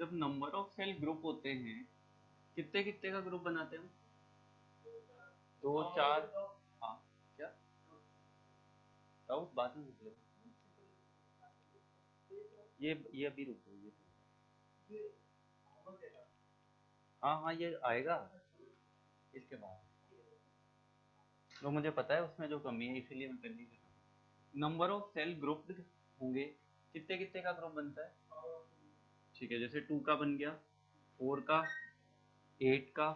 जब number of cell group होते हैं, कितने कितने का ग्रुप बनाते हैं हम? दो, चार। हाँ, क्या डाउट बाद में पूछ लेना। ये अभी रुको, ये हाँ हाँ ये आएगा इसके बाद। तो मुझे पता है उसमें जो कमी है, इसीलिए मैं कर नहीं कर रहा। नंबर ऑफ सेल ग्रुप होंगे, कितने कितने का ग्रुप बनता है? ठीक है, जैसे 2 का बन गया, 4 का, 8 का,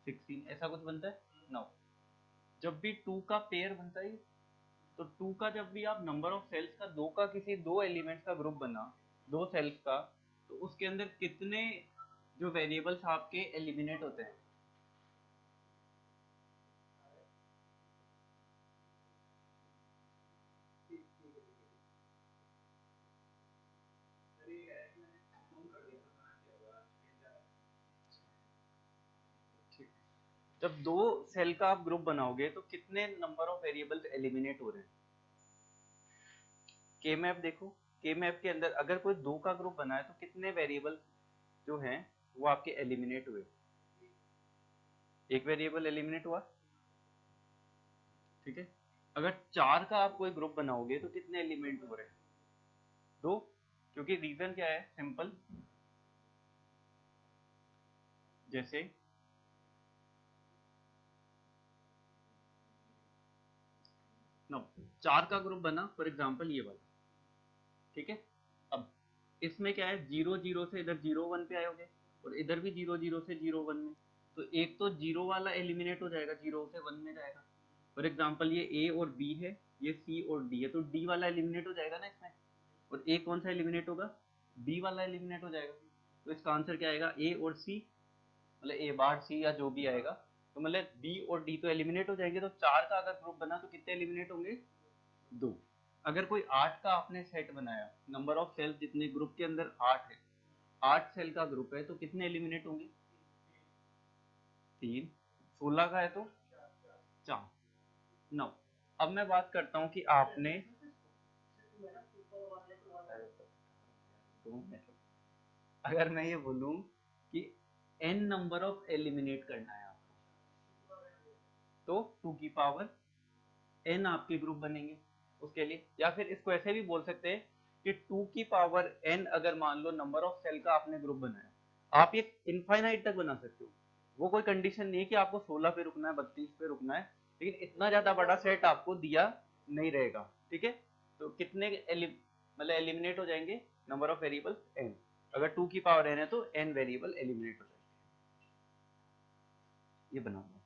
16, ऐसा कुछ बनता है। नाउ जब भी 2 का पेयर बनता है, तो 2 का जब भी आप नंबर ऑफ सेल्स का, 2 का किसी दो एलिमेंट्स का ग्रुप बना, दो सेल्स का, तो उसके अंदर कितने जो वेरिएबल्स आपके एलिमिनेट होते हैं? जब दो सेल का आप ग्रुप बनाओगे तो कितने नंबर ऑफ वेरिएबल्स एलिमिनेट हो रहे हैं? के मैप देखो, के मैप के अंदर अगर कोई 2 का ग्रुप बना है तो कितने वेरिएबल जो हैं वो आपके एलिमिनेट हुए? एक वेरिएबल एलिमिनेट हुआ। ठीक है, अगर 4 का आप कोई ग्रुप बनाओगे तो कितने एलिमेंट हो रहे हैं? 2। क्योंकि रीजन क्या है, सिंपल, जैसे नो 4 का ग्रुप बना फॉर एग्जांपल ये वाला। ठीक है, अब इसमें क्या है, 0 0 से इधर 0 1 पे आयोगे और इधर भी 0 0 से 0 1 में, तो एक तो 0 वाला एलिमिनेट हो जाएगा, 0 से 1 में जाएगा। फॉर एग्जांपल ये ए और बी है, ये सी और डी है, तो डी वाला एलिमिनेट हो जाएगा ना इसमें, और ए कौन सा एलिमिनेट होगा? बी वाला एलिमिनेट हो जाएगा। तो इसका आंसर क्या आएगा? ए और सी, मतलब ए बार सी या जो भी आएगा। तो मतलब बी और डी तो एलिमिनेट हो जाएंगे, तो 4 का अगर ग्रुप बना तो कितने एलिमिनेट होंगे? 2। अगर कोई 8 का आपने सेट बनाया, नंबर ऑफ सेल्स जितने ग्रुप के अंदर 8 है, 8 सेल का ग्रुप है, तो कितने एलिमिनेट होंगे? 3। 16 का है तो 4। 9। अब मैं बात करता हूँ कि आपने, अगर मैं ये बोलूं कि n नंबर ऑफ एलिमिनेट करना है आपको, तो 2 की पावर n आपके ग्रुप बनेंगे उसके लिए। या फिर इसको ऐसे भी बोल सकते हैं कि 2 की पावर n, अगर मान लो नंबर ऑफ सेल का आपने ग्रुप बनाया, आप ये इनफाइनाइट तक बना सकते हो। वो कोई कंडीशन नहीं है कि आपको 16 पे रुकना है, 32 पे रुकना है, लेकिन इतना ज्यादा बड़ा सेट आपको दिया नहीं रहेगा। ठीक है, तो कितने मतलब एलिमिनेट हो जाएंगे नंबर ऑफ वेरिएबल n? अगर 2 की पावर n है तो n वेरिएबल एलिमिनेट हो जाएंगे। ये बनाऊंगा।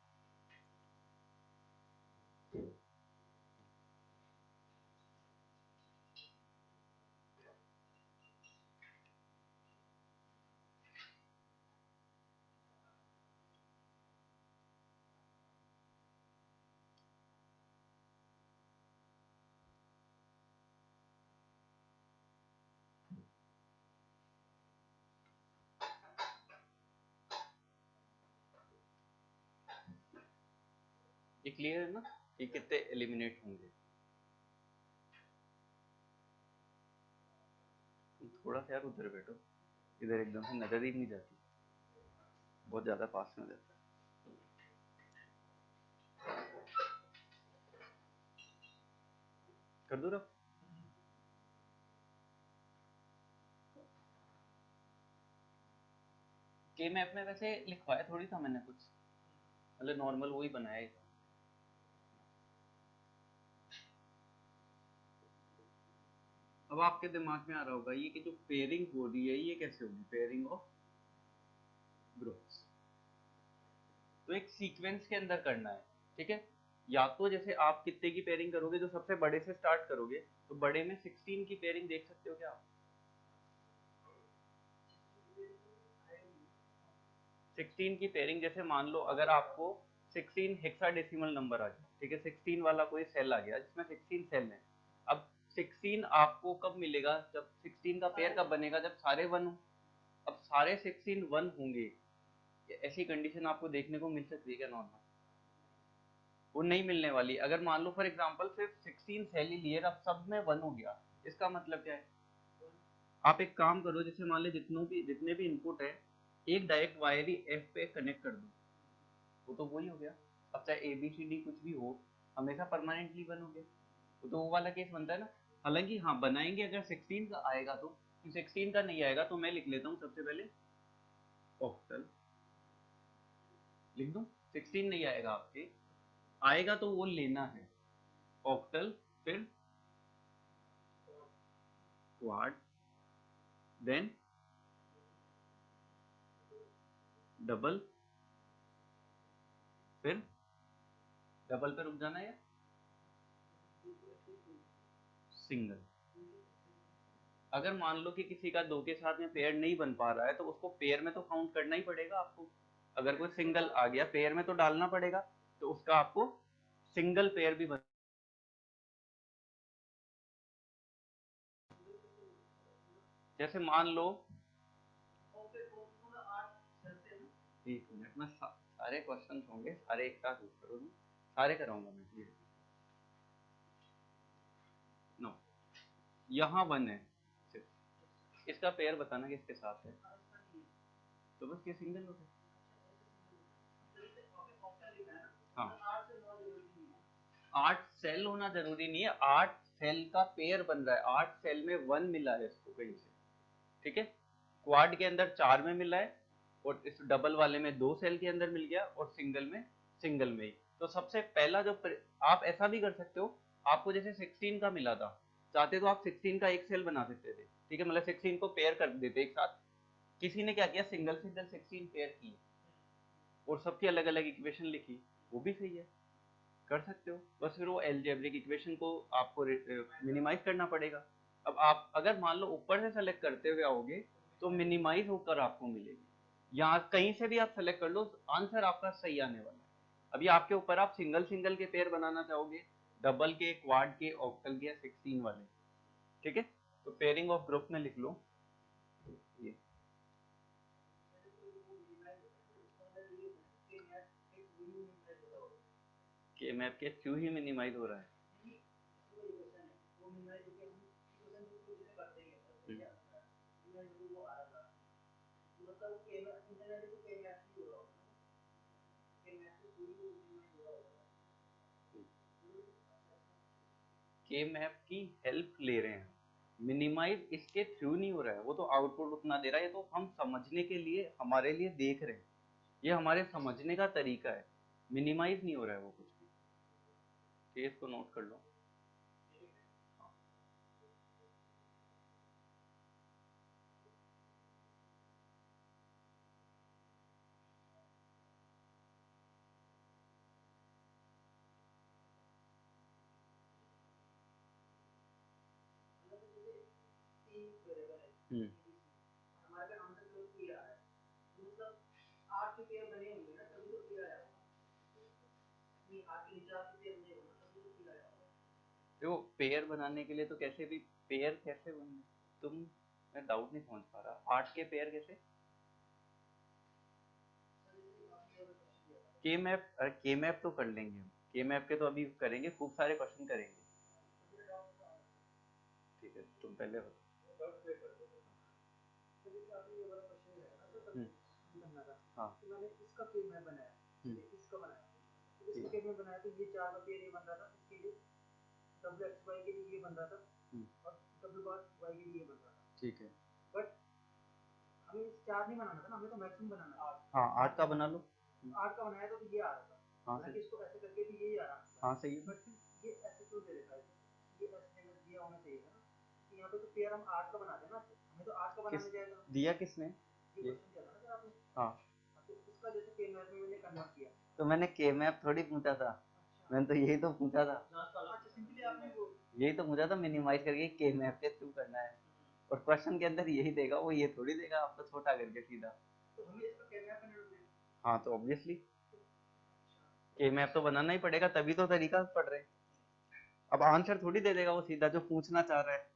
ये क्लियर है ना कि कितने एलिमिनेट होंगे? थोड़ा सा यार उधर बैठो, इधर एकदम से नजर ही नहीं जाती, बहुत ज्यादा पास में जाता है। कर दो रफ। के मैप में वैसे लिखवाया थोड़ी था मैंने कुछ, मतलब नॉर्मल वही बनाया है। अब आपके दिमाग में आ रहा होगा ये कि जो पेयरिंग हो रही है ये कैसे होगी, पेयरिंग ऑफ ग्रुप्स। तो एक सीक्वेंस के अंदर करना है। ठीक है, या तो जैसे आप कितने की पेयरिंग करोगे, जो सबसे बड़े से स्टार्ट करोगे, तो बड़े में 16 की पेयरिंग देख सकते हो क्या आप? 16 की पेयरिंग, जैसे मान लो अगर आपको 16 हेक्साडेसिमल नंबर आ जाए, ठीक है, 16 वाला कोई सेल आ गया जिसमें 16 सेल है। अब 16 आपको कब मिलेगा, जब 16 का पेयर कब बनेगा, जब सारे 1 हो। अब सारे 16 1 होंगे, ऐसी कंडीशन आपको देखने को मिल सकती है क्या नॉर्मल? वो नहीं मिलने वाली। अगर मान लो फॉर एग्जांपल सिर्फ 16 सेल ही लिए, अब सब में 1 हो गया, इसका मतलब क्या है? आप एक काम करो, जैसे मान लो जितने भी इनपुट है एक डायरेक्ट वायर ही एफ पे कनेक्ट कर दो, वो तो वही हो गया। अब चाहे ए बी सी डी कुछ भी हो, हमेशा परमानेंटली वन हो गया, तो वो वाला केस बनता है ना। हालांकि हाँ बनाएंगे अगर 16 का आएगा तो, 16 का नहीं आएगा तो मैं लिख लेता हूँ सबसे पहले ऑक्टल लिख दूं। 16 नहीं आएगा आपके, आएगा तो वो लेना है ऑक्टल, फिर क्वाड, देन डबल, फिर डबल पे रुक जाना है, सिंगल। अगर मान लो कि किसी का दो के साथ में पेयर नहीं बन पा रहा है तो उसको पेयर में तो काउंट करना ही पड़ेगा आपको। अगर कोई सिंगल आ गया पेयर में तो डालना पड़ेगा, तो उसका आपको सिंगल पेयर भी बन। जैसे मान लो, एक मिनट में सारे क्वेश्चन होंगे, सारे एक साथ करो, सारे कराऊंगा मैं ये। नो, यहाँ वन है, सिर्फ इसका पेयर बताना कि इसके साथ है, तो बस ये सिंगल हो गया। हाँ 8 सेल होना जरूरी नहीं है, 8 सेल का पेयर बन रहा है, 8 सेल में 1 मिला है इसको कहीं से, ठीक है। क्वाड के अंदर 4 में मिला है, और इस डबल वाले में 2 सेल के अंदर मिल गया, और सिंगल में ही। तो सबसे पहला जो आप ऐसा भी कर सकते हो, आपको जैसे 16 का मिला था, चाहते तो आप 16 का एक सेल बना सकते थे, ठीक है, मतलब 16 को पेयर कर देते एक साथ। किसी ने क्या किया, सिंगल 16 पेयर किए और सबकी अलग अलग इक्वेशन लिखी, वो भी सही है, कर सकते हो। बस फिर वो एलजेब्रिक इक्वेशन को आपको मिनिमाइज करना पड़ेगा। अब आप अगर मान लो ऊपर से सेलेक्ट करते हुए आओगे तो मिनिमाइज होकर आपको मिलेगी, यहाँ कहीं से भी आप सेलेक्ट कर लो, आंसर आपका सही आने वाला है। अभी आपके ऊपर, आप सिंगल सिंगल के पेयर बनाना चाहोगे, डबल के, क्वाड के, ऑक्टल के, 16 वाले, ठीक है। तो पेयरिंग ऑफ ग्रुप में लिख लो ये, के मैप के थ्रू ही मिनिमाइज हो रहा है। के मैप की हेल्प ले रहे हैं, मिनिमाइज इसके थ्रू नहीं हो रहा है, वो तो आउटपुट उतना दे रहा है, ये तो हम समझने के लिए, हमारे लिए देख रहे हैं, ये हमारे समझने का तरीका है, मिनिमाइज नहीं हो रहा है वो कुछ भी। केस को नोट कर लो। देखो पेयर बनाने के लिए तो कैसे भी पेयर कैसे बनने, तुम, मैं डाउट नहीं समझ पा रहा, 8 के पेयर कैसे, के मैप, अरे के मैप तो कर लेंगे हम, के मैप के तो अभी करेंगे, खूब सारे क्वेश्चन करेंगे, ठीक है तुम पहले हो। हाँ मैंने इसका के मैप बनाया, इसका बनाया, इसका के मैप बनाया, तो ये 4 का पेयर ये बन रहा था, इसके लिए डब्ल्यू एक्स वाई के लिए ये बन रहा था, और डब्ल्यू बार वाई के लिए ये बन रहा था, ठीक है। बट हमें 4 नहीं बनाना था ना, हमें तो मैक्सिमम बनाना था। हाँ 8 का बना लो, 8 का बनाया तो ये आ रहा था, हाँ सही, इसको ऐसे करके भी यही आ रहा था, हाँ सही है। बट ये ऐसे क्यों दे देता है, ये ऐसे दिया होना चाहिए था ना, कि यहाँ पे तो पेयर हम 8 का बनाते हैं ना, हमें तो 8 का बनाने जाएगा, दिया किसने, ये क्वेश्चन दिया था ना सर आपने, हाँ, तो इसका जैसे के मैप में मैंने कन्वर्ट किया, तो मैंने के मैप थोड़ी पूछा था, मैंने तो यही तो पूछा था, यही तो पूछा था, मिनिमाइज करके के मैप के थ्रू करना है, और क्वेश्चन के अंदर यही देगा, वो ये थोड़ी देगा आपको छोटा करके सीधा, तो हमें इसका के मैप बनाना है, हाँ तो ऑब्वियसली के मैप तो बनाना ही पड़ेगा, तभी तो तरीका पढ़ रहे हैं। अब आंसर थोड़ी दे देगा वो सीधा, जो पूछना चाह रहा है।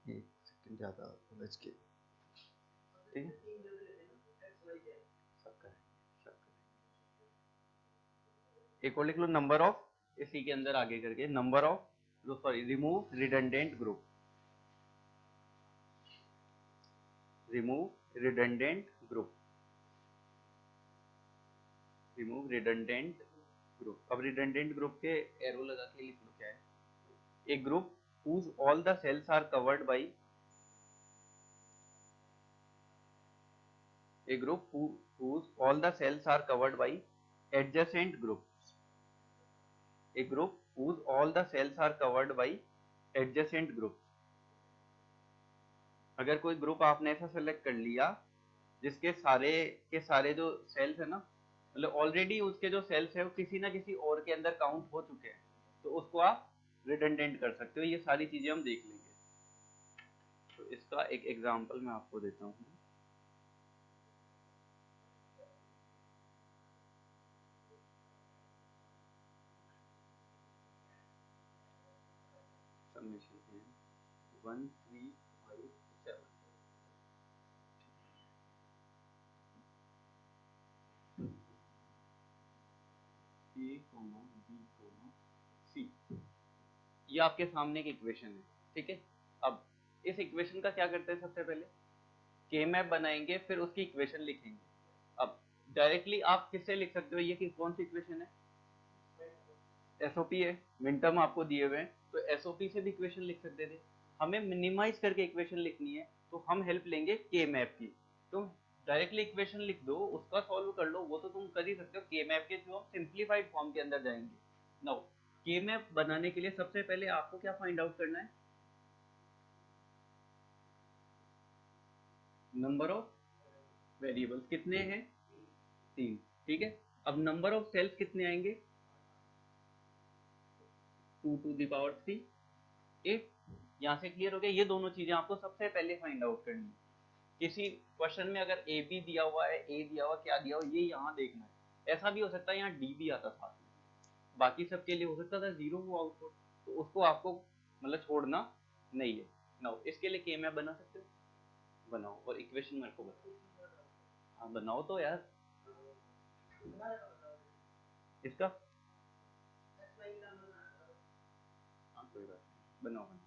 एक सेकंड ज्यादा उलझ के, ठीक है सब करेंगे। एक और लिख लो, नंबर ऑफ इसी के अंदर आगे करके number of remove redundant group, remove redundant group, remove redundant group. अब रिडंडेंट ग्रुप के एरो लगा के लिख लो क्या है, ए group whose all the cells are covered by, a group whose all the cells are covered by adjacent groups, a group whose all the cells are covered by adjacent groups। अगर कोई group आपने ऐसा select कर लिया जिसके सारे के सारे जो सेल्स है ना, मतलब ऑलरेडी उसके जो सेल्स है वो किसी ना किसी और के अंदर काउंट हो चुके हैं, तो उसको आप रिडंडेंट कर सकते हो। ये सारी चीजें हम देख लेंगे। तो इसका एक एग्जांपल मैं आपको देता हूँ। सबमिशन है 1 3 5 7, A, B, C। ये आपके सामने एक इक्वेशन है, ठीक है। अब इस इक्वेशन का क्या करते हैं, सबसे पहले के मैप बनाएंगे, फिर उसकी इक्वेशन लिखेंगे। अब डायरेक्टली आप किससे लिख सकते हो, ये कौन सी इक्वेशन है, एसओपी है, मिनटर्म आपको दिए हुए हैं, तो एसओपी से भी इक्वेशन लिख सकते थे। हमें मिनिमाइज करके इक्वेशन लिखनी है, तो हम हेल्प लेंगे के मैप की। तो डायरेक्टली इक्वेशन लिख दो, उसका सॉल्व कर लो, वो तो तुम कर ही सकते हो। के मैप के थ्रू हम सिंप्लीफाइड फॉर्म के अंदर जाएंगे। नाउ के मैप बनाने के लिए सबसे पहले आपको क्या फाइंड आउट करना है, नंबर ऑफ वेरिएबल्स कितने हैं, 3, ठीक है। अब नंबर ऑफ सेल्स कितने आएंगे, 2 to the power 3, 8। यहाँ से क्लियर हो गया। ये दोनों चीजें आपको सबसे पहले फाइंड आउट करनी है। किसी क्वेश्चन में अगर ए बी दिया हुआ है, ए दिया हुआ, क्या दिया हुआ, ये यहाँ देखना है। ऐसा भी हो सकता है यहाँ डी भी आता साथ में, बाकी सबके लिए हो सकता था 0 वो आउटपुट, तो उसको आपको मतलब छोड़ना नहीं है। नाउ इसके लिए के मैप बना सकते हो, बनाओ और इक्वेशन मेरे को बताओ। हाँ बनाओ तो यार इसका, हाँ कोई बात नहीं, बनाओ बनाओ।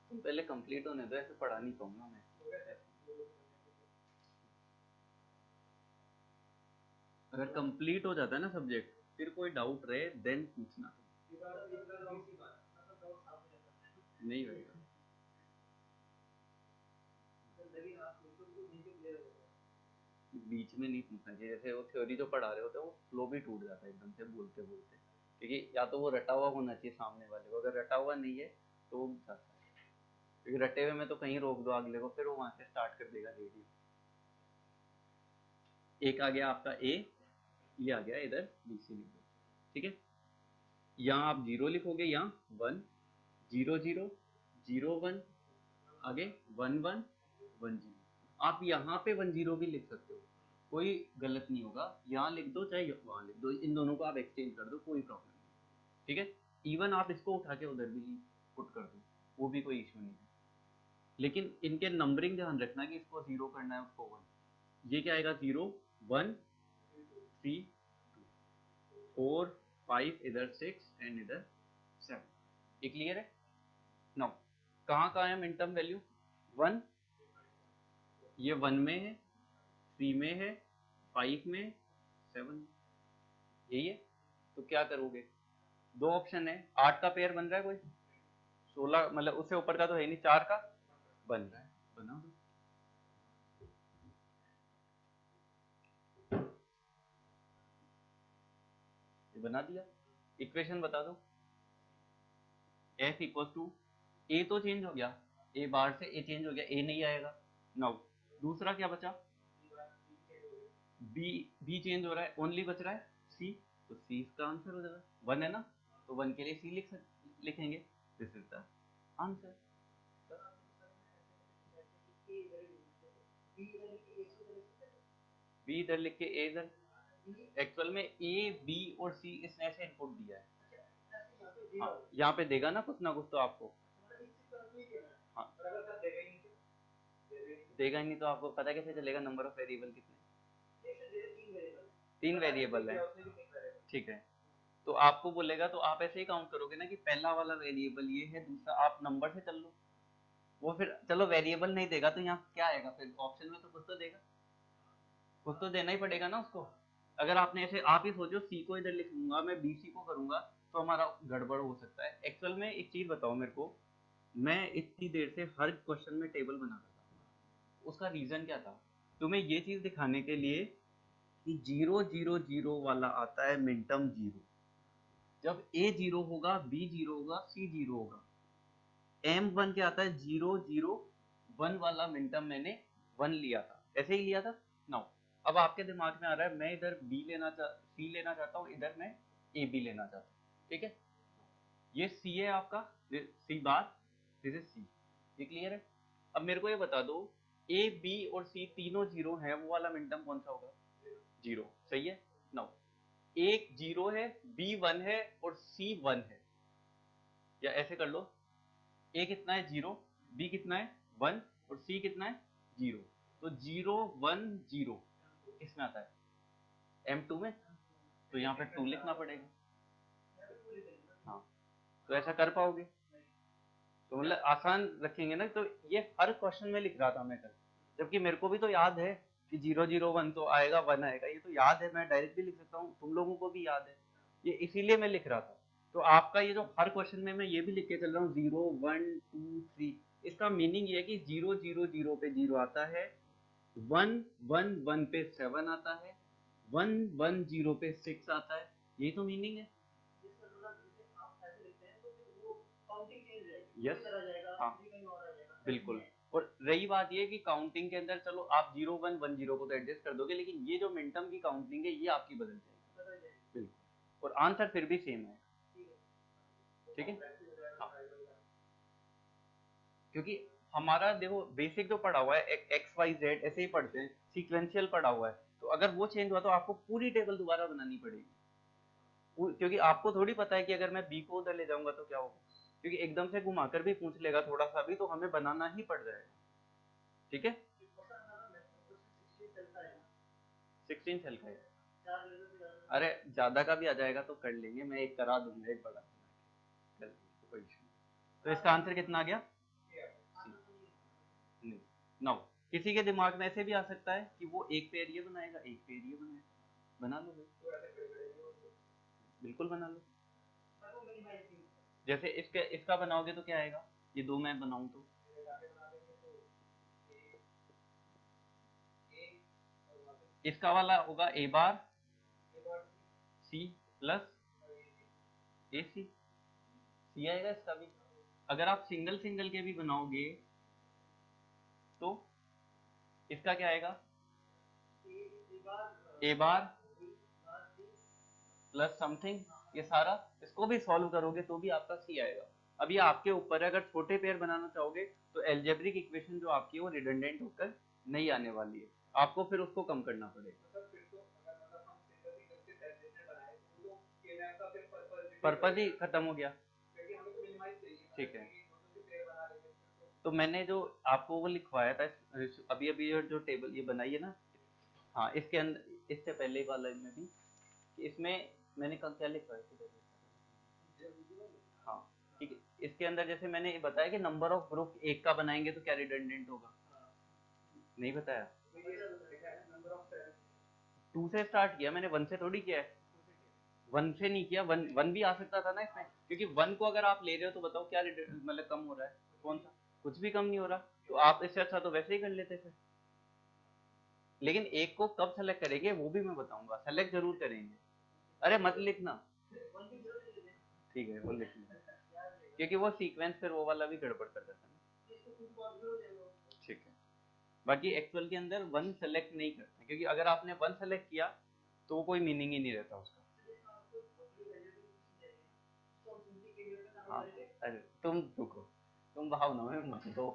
तुम पहले कंप्लीट होने दो, ऐसे पढ़ा नहीं पाऊंगा मैं। अगर कंप्लीट हो जाता है ना सब्जेक्ट, फिर कोई डाउट रहे देन पूछना, नहीं होगा। बीच में नहीं पूछना चाहिए, जैसे वो थ्योरी जो पढ़ा रहे होते हैं वो फ्लो भी टूट जाता है एकदम से बोलते बोलते, क्योंकि या तो वो रटा हुआ होना चाहिए सामने वाले को, अगर रटा हुआ नहीं है तो वो जाता है, क्योंकि रटे हुए में तो कहीं रोक दो अगले को, फिर वो वहां से स्टार्ट कर देगा रेडियो। एक आ गया आपका ए, ये आ गया इधर बी सी लिख दो, ठीक है। यहाँ आप 0 लिखोगे, यहाँ 1 0 0 0 1, आगे 1 1 1 0। आप यहाँ पे 1 0 भी लिख सकते हो, कोई गलत नहीं होगा। यहाँ लिख दो चाहे वहाँ लिख दो, इन दोनों को आप एक्सचेंज कर दो, कोई प्रॉब्लम नहीं, ठीक है। इवन आप इसको उठा के उधर भी पुट कर दो, वो भी कोई इशू नहीं है। लेकिन इनके नंबरिंग ध्यान रखना कि इसको 0 करना है, उसको 1। ये क्या आएगा, 0 1 3 4 5, इधर 6 एंड इधर 7। ये क्लियर है। नाउ कहाँ कहाँ है मिनटर्म वैल्यू, 1, ये 1 में है, 3 में है, 5 में, 7 में, यही है। तो क्या करोगे, दो ऑप्शन है, 8 का पेयर बन रहा है कोई, 16 मतलब उससे ऊपर का तो है नहीं, 4 का बन रहा है, बना दो। ये बना दिया। इक्वेशन बता दो, f इक्वल टू, ए तो चेंज हो गया, ए बाहर से ए चेंज हो गया, ए नहीं आएगा। नाउ दूसरा क्या बचा, बी चेंज हो रहा है, ओनली बच रहा है सी, तो सी इसका आंसर हो जाएगा। 1 है ना, तो 1 के लिए सी लिखेंगे, this is the answer. B इधर लिख के ए इधर, एक्चुअल में ए बी और सी इसने ऐसे इनपुट दिया है, हाँ यहाँ पे देगा ना कुछ तो आपको। हाँ देगा ही नहीं तो आपको पता कैसे चलेगा नंबर ऑफ वेरिएबल कितने? 3 वेरिएबल है, ठीक है। तो आपको बोलेगा तो आप ऐसे ही काउंट करोगे ना कि पहला वाला वेरिएबल ये है, दूसरा आप नंबर से चल लो। वो फिर चलो वेरिएबल नहीं देगा तो यहाँ क्या आएगा फिर ऑप्शन में, तो कुछ तो देगा, कुछ तो देना ही पड़ेगा ना उसको। अगर आपने ऐसे आप ही सोचो सी को इधर लिख लूंगा मैं बीसी को करूंगा तो हमारा गड़बड़ हो सकता है। एक्चुअल में एक चीज बताओ मेरे को, मैं इतनी देर से हर क्वेश्चन में टेबल बना रहा था, उसका रीजन क्या था? तुम्हें ये चीज दिखाने के लिए कि 0 0 0 वाला आता है मिनटर्म 0, जब ए 0 होगा बी 0 होगा सी 0 होगा। M1 क्या आता है 0 0 1 वाला मिनटर्म मैंने 1 लिया था, ऐसे ही लिया था ना। अब आपके दिमाग में आ रहा है मैं इधर सी लेना चाहता हूँ, इधर मैं ए बी लेना चाहता हूँ, ठीक है। ये सी है आपका, सी बार, दिस इज सी, ये क्लियर है। अब मेरे को ये बता दो ए बी और सी तीनों 0 है, वो वाला मिनटर्म कौन सा होगा? 0, सही है। नाउ एक 0 है, बी 1 है और सी 1 है, या ऐसे कर लो ए कितना है 0, बी कितना है 1 और सी कितना है 0। तो 0 1 0 किसमें आता है? M2 में, तो यहाँ पे 2 लिखना पड़ेगा। हाँ तो ऐसा कर पाओगे? तो मतलब आसान रखेंगे ना। तो ये हर क्वेश्चन में लिख रहा था मैं कल, जबकि मेरे को भी तो याद है कि 0 0 1 तो आएगा 1 आएगा, ये तो याद है, मैं डायरेक्ट भी लिख सकता हूँ, तुम लोगों को भी याद है, ये इसीलिए मैं लिख रहा था। तो आपका ये जो हर क्वेश्चन में मैं ये भी लिख के चल रहा हूँ 0 1 2 3, इसका मीनिंग ये है कि 0 0 0 पे 0 आता है, 1 1 1 पे 7 आता है, 1 1 0 पे 6 आता है, यही तो मीनिंग है। यस हाँ बिल्कुल। और रही बात ये कि काउंटिंग के अंदर चलो आप 0 1 1 0 को तो एडजस्ट कर दोगे, लेकिन ये जो मिनटर्म की काउंटिंग है ये आपकी बदल जाएगी बिल्कुल, और आंसर फिर भी सेम है, ठीक है। हाँ क्योंकि हमारा देखो बेसिक जो पढ़ा हुआ है एक्स वाई जेड ऐसे ही पढ़ते हैं, सीक्वेंशियल पढ़ा हुआ है, तो अगर वो चेंज हुआ तो आपको पूरी टेबल दोबारा बनानी पड़ेगी, क्योंकि आपको थोड़ी पता है कि अगर मैं बी को उधर ले जाऊंगा तो क्या होगा, क्योंकि एकदम से घुमाकर भी पूछ लेगा थोड़ा सा भी तो हमें बनाना ही पड़ जाएगा, ठीक है। 16 सेल का है, अरे ज्यादा का भी आ जाएगा तो कर लेंगे, मैं एक करा दूंगा एक बड़ा कर लेंगे, कोई इशू नहीं। तो इसका आंसर कितना आ गया? नहीं, 9। किसी के दिमाग में ऐसे भी आ सकता है कि वो एक पेयर ये बनाएगा एक पेयर ये बनाएगा, बना लो भाई, बिल्कुल बना लो। जैसे इसका बनाओगे तो क्या आएगा, ये दो मैं बनाऊं तो इसका वाला होगा ए बार सी प्लस ए सी, सी आएगा इसका भी। अगर आप सिंगल सिंगल के भी बनाओगे तो इसका क्या आएगा, ए बार प्लस समथिंग, ये सारा इसको भी सॉल्व करोगे तो भी आपका सी आएगा। अब ये आपके ऊपर है, अगर छोटे पेयर बनाना चाहोगे तो एल्जेब्रिक इक्वेशन जो आपकी है वो रिडंडेंट होकर नहीं आने वाली है, आपको फिर उसको कम करना पड़ेगा। पर्पज ही खत्म हो गया, ठीक है। तो मैंने जो आपको वो लिखवाया था अभी अभी जो टेबल ये बनाई है ना, हाँ इसके अंदर इससे पहले वाला में भी इसमें मैंने कल क्या लिखवाया था, हाँ ठीक है। इसके अंदर जैसे मैंने बताया कि नंबर ऑफ ग्रुप एक का बनाएंगे तो क्या रिडंडेंट होगा, नहीं बताया, 2 से स्टार्ट किया मैंने, 1 से थोड़ी किया है, 1 से नहीं किया, 1 भी आ सकता था ना इसमें, क्योंकि 1 को अगर आप ले रहे हो तो बताओ क्या मतलब कम हो रहा है, कौन सा, कुछ भी कम नहीं हो रहा, तो आप इससे अच्छा तो वैसे ही कर लेते थे। लेकिन एक को कब सेलेक्ट करेंगे वो भी मैं बताऊंगा, सेलेक्ट जरूर करेंगे, अरे मत लिखना, ठीक है वो लिख लेना, क्योंकि वो सीक्वेंस फिर वो वाला भी गड़बड़ कर देता है, ठीक है। बाकी एक्चुअल के अंदर 1 सेलेक्ट नहीं करते, क्योंकि अगर आपने 1 सेलेक्ट किया तो कोई मीनिंग ही नहीं रहता उसका। हाँ अरे तुम रुको, तुम भावनाओं में मत दो,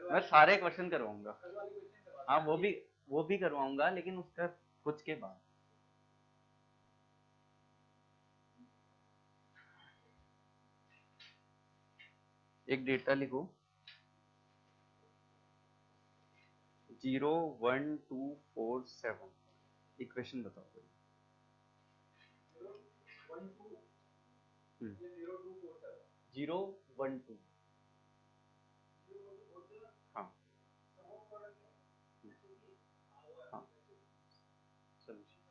मैं सारे क्वेश्चन करवाऊंगा, हाँ वो भी करवाऊंगा लेकिन उसका कुछ के बाद। एक डेटा लिखो 01247 इक्वेशन बताओ कोई। 012 हाँ हाँ solution।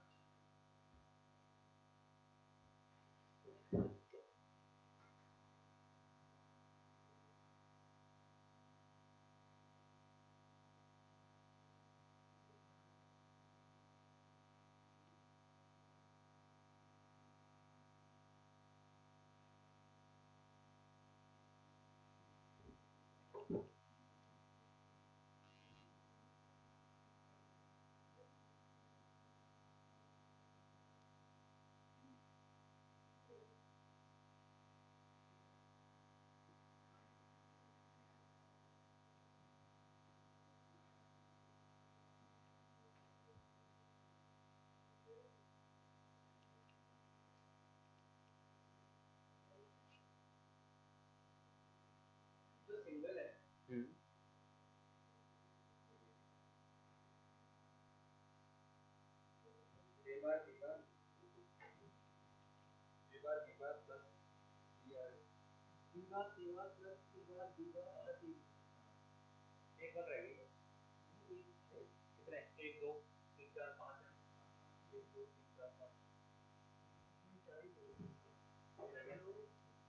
हम्म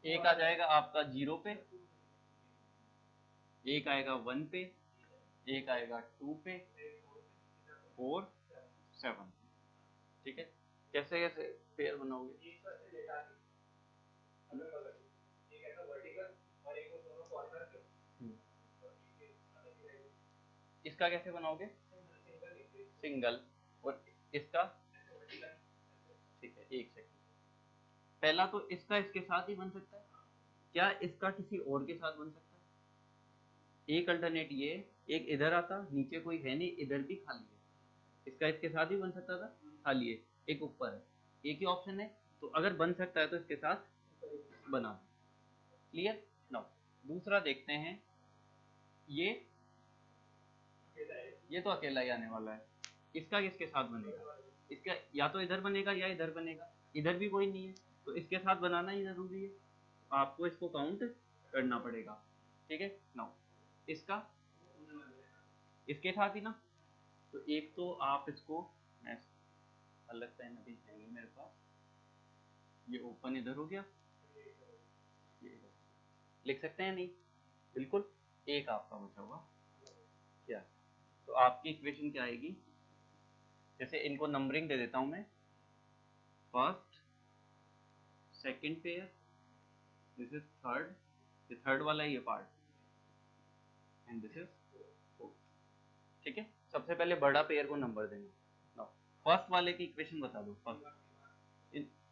एक आ जाएगा आपका 0 पे, एक आएगा 1 पे, एक आएगा 2 पे, 4 7। ठीक है, कैसे कैसे पेयर बनाओगे? इसका कैसे बनाओगे? सिंगल। और इसका? ठीक है, एक सेकंड। पहला तो इसका इसके साथ ही बन सकता है, क्या इसका किसी और के साथ बन सकता है? एक अल्टरनेट ये, एक इधर आता, नीचे कोई है नहीं, इधर भी खाली है, इसका इसके साथ ही बन सकता था, खाली है, एक ऊपर है, एक ही ऑप्शन है। तो अगर बन सकता है तो इसके साथ बना दो। क्लियर? नाउ दूसरा देखते हैं, ये तो अकेला ही आने वाला है, इसका किसके साथ बनेगा? इसका या तो इधर बनेगा या इधर बनेगा, इधर भी कोई नहीं है, तो इसके साथ बनाना ही जरूरी है, आपको इसको काउंट करना पड़ेगा। ठीक है, नाउ इसका इसके साथ ही ना, तो एक तो आप इसको, मैं अलग पेन अभी चाहिए मेरे पास, ये ओपन इधर हो गया, ये इधर लिख सकते हैं नहीं? बिल्कुल, एक आपका बचा हुआ क्या, तो आपकी इक्वेशन क्या आएगी? जैसे इनको नंबरिंग दे देता हूं मैं, first second pair, this is third, ये थर्ड वाला ये part, and this is fourth. ठीक है, सबसे पहले बड़ा पेयर को नंबर देना। नाउ फर्स्ट वाले की इक्वेशन बता दो। फर्स्ट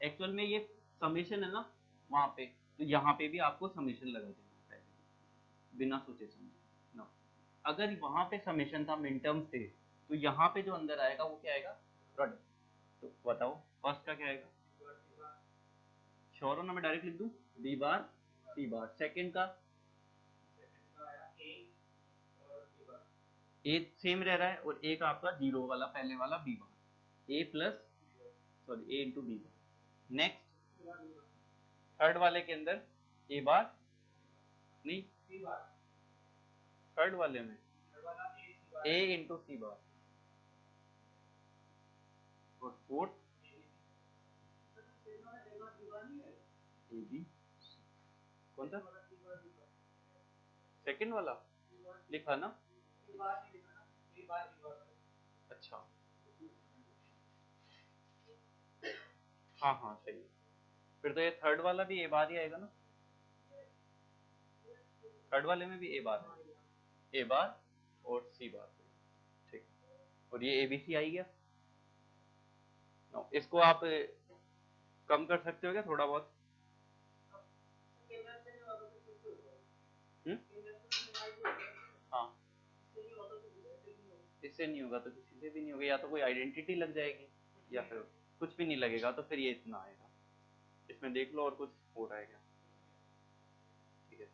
एक्चुअल में ये समेशन है ना वहां पे, तो यहाँ पे भी आपको समेशन लगा देना पहले, बिना सोचे समझे। नाउ अगर वहां पे समेशन था, मिन टर्म्स थे, तो यहाँ पे जो अंदर आएगा वो क्या आएगा? प्रोडक्ट। तो बताओ फर्स्ट का क्या आएगा? श्योर हो ना? मैं डायरेक्ट लिख दूं, बी बार सी बार। सेकंड का ए सेम रह रहा है, और एक आपका जीरो वाला पहले वाला B bar, A plus sorry A into B bar. Next third वाले के अंदर ए बार नहीं, थर्ड वाले में ए इंटू सी बार, और फोर्थ ए बी। कौन सा सेकंड वाला लिखा ना? अच्छा, हाँ हाँ सही है, फिर तो ये थर्ड वाला भी ए बार ही आएगा ना? थर्ड वाले में भी ए बार है, ए बार और सी बार। ठीक, और ये एबीसी आई गया। इसको आप कम कर सकते हो क्या थोड़ा बहुत? हम्म? हाँ, इससे नहीं होगा तो किसी से भी नहीं होगा, या तो कोई आइडेंटिटी लग जाएगी या फिर कुछ भी नहीं लगेगा, तो फिर ये इतना आएगा। इसमें देख लो और कुछ हो रहा है क्या? ठीक है,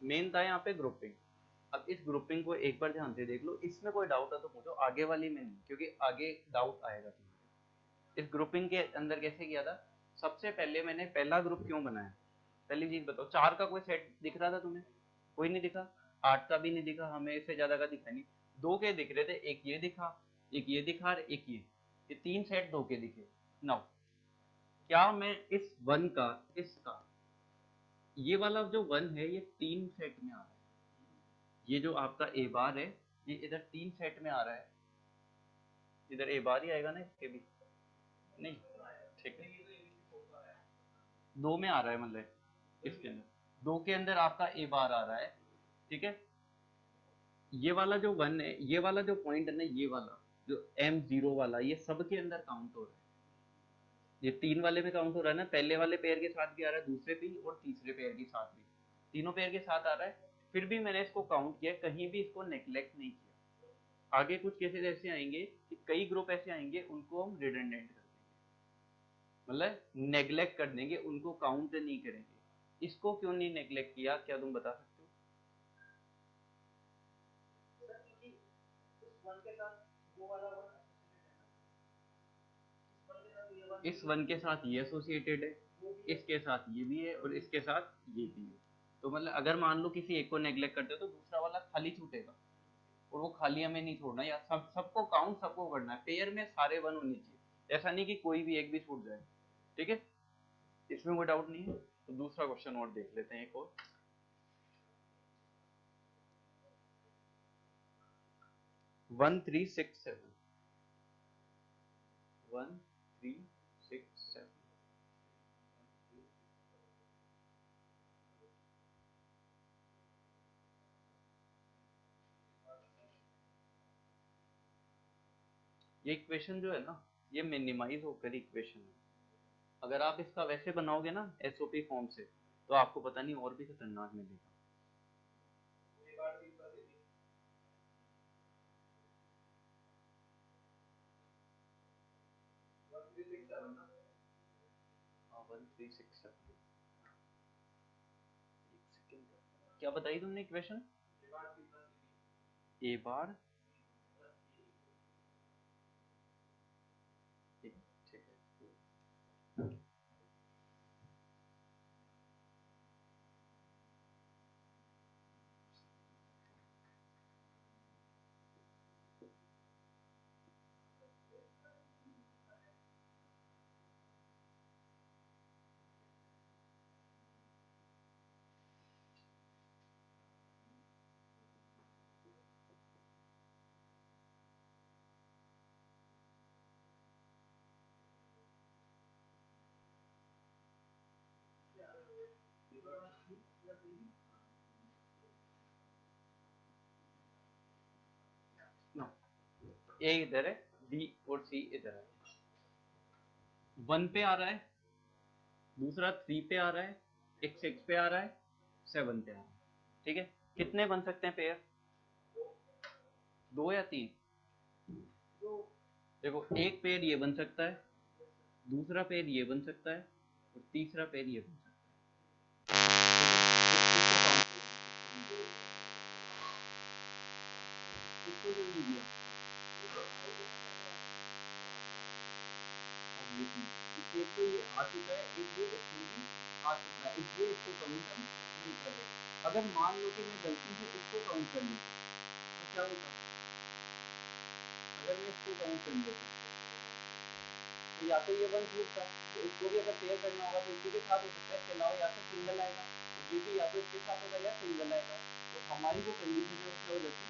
मेन था यहाँ पे ग्रुपिंग। अब इस ग्रुपिंग को एक बार ध्यान से देख लो, इसमें कोई डाउट है तो पूछो, आगे वाली में नहीं, क्योंकि आगे डाउट आएगा तुम्हें। इस ग्रुपिंग के अंदर कैसे किया था, सबसे पहले मैंने पहला ग्रुप क्यों बनाया, पहली चीज बताओ। 4 का कोई सेट दिख रहा था तुम्हें, कोई नहीं दिखा। 8 का भी नहीं दिखा, हमें इससे ज्यादा का दिखा नहीं। 2 के दिख रहे थे, एक ये दिखा, एक ये दिखा और एक ये 3 सेट 2 के दिखे। नाउ क्या मैं इस 1 का, इसका, ये वाला जो 1 है ये 3 सेट में आ रहा है, ये जो आपका ए बार है ये इधर 3 सेट में आ रहा है, इधर ए बार ही आएगा ना इसके भी, नहीं ठीक है, 2 में आ रहा है, मतलब इसके अंदर 2 के अंदर आपका ए बार आ रहा है, ठीक है। ये वाला जो 1 है, ये वाला जो पॉइंट है ना, ये वाला जो M0 वाला, ये सब के अंदर काउंट हो रहा है। ये 3 वाले में काउंट हो रहा है ना, पहले वाले पेयर के साथ भी आ रहा है, दूसरे भी और तीसरे पेयर के साथ भी, तीनों पेयर के साथ आ रहा है। फिर भी मैंने इसको काउंट किया, कहीं भी इसको नेग्लेक्ट नहीं किया। आगे कुछ केसेस ऐसे आएंगे कि कई ग्रुप ऐसे आएंगे, उनको हम रिडंडेंट कर देंगे, मतलब नेग्लेक्ट कर देंगे, उनको काउंट नहीं करेंगे। इसको क्यों नहीं नेग्लेक्ट किया, क्या तुम बता सकते हो? इस 1 के साथ ये एसोसिएटेड है, इसके साथ ये भी है और इसके साथ ये भी है। तो मतलब अगर मान लो किसी एक को नेग्लेक्ट करते हो तो दूसरा वाला खाली छूटेगा, और वो खाली हमें नहीं छोड़ना, या सबको काउंट सबको करना है, पेयर में सारे 1 होने चाहिए, ऐसा नहीं कि कोई भी एक भी छूट जाए, ठीक है। इसमें कोई डाउट नहीं है। तो दूसरा क्वेश्चन और देख लेते हैं, एक और। 1367, 1367, ये इक्वेशन जो है ना, ये मिनिमाइज होकर इक्वेशन है। अगर आप इसका वैसे बनाओगे ना एसओपी फॉर्म से, तो आपको पता नहीं और भी खतरनाक मिलेगा। हाँ 1367, एक सेकेंड, क्या बताई तुमने इक्वेशन? ए बार, ठीक है। ए इधर है, बी और सी इधर है। 1 पे आ रहा है, दूसरा 3 पे आ रहा है, एक 6 पे आ रहा है, 7 पे आ रहा है, ठीक है। कितने बन सकते हैं पेयर, 2 या 3? देखो एक पेयर ये बन सकता है, दूसरा पेयर ये बन सकता है और तीसरा पेयर ये बन सकता है। इसको क्यों नहीं दिया? एक तो ये आ चुका है, एक ये इसमें भी आ चुका है, इसलिए इसको काउंट हम नहीं कर रहे। अगर मान लो कि मैं गलती से इसको काउंट कर लेता तो क्या होता, अगर मैं इसको काउंट कर लेता तो या तो ये 1 छूटता, तो इसको भी अगर पेयर करना होगा तो इसी के साथ हो सकता है, चलाओ या तो सिंगल आएगा, तो ये भी या तो इसके साथ होगा या सिंगल आएगा। तो हमारी जो कंडीशन है उससे हो जाती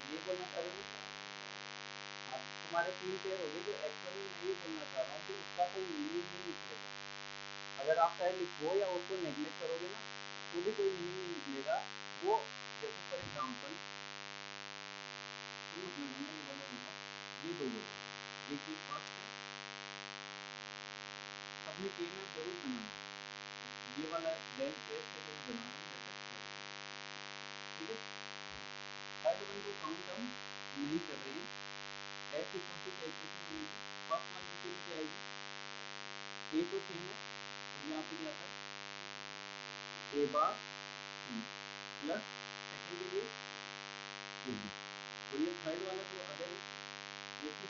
ये बोलना चाह रहे हो। हाँ, तुम्हारे 3 पेयर हो गए, जो एक्चुअली मैं ये बोलना चाह रहा हूँ कि उसका कोई मीनिंग नहीं निकलेगा। अगर आप चाहे लिखो या उसको नेग्लेक्ट करोगे ना, तो भी कोई मीनिंग नहीं निकलेगा। वो जैसे फॉर एग्जाम्पल तुम लगाना, ये वाला होगा, ये 2 होगा, एक ये फर्स्ट है, सबने के में जरूर बनाना, ये वाला लेंथ है इसको जो मैं बना रहा हूँ जैसे ठीक है। थर्ड वन को काउंट हम नहीं कर रहे हैं। एस इक्वल टू क्या इक्वेशन बनेगी, फर्स्ट वाले के लिए क्या आएगी, ए तो सेम है और यहाँ पे क्या था ए बार सी प्लस सेकेंड के लिए ए बी, और ये थर्ड वाला तो अदर है ये थी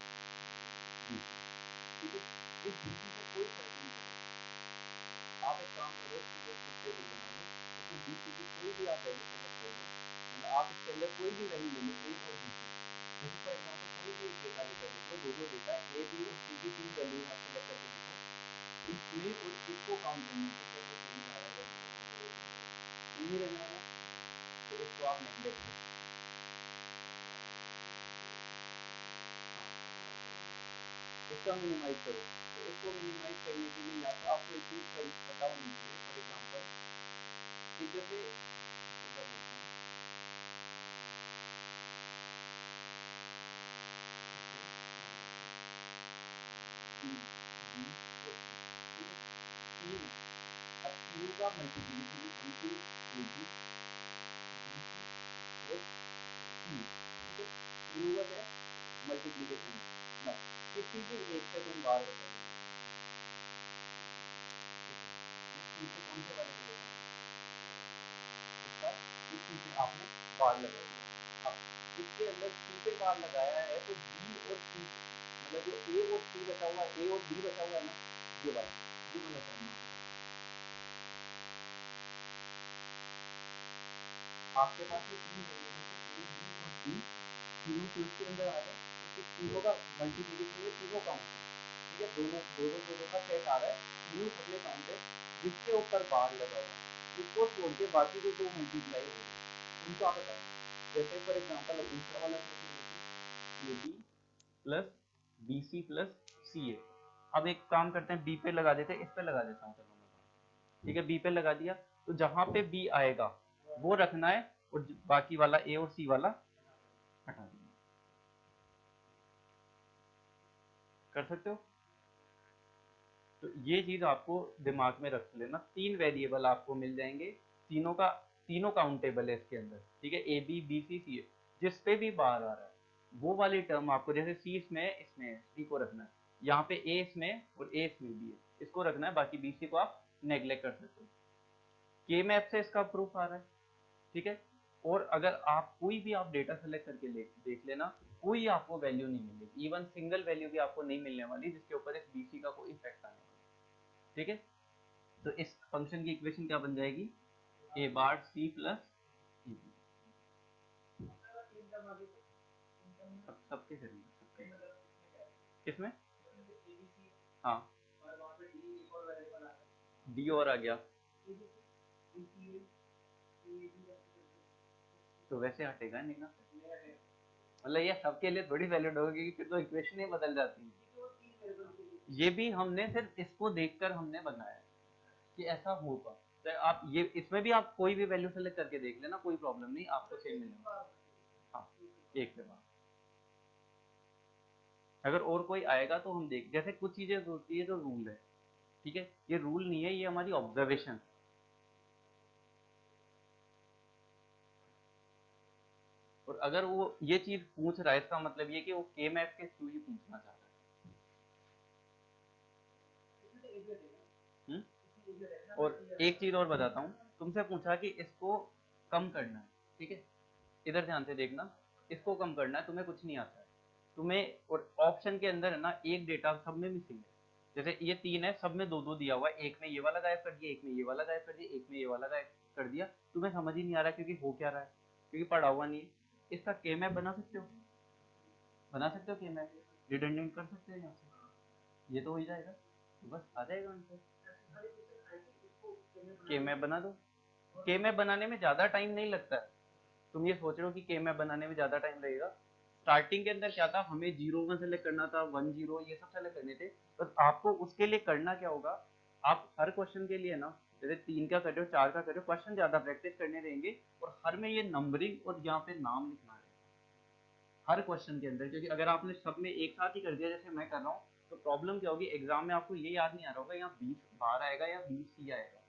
बी सी। ठीक है, इस बी सी से कोई फर्क नहीं पड़ेगा। आप एक काम करो, सीधे एक टेबल बना लो, इसमें बी सी की कोई भी आप वैल्यू सेलेक्ट कर लो, मतलब आप इसके अंदर कोई भी वैल्यू ले लो ए और बी सी। जैसे फॉर एग्जाम्पल कोई भी एक डेटा लेकर देख लो, दो डेटा ए बी और सी की तीन वैल्यू यहाँ सेलेक्ट करके देखो, इसमें और इसको काउंट करने से क्या कोई चेंज आ रहा है या नहीं रहने वाला, तो इसको आप नेगलेक्ट करो। हाँ, इसका मिनिमाइज करो, तो इसको मिनिमाइज करने के लिए या तो आपको एक चीज पता होनी चाहिए, फॉर एग्जाम्पल इधर से इसको क्या बोलते हैं, तीन बी और सी, ठीक है, तीन है। अब तीनों का मल्टीप्लीकेशन भी into A B B C और सी, ठीक है, तीनों का क्या है मल्टीप्लीकेशन है ना। किसी भी एक से तुम बार बता देना, ठीक है, मैं सी से कौन से वाले से बताऊंगा इसका, इसी पे आपने बार लगा दिया। अब इसके अंदर सी पे बार लगाया है तो बी और सी मतलब जो ए और सी बचा हुआ है, ए और बी बचा हुआ है ना, ये वाला टर्म आपके पास ये तीन वेरिएबल है ए बी और सी, तीनों प्लस के अंदर आ गए, तो फिर तीनों का मल्टीप्लीकेशन में तीनों काउंट है, ठीक है, दोनों दो दो दो दो का सेट आ रहा है, तीनों सब में काउंट है, जिसके ऊपर बार लगा हुआ है उसको छोड़ के बाकी जो दो मल्टीप्लाई हो गए उनको आप बताओ। जैसे फॉर एग्जांपल अब दूसरा वाला केस ले लेते हैं, A B plus B C plus C A. अब एक काम करते हैं, बी पे लगा देते हैं, इस पे लगा देता हूँ, चलो मैं, ठीक है, बी पे लगा दिया, तो जहां पे बी आएगा वो रखना है और बाकी वाला ए और सी वाला हटा देना। कर सकते हो, तो ये चीज आपको दिमाग में रख लेना, तीन वेरिएबल आपको मिल जाएंगे, तीनों का तीनों काउंटेबल है इसके अंदर, ठीक है, ए बी बी सी सी, जिस पे भी बाहर आ रहा है वो वाली टर्म आपको, जैसे सी इसमें इसमें सी को रखना है, यहाँ पे ए इसमें और ए इसमें भी है, इसको रखना है, बाकी बी सी को आप नेग्लेक्ट कर सकते हो। के मैप से इसका प्रूफ आ रहा है, ठीक है, और अगर आप कोई भी आप डेटा सेलेक्ट करके देख लेना, कोई आपको वैल्यू नहीं मिलेगी, इवन सिंगल वैल्यू भी आपको नहीं मिलने वाली जिसके ऊपर इस बीसी का कोई इफेक्ट आने वाला, ठीक है। तो इस फंक्शन की इक्वेशन क्या बन जाएगी, ए बार सी प्लस ए बी, सबके करेंगे सबके, किसमें, हाँ डी और आ गया, तो वैसे हटेगा नहीं ना, मतलब ये सबके लिए थोड़ी वैलिड होगी, फिर तो इक्वेशन ही बदल जाती है। ये भी हमने सिर्फ इसको देखकर हमने बनाया कि ऐसा होगा, तो आप ये इसमें भी आप कोई भी वैल्यू सेलेक्ट करके देख लेना, कोई प्रॉब्लम नहीं, आपको सेम मिलेगा। हाँ, एक के बाद अगर और कोई आएगा तो हम देख, जैसे कुछ चीजें होती है जो रूल है, ठीक है, ये रूल नहीं है, ये हमारी ऑब्जर्वेशन, और अगर वो ये चीज पूछ रहा है इसका मतलब ये कि वो के मैप के थ्रू ही पूछना चाह रहा है। और एक चीज और बताता हूँ, तुमसे पूछा कि इसको कम करना है, ठीक है, इधर ध्यान से देखना, इसको कम करना है, तुम्हें कुछ नहीं आता है, तुम्हें, और ऑप्शन के अंदर है ना एक डेटा सब में मिसिंग है, जैसे ये तीन है, सब में दो दो दिया हुआ है, एक में ये वाला गायब कर दिया, एक में ये वाला गायब कर दिया, एक में ये वाला गायब कर दिया, तुम्हें समझ ही नहीं आ रहा क्योंकि हो क्या रहा है, क्योंकि पढ़ा हुआ नहीं है। इसका के मैप बना सकते हो, बना सकते हो के मैप, रिडंडेंट कर सकते हो यहाँ से, ये तो हो ही जाएगा, तो बस आ जाएगा आंसर, के मैप बना दो। के मैप बनाने में ज्यादा टाइम नहीं लगता है, तुम ये सोच रहे हो कि के मैप बनाने में ज्यादा टाइम लगेगा, स्टार्टिंग के अंदर क्या था, हमें 0 1 सेलेक्ट करना था, 1 0 ये सब सेलेक्ट करने थे, बस आपको उसके लिए करना क्या होगा, आप हर क्वेश्चन के लिए ना, जैसे 3 का कर रहे हो 4 का कर रहे हो, क्वेश्चन ज्यादा प्रैक्टिस करने रहेंगे, और हर में ये नंबरिंग और यहाँ पे नाम लिखना है हर क्वेश्चन के अंदर, क्योंकि अगर आपने सब में एक साथ ही कर दिया जैसे मैं कर रहा हूँ, तो प्रॉब्लम क्या होगी, एग्जाम में आपको ये याद नहीं आ रहा होगा यहाँ 20 बार आएगा या 20 ही आएगा,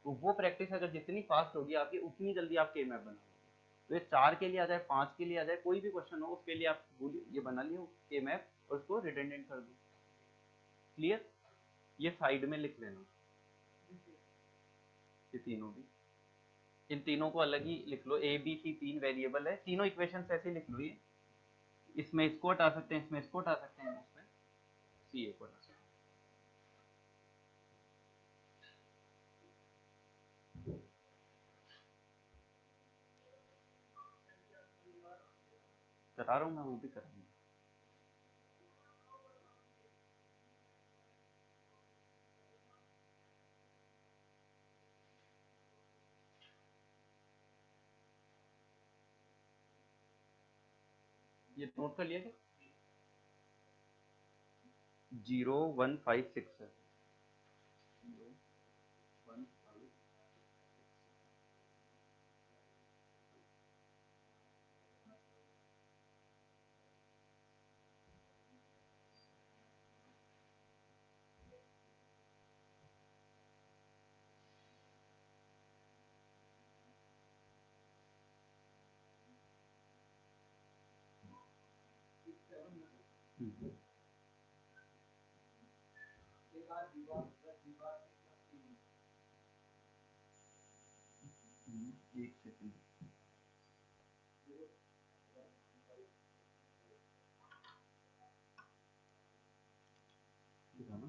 तो वो प्रैक्टिस अगर जितनी फास्ट होगी आपकी, उतनी जल्दी आप के मैप बनाओगे। तो ये 4 के लिए आ जाए, 5 के लिए आ जाए, कोई भी क्वेश्चन हो उसके लिए आप ये बना लियो के मैप और उसको रिडंडेंट कर दो। क्लियर? ये साइड में लिख लेना, ये तीनों भी, इन तीनों को अलग ही लिख लो। ए बी सी 3 वेरिएबल है, तीनों इक्वेशन ऐसे लिख लो। ये इसमें इसको हटा सकते हैं, इसमें इसको हटा सकते हैं, इसमें सी ए को हटा सकते हैं। करा रहा हूँ मैं, वो भी करूँगा। ये नोट कर लिया क्या? 0156 है। 0156। एक सेकंड दिखाना।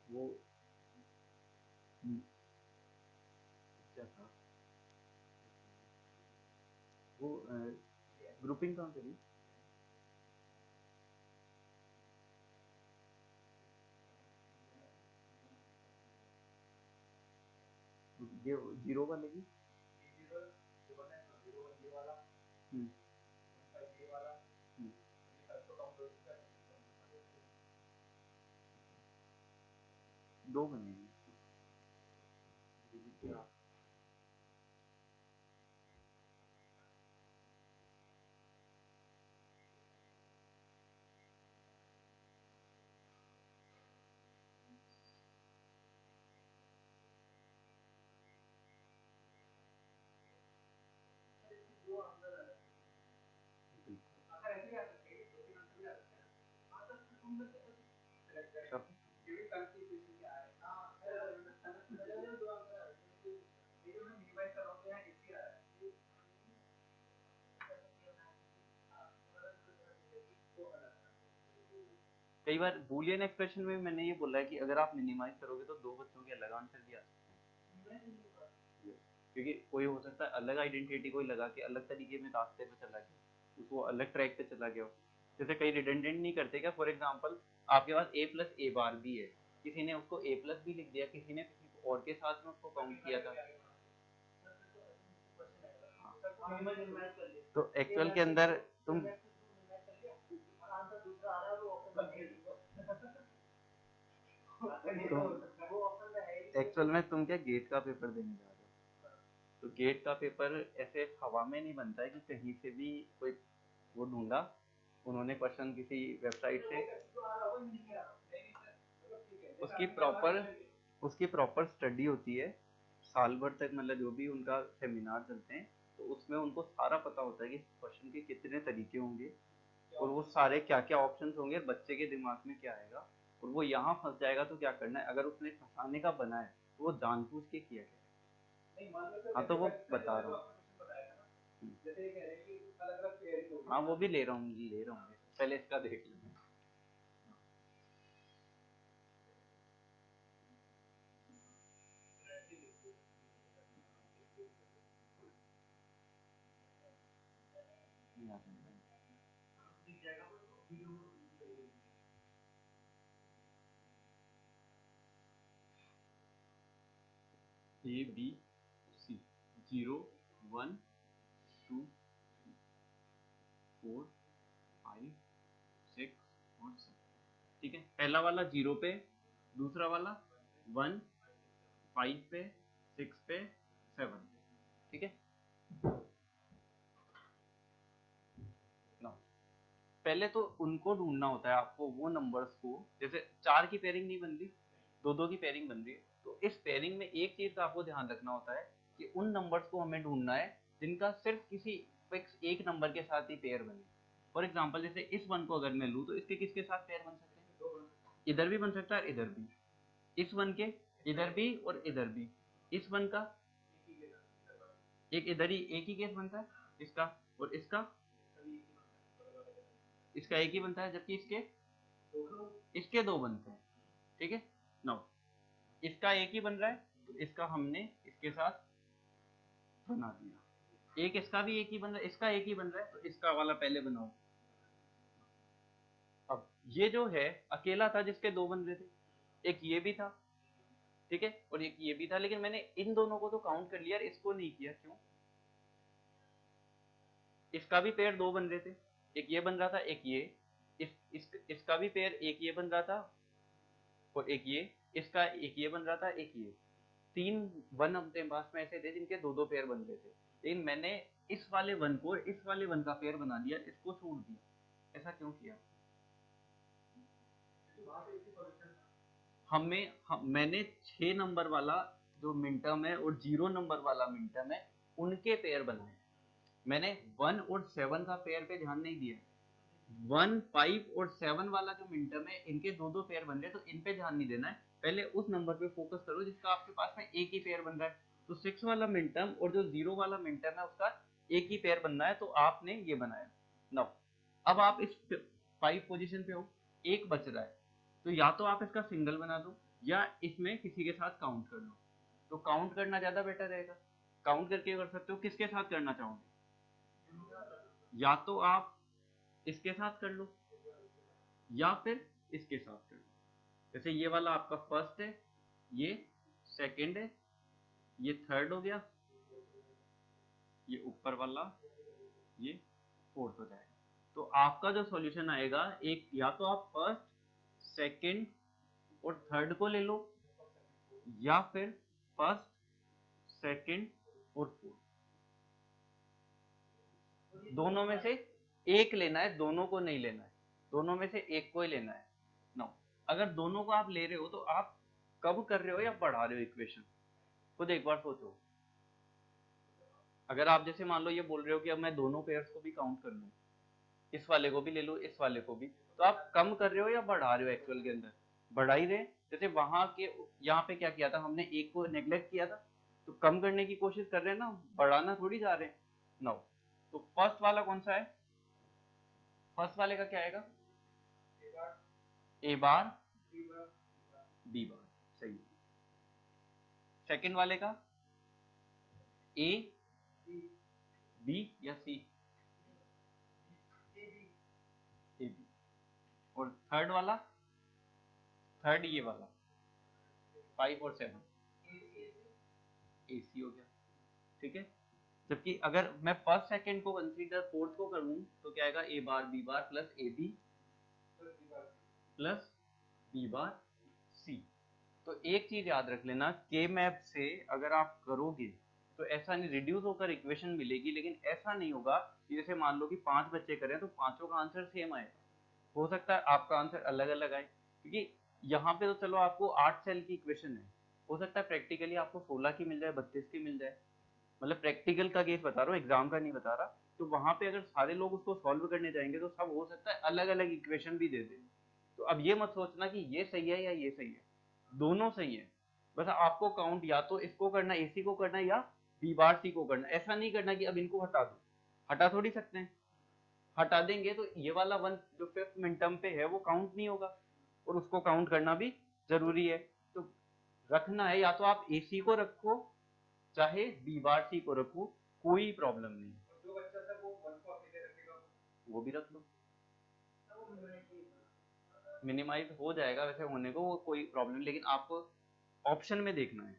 वो क्या था, वो ग्रुपिंग कहाँ करी? ये 0 वाले की। हम्म, हम्म, दो बनेंगे। सब कई बार बूलियन एक्सप्रेशन में मैंने ये बोला है कि अगर आप मिनिमाइज करोगे तो दो बच्चों के अलग आंसर भी आ सकते हैं, क्योंकि कोई हो सकता है अलग आइडेंटिटी कोई लगा के अलग तरीके में रास्ते पे चला गया, उसको अलग ट्रैक पे चला गया हो। जैसे कई रिडंडेंट नहीं करते क्या, फॉर एग्जांपल आपके पास a प्लस ए बार भी है, किसी ने उसको a प्लस भी लिख दिया, किसी ने किसी और के साथ में उसको काउंट किया था। तो एक्चुअल के अंदर तुम एक्चुअल में तुम क्या गेट का पेपर देने जा रहे हो? तो गेट का पेपर ऐसे हवा में नहीं बनता है कि कहीं से भी कोई वो ढूंढा उन्होंने क्वेश्चन किसी वेबसाइट से, उसकी प्रॉपर उसकी प्रॉपर स्टडी होती है साल भर तक, मतलब जो भी उनका सेमिनार चलते हैं तो उसमें उनको सारा पता होता है कि क्वेश्चन के कितने तरीके होंगे और वो सारे क्या क्या ऑप्शंस होंगे, बच्चे के दिमाग में क्या आएगा और वो यहाँ फंस जाएगा तो क्या करना है। अगर उसने फंसाने का बना है तो वो जानबूझ के किया गया। हाँ तो वो बता रहा हूँ। हाँ वो भी ले रहा हूँ, पहले इसका देख लेंगे। ए बी सी 0 1 2 4 5 6 और 7। ठीक है, पहला वाला 0 पे, दूसरा वाला 1 5 पे, 6 पे, 7 पे। ठीक है ना? पहले तो उनको ढूंढना होता है आपको, वो नंबर्स को, जैसे 4 की पेयरिंग नहीं बन रही, 2-2 की पेयरिंग बन रही है, तो इस पेयरिंग में एक चीज का आपको ध्यान रखना होता है कि उन नंबर्स को हमें ढूंढना है जिनका सिर्फ किसी फिक्स एक नंबर के साथ ही पेयर बने। फॉर एग्जाम्पल जैसे इस 1 को अगर मैं लूँ तो इसके किसके साथ पेयर बन सकते हैं? इधर भी बन सकता है, इधर भी, इस 1 के इधर भी और इधर भी, इस 1 का एक इधर ही एक ही केस बनता है इसका, और इसका एक ही बनता है, जबकि इसके दो बनते हैं। ठीक है, नो, इसका एक ही बन रहा है तो इसका हमने इसके साथ बना दिया, एक इसका भी एक ही बन रहा है, इसका एक ही बन रहा है तो इसका वाला पहले बनाओ। अब ये जो है अकेला था जिसके दो बन रहे थे, एक ये भी था, ठीक है, और एक ये भी था, लेकिन मैंने इन दोनों को तो काउंट कर लिया, इसको नहीं किया, क्यों? इसका भी पेयर दो बन रहे थे, एक ये बन रहा था, एक ये, इसका भी पेयर एक ये बन रहा था और एक ये, इसका एक ये बन रहा था, एक ये, 3 वन अपने पास में ऐसे थे जिनके दो दो पेयर बन रहे थे, लेकिन मैंने इस वाले वन को इस वाले वन का पेयर बना दिया, इसको छोड़ दिया। ऐसा क्यों किया? मैंने 6 नंबर वाला जो मिनटर्म है और 0 नंबर वाला मिनटर्म है उनके पेयर बनाए, मैंने 1 और 7 का पेयर पे ध्यान नहीं दिया। 1, 5 और 7 वाला जो मिनटर्म है इनके दो दो पेयर बन रहे हैं तो इन पे ध्यान नहीं देना है, पहले उस नंबर पे फोकस करो जिसका आपके पास में एक ही पेयर बन रहा है। तो 6 वाला मिनटर्म और जो 0 वाला मिनटर्म है उसका एक ही पेयर बनना है, तो आपने ये बनाया। नाउ अब आप इस 5 पोजीशन पे हो, एक बच रहा है, तो या तो आप इसका सिंगल बना दो या इसमें किसी के साथ काउंट कर लो। तो काउंट करना ज्यादा बेटर रहेगा, काउंट करके कर सकते हो। किसके साथ करना चाहोगे? या तो आप इसके साथ कर लो या फिर इसके साथ कर लो। जैसे ये वाला आपका फर्स्ट है, ये सेकंड है, ये थर्ड हो गया, ये ऊपर वाला ये फोर्थ हो जाएगा। तो आपका जो सॉल्यूशन आएगा, एक या तो आप फर्स्ट, सेकंड और थर्ड को ले लो या फिर फर्स्ट, सेकंड और फोर्थ, दोनों में से एक लेना है, दोनों को नहीं लेना है, दोनों में से एक को ही लेना है। नो, अगर दोनों को आप ले रहे हो तो आप कब कर रहे हो या बढ़ा रहे हो इक्वेशन, खुद एक बार सोचो। अगर आप जैसे मान लो ये बोल रहे हो कि अब मैं दोनों पेयर्स को भी काउंट कर लूं, इस वाले को भी ले लो, इस वाले को भी, तो आप कम कर रहे हो या बढ़ा रहे हो? एक्चुअल के अंदर बढ़ा ही रहे। जैसे वहां के यहाँ पे क्या किया था हमने, एक को नेग्लेक्ट किया था, तो कम करने की कोशिश कर रहे हैं ना, बढ़ाना थोड़ी जा रहे हैं। नो, तो फर्स्ट वाला कौन सा है? फर्स्ट वाले का क्या आएगा? ए बार बी बार, सही। सेकंड वाले का ए बी या सी? A B. और थर्ड वाला, थर्ड ये वाला 5 और 7 ए सी हो गया, ठीक है। जबकि अगर मैं फर्स्ट सेकंड को कंसीडर, फोर्थ को करूं तो क्या आएगा? A bar B bar plus A B plus B bar C. तो एक चीज याद रख लेना, के मैप से अगर आप करोगे तो ऐसा नहीं रिड्यूस होकर इक्वेशन मिलेगी, लेकिन ऐसा नहीं होगा कि जैसे मान लो कि 5 बच्चे करें तो पांचों का आंसर सेम आएगा, हो सकता है आपका आंसर अलग अलग आए, क्योंकि यहाँ पे तो चलो आपको 8 सेल की इक्वेशन है, हो सकता है प्रैक्टिकली आपको 16 की मिल जाए, 32 की मिल जाए, मतलब प्रैक्टिकल का केस बता रहा हूँ, एग्जाम का नहीं बता रहा। तो वहां पे अगर सारे लोग उसको सॉल्व करने जाएंगे तो सब हो सकता है अलग अलग इक्वेशन भी दे दे। तो अब ये मत सोचना कि ये सही है या ये सही है, दोनों सही है, बस आपको काउंट या तो इसको करना, एसी को करना, या बी बार सी को करना। ऐसा नहीं करना कि अब इनको हटा दो, हटा थोड़ी सकते हैं, हटा देंगे तो ये वाला वन जो फिफ्थ मिनटर्म पे है वो काउंट नहीं होगा, और उसको काउंट करना भी जरूरी है। तो रखना है, या तो आप एसी को रखो चाहे बी बार सी को रखो, कोई प्रॉब्लम नहीं। जो बच्चा था वो वन को अकेले रखेगा, वो भी रख लो, मिनिमाइज हो जाएगा वैसे होने को, वो कोई प्रॉब्लम नहीं, लेकिन आपको ऑप्शन में देखना है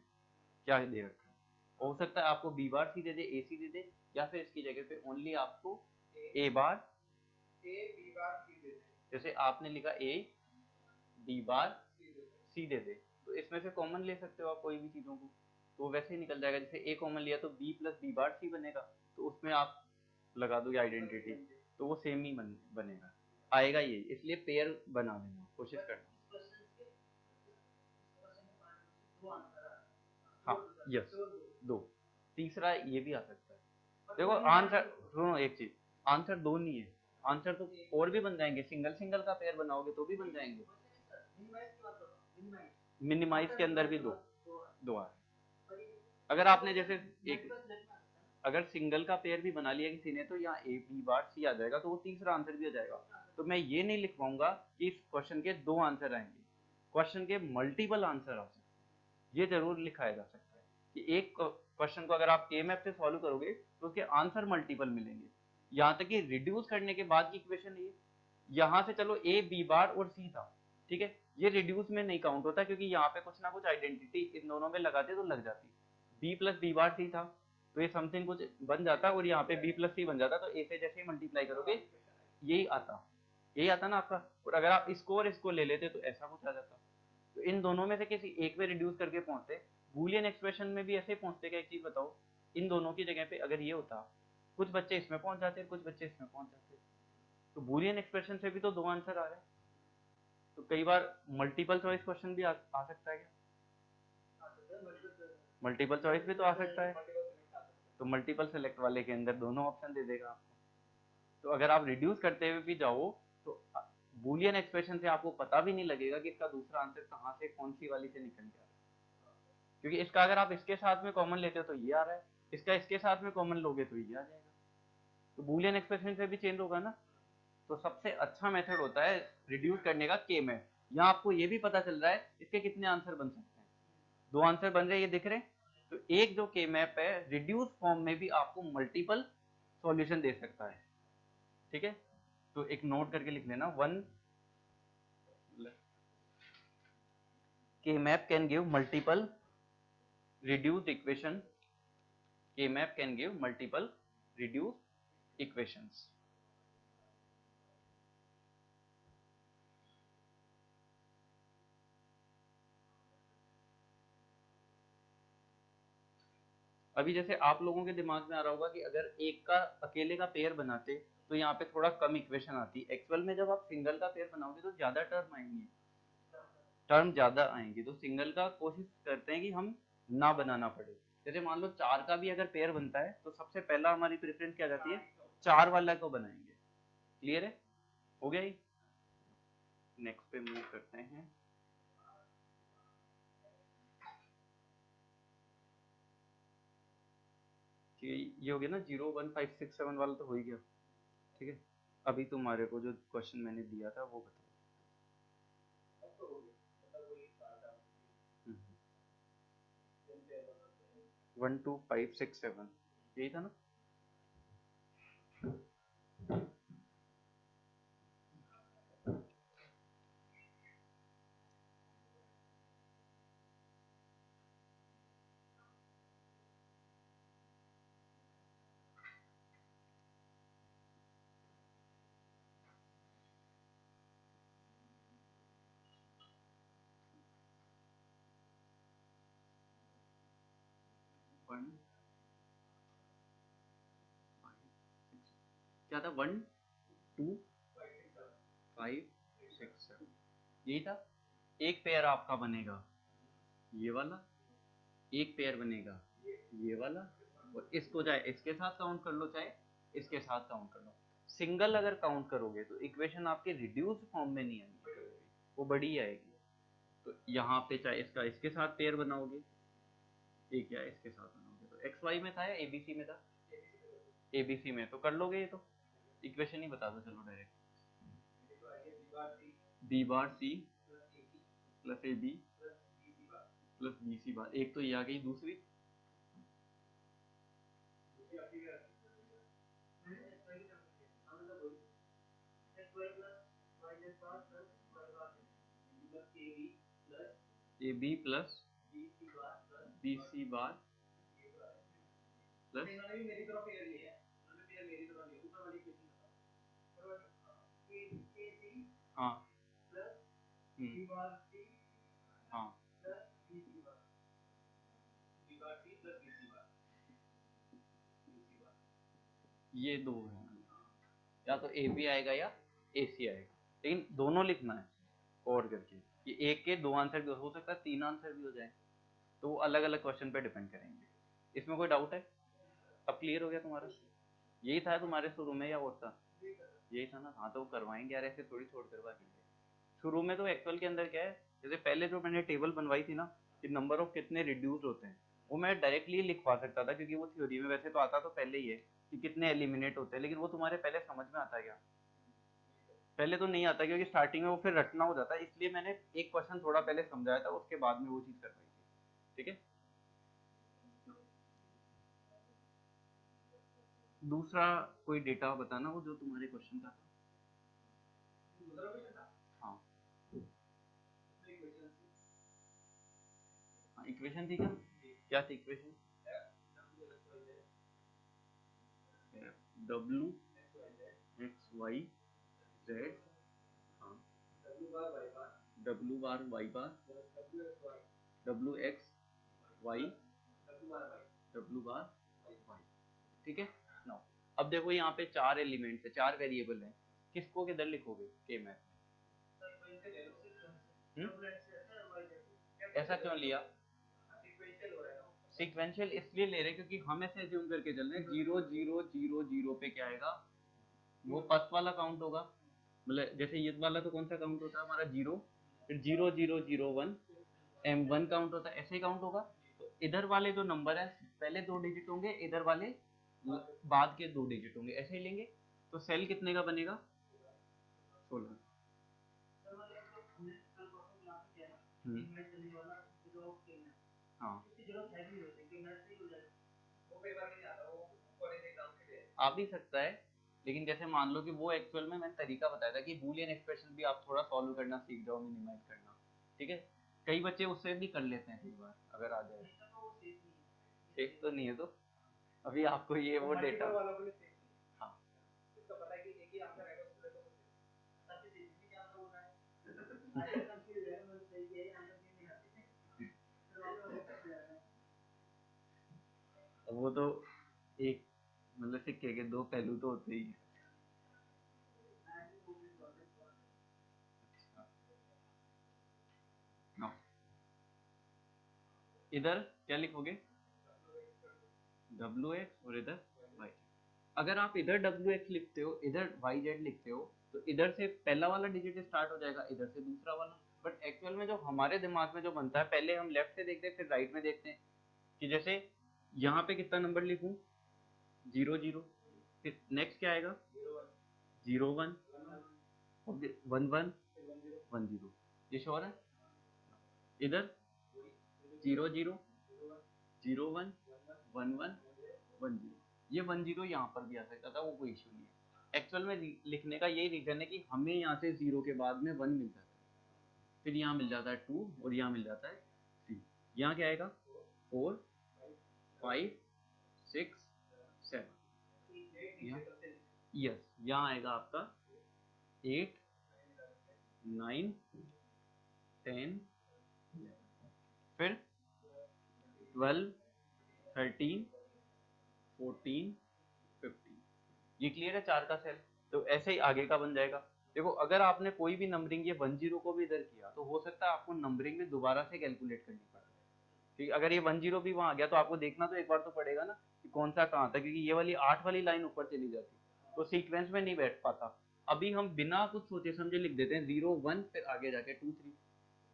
क्या दे रखा है। हो सकता है आपको बी बार सी दे दे, ए सी दे दे, या फिर इसकी जगह पे ओनली आपको ए बार बी बार सी दे दे, जैसे आपने लिखा ए बी बार सी दे दे, तो इसमें से कॉमन ले सकते हो आप कोई भी चीजों को, तो वैसे ही निकल जाएगा। जैसे ए कॉमन लिया तो बी प्लस बी बार सी बनेगा, तो उसमें आप लगा दो आइडेंटिटी, तो वो सेम ही बनेगा। आएगा ये, इसलिए पेयर बना लेना, कोशिश करना। हाँ यस, दो। तीसरा ये भी आ सकता है। देखो आंसर सुनो, एक चीज, आंसर दो नहीं है, आंसर तो और भी बन जाएंगे, सिंगल सिंगल का पेयर बनाओगे तो भी बन जाएंगे। मिनिमाइज के अंदर भी दो दो आ रहे। अगर आपने जैसे एक, अगर सिंगल का पेयर भी बना लिया किसी ने तो यहाँ ए बी बार सी आ जाएगा, तो वो तीसरा आंसर भी आ जाएगा। तो मैं ये नहीं लिख पाऊंगा कि इस क्वेश्चन के दो आंसर आएंगे, क्वेश्चन के मल्टीपल आंसर आ सकते हैं, ये जरूर लिखाया जा सकता है कि एक क्वेश्चन को अगर आप के मैप से सॉल्व करोगे तो उसके आंसर मल्टीपल मिलेंगे। यहाँ तक कि रिड्यूस करने के बाद की इक्वेशन है, यहाँ से चलो ए बी बार और सी था, ठीक है, ये रिड्यूस में नहीं काउंट होता क्योंकि यहाँ पे कुछ ना कुछ आइडेंटिटी इन दोनों में लगाते तो लग जाती। बी प्लस बी बार सी था तो ये समथिंग कुछ बन जाता और यहाँ पे बी प्लस सी बन जाता, तो ए से जैसे ही मल्टीप्लाई करोगे यही आता, यही आता ना आपका। और अगर आप इसको और इसको ले लेते तो ऐसा कुछ आ जाता। तो इन दोनों में से किसी एक पे रिड्यूस करके पहुंचते, बूलियन एक्सप्रेशन में भी ऐसे पहुंचते। क्या एक चीज बताओ, इन दोनों की जगह पे अगर ये होता, कुछ बच्चे इसमें पहुंच जाते, कुछ बच्चे इसमें पहुंच जाते, तो बूलियन एक्सप्रेशन से भी तो दो आंसर आ रहे हैं। तो कई बार मल्टीपल चॉइस क्वेश्चन भी आ सकता है क्या? मल्टीपल चॉइस भी तो आ सकता है, तो मल्टीपल सेलेक्ट वाले के अंदर दोनों ऑप्शन दे देगा आपको। तो अगर आप रिड्यूस करते हुए भी जाओ तो बूलियन एक्सप्रेशन से आपको पता भी नहीं लगेगा कि इसका दूसरा आंसर कहाँ से कौन सी वाली से निकल गया, क्योंकि इसका अगर आप इसके साथ में कॉमन लेते हो तो ये आ रहा है, इसका इसके साथ में कॉमन लोगे तो ये आ जाएगा। तो बूलियन एक्सप्रेशन से भी चेंज होगा ना। तो सबसे अच्छा मेथड होता है रिड्यूस करने का के मैप। यहाँ आपको ये भी पता चल रहा है इसके कितने आंसर बन सकते हैं, दो आंसर बन रहे हैं, ये दिख रहे हैं। तो एक जो के मैप है रिड्यूस फॉर्म में भी आपको मल्टीपल सॉल्यूशन दे सकता है, ठीक है। तो एक नोट करके लिख लेना, वन के map can give multiple reduced equation, K map can give multiple reduced equations. अभी जैसे आप लोगों के दिमाग में आ रहा होगा कि अगर एक का अकेले का पेयर बनाते तो यहाँ पे थोड़ा कम इक्वेशन आती। एक्चुअल में जब आप सिंगल का पेयर बनाओगे तो ज्यादा टर्म आएंगे, टर्म ज्यादा आएंगे। तो सिंगल का कोशिश करते हैं कि हम ना बनाना पड़े। जैसे मान लो चार का भी अगर पेयर बनता है तो सबसे पहला हमारी प्रेफरेंस क्या जाती है, चार वाला को बनाएंगे। क्लियर है, हो गया ही। नेक्स्ट पे मूव करते हैं। ये हो गया ना, 0 1 5 6 7 वाला तो हो ही गया, ठीक है। अभी तुम्हारे को जो क्वेश्चन मैंने दिया था वो बताओ। 1 2 5 6 7 यही था ना। क्या था, 1 2 5 6 7 यही था। एक पेयर आपका बनेगा ये वाला, एक पेयर बनेगा ये वाला, और इसको चाहे इसके साथ काउंट कर लो चाहे इसके साथ काउंट कर लो। सिंगल अगर काउंट करोगे तो इक्वेशन आपके रिड्यूस फॉर्म में नहीं आएगी, वो बड़ी आएगी। तो यहाँ पे चाहे इसका इसके साथ पेयर बनाओगे, एक या इसके साथ बनाओगे, तो एक्स वाई में था या एबीसी में था, एबीसी में, तो कर लोगे ये तो इक्वेशन ही बता दो चलो direct. B bar C plus A B plus B C bar, एक तो ये आ गई, दूसरी A B plus B C bar plus, हाँ हाँ ये दो है, या तो ए बी आएगा या AC आएगा, लेकिन दोनों लिखना है और करके, ये एक के दो आंसर भी हो सकता है, तीन आंसर भी हो जाए, तो वो अलग अलग क्वेश्चन पे डिपेंड करेंगे। इसमें कोई डाउट है? अब क्लियर हो गया तुम्हारा? यही था तुम्हारे शुरू में या और था? यही था ना? हाँ तो करवाएंगे यार, ऐसे थोड़ी छोड़ कर बाकी। शुरू में तो एक्चुअल के अंदर क्या है, जैसे पहले जो मैंने टेबल बनवाई थी ना कि नंबर ऑफ कितने रिड्यूस होते हैं, वो मैं डायरेक्टली लिखवा सकता था, क्योंकि वो थ्योरी में वैसे तो आता तो पहले ही है कि कितने एलिमिनेट होते हैं, लेकिन वो तुम्हारे पहले समझ में आता है क्या? पहले तो नहीं आता, क्योंकि स्टार्टिंग में वो फिर रटना हो जाता है, इसलिए मैंने एक क्वेश्चन थोड़ा पहले समझाया था, उसके बाद में वो चीज करवाई थी। ठीक है, दूसरा कोई डेटा बताना वो जो तुम्हारे क्वेश्चन का था। हाँ हाँ, इक्वेशन थी क्या? क्या थी equation? W X Y Z, हाँ, W bar Y bar, W X Y, W bar Y. ठीक है ना? अब देखो यहाँ पे चार एलिमेंट्स है, चार वेरिएबल है, किसको किधर लिखोगे के मैथ में? ऐसा क्यों लिया? सीक्वेंशियल इसलिए ले रहे क्योंकि हम ऐसे एज्यूम करके चल रहे हैं, जीरो जीरो जीरो जीरो पे क्या आएगा, वो फर्स्ट वाला काउंट होगा, मतलब जैसे ये वाला तो कौन सा काउंट होता है हमारा, जीरो, फिर zero zero zero one, M1 count होता है, ऐसे ही काउंट होगा। तो इधर वाले जो नंबर है पहले दो डिजिट होंगे, इधर वाले बाद के दो डिजिट होंगे, ऐसे ही लेंगे। तो सेल कितने का बनेगा? 16। हाँ आ भी सकता है, लेकिन जैसे मान लो कि वो एक्चुअल में मैंने तरीका बताया था कि बूलियन एक्सप्रेशन भी आप थोड़ा सॉल्व करना सीख जाओ, मिनिमाइज करना। ठीक है, कई बच्चे उससे भी कर लेते हैं कई बार, अगर आ जाए। सेफ तो नहीं है तो अभी आपको ये वो डेटा, हाँ वो तो एक, मतलब सिक्के के दो पहलू तो होते ही है। नो, इधर क्या लिखोगे? डब्ल्यू एक्स और इधर वाई। अगर आप इधर डब्ल्यू एक्स लिखते हो, इधर वाई जेड लिखते हो, तो इधर से पहला वाला डिजिट स्टार्ट हो जाएगा, इधर से दूसरा वाला। बट एक्चुअल में जो हमारे दिमाग में जो बनता है, पहले हम लेफ्ट से देखते हैं फिर राइट में देखते हैं, कि जैसे यहाँ पे कितना नंबर लिखूं, जीरो जीरो, फिर नेक्स्ट क्या आएगा, zero one, one one, one zero, ये श्योर है? इधर zero zero, zero one, one one, one zero, ये वन जीरो यहाँ पर भी आ सकता था, वो कोई इशू नहीं है। एक्चुअल में लिखने का यही रीजन है कि हमें यहाँ से जीरो के बाद में वन मिल जाता है, फिर यहाँ मिल जाता है टू, और यहाँ मिल जाता है थ्री। यहाँ क्या आएगा, four, five, six, seven, yes यहाँ आएगा आपका एट, नाइन, टेन, फिर ट्वेल्व, थर्टीन, 14, 15। ये क्लियर है चार का सेल? तो ऐसे ही आगे का बन जाएगा। देखो अगर आपने कोई भी नंबरिंग ये 10 को भी इधर किया, तो हो सकता है आपको नंबरिंग में दोबारा से कैलकुलेट करनी पड़े। ठीक है, अगर ये 10 भी वहां आ गया तो आपको देखना तो एक बार तो पड़ेगा ना कि कौन सा कहाँ था, क्योंकि ये वाली 8 वाली लाइन ऊपर चली जाती तो सीक्वेंस में नहीं बैठ पाता। अभी हम बिना कुछ सोचे समझे लिख देते हैं 0 1, फिर आगे जाके 2 3।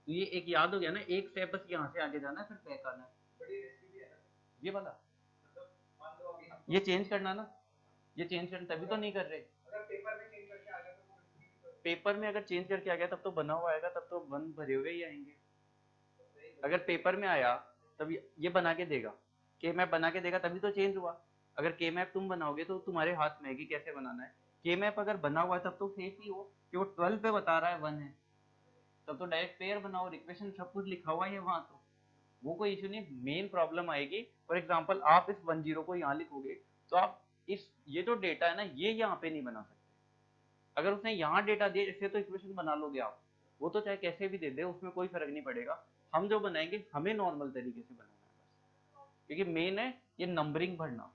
तो ये एक याद हो गया ना, एक स्टेप बस यहाँ से आगे जाना है, फिर बैक आना है। ये वाला ये चेंज करना ना, ये चेंज करना, तभी तो नहीं कर रहे। पेपर में अगर चेंज करके आ गया तब तो बना हुआ आएगा, तब तो वन भरे हुए ही आएंगे। अगर पेपर में आया तब ये बना के देगा, के मैप बना के देगा, तभी तो चेंज हुआ। अगर के मैप तुम बनाओगे तो तुम्हारे हाथ में है कि कैसे बनाना है। के मैप अगर बना हुआ है तब तो सेफ ही हो कि वो 12 पे बता रहा है वन है, तब तो डायरेक्ट पेयर बनाओ, इक्वेशन सब कुछ लिखा हुआ है वहां, तो वो कोई इशू नहीं। मेन प्रॉब्लम आएगी, फॉर एग्जाम्पल आप इस 10 को यहाँ लिखोगे, तो आप इस ये जो डेटा है ना ये यहाँ पे नहीं बना सकते। अगर उसने यहाँ डेटा दिया इससे तो इक्वेशन बना लोगे आप, वो तो चाहे कैसे भी दे दे उसमें कोई फर्क नहीं पड़ेगा। हम जो बनाएंगे हमें नॉर्मल तरीके से बनाना है बस, क्योंकि मेन है ये नंबरिंग भरना।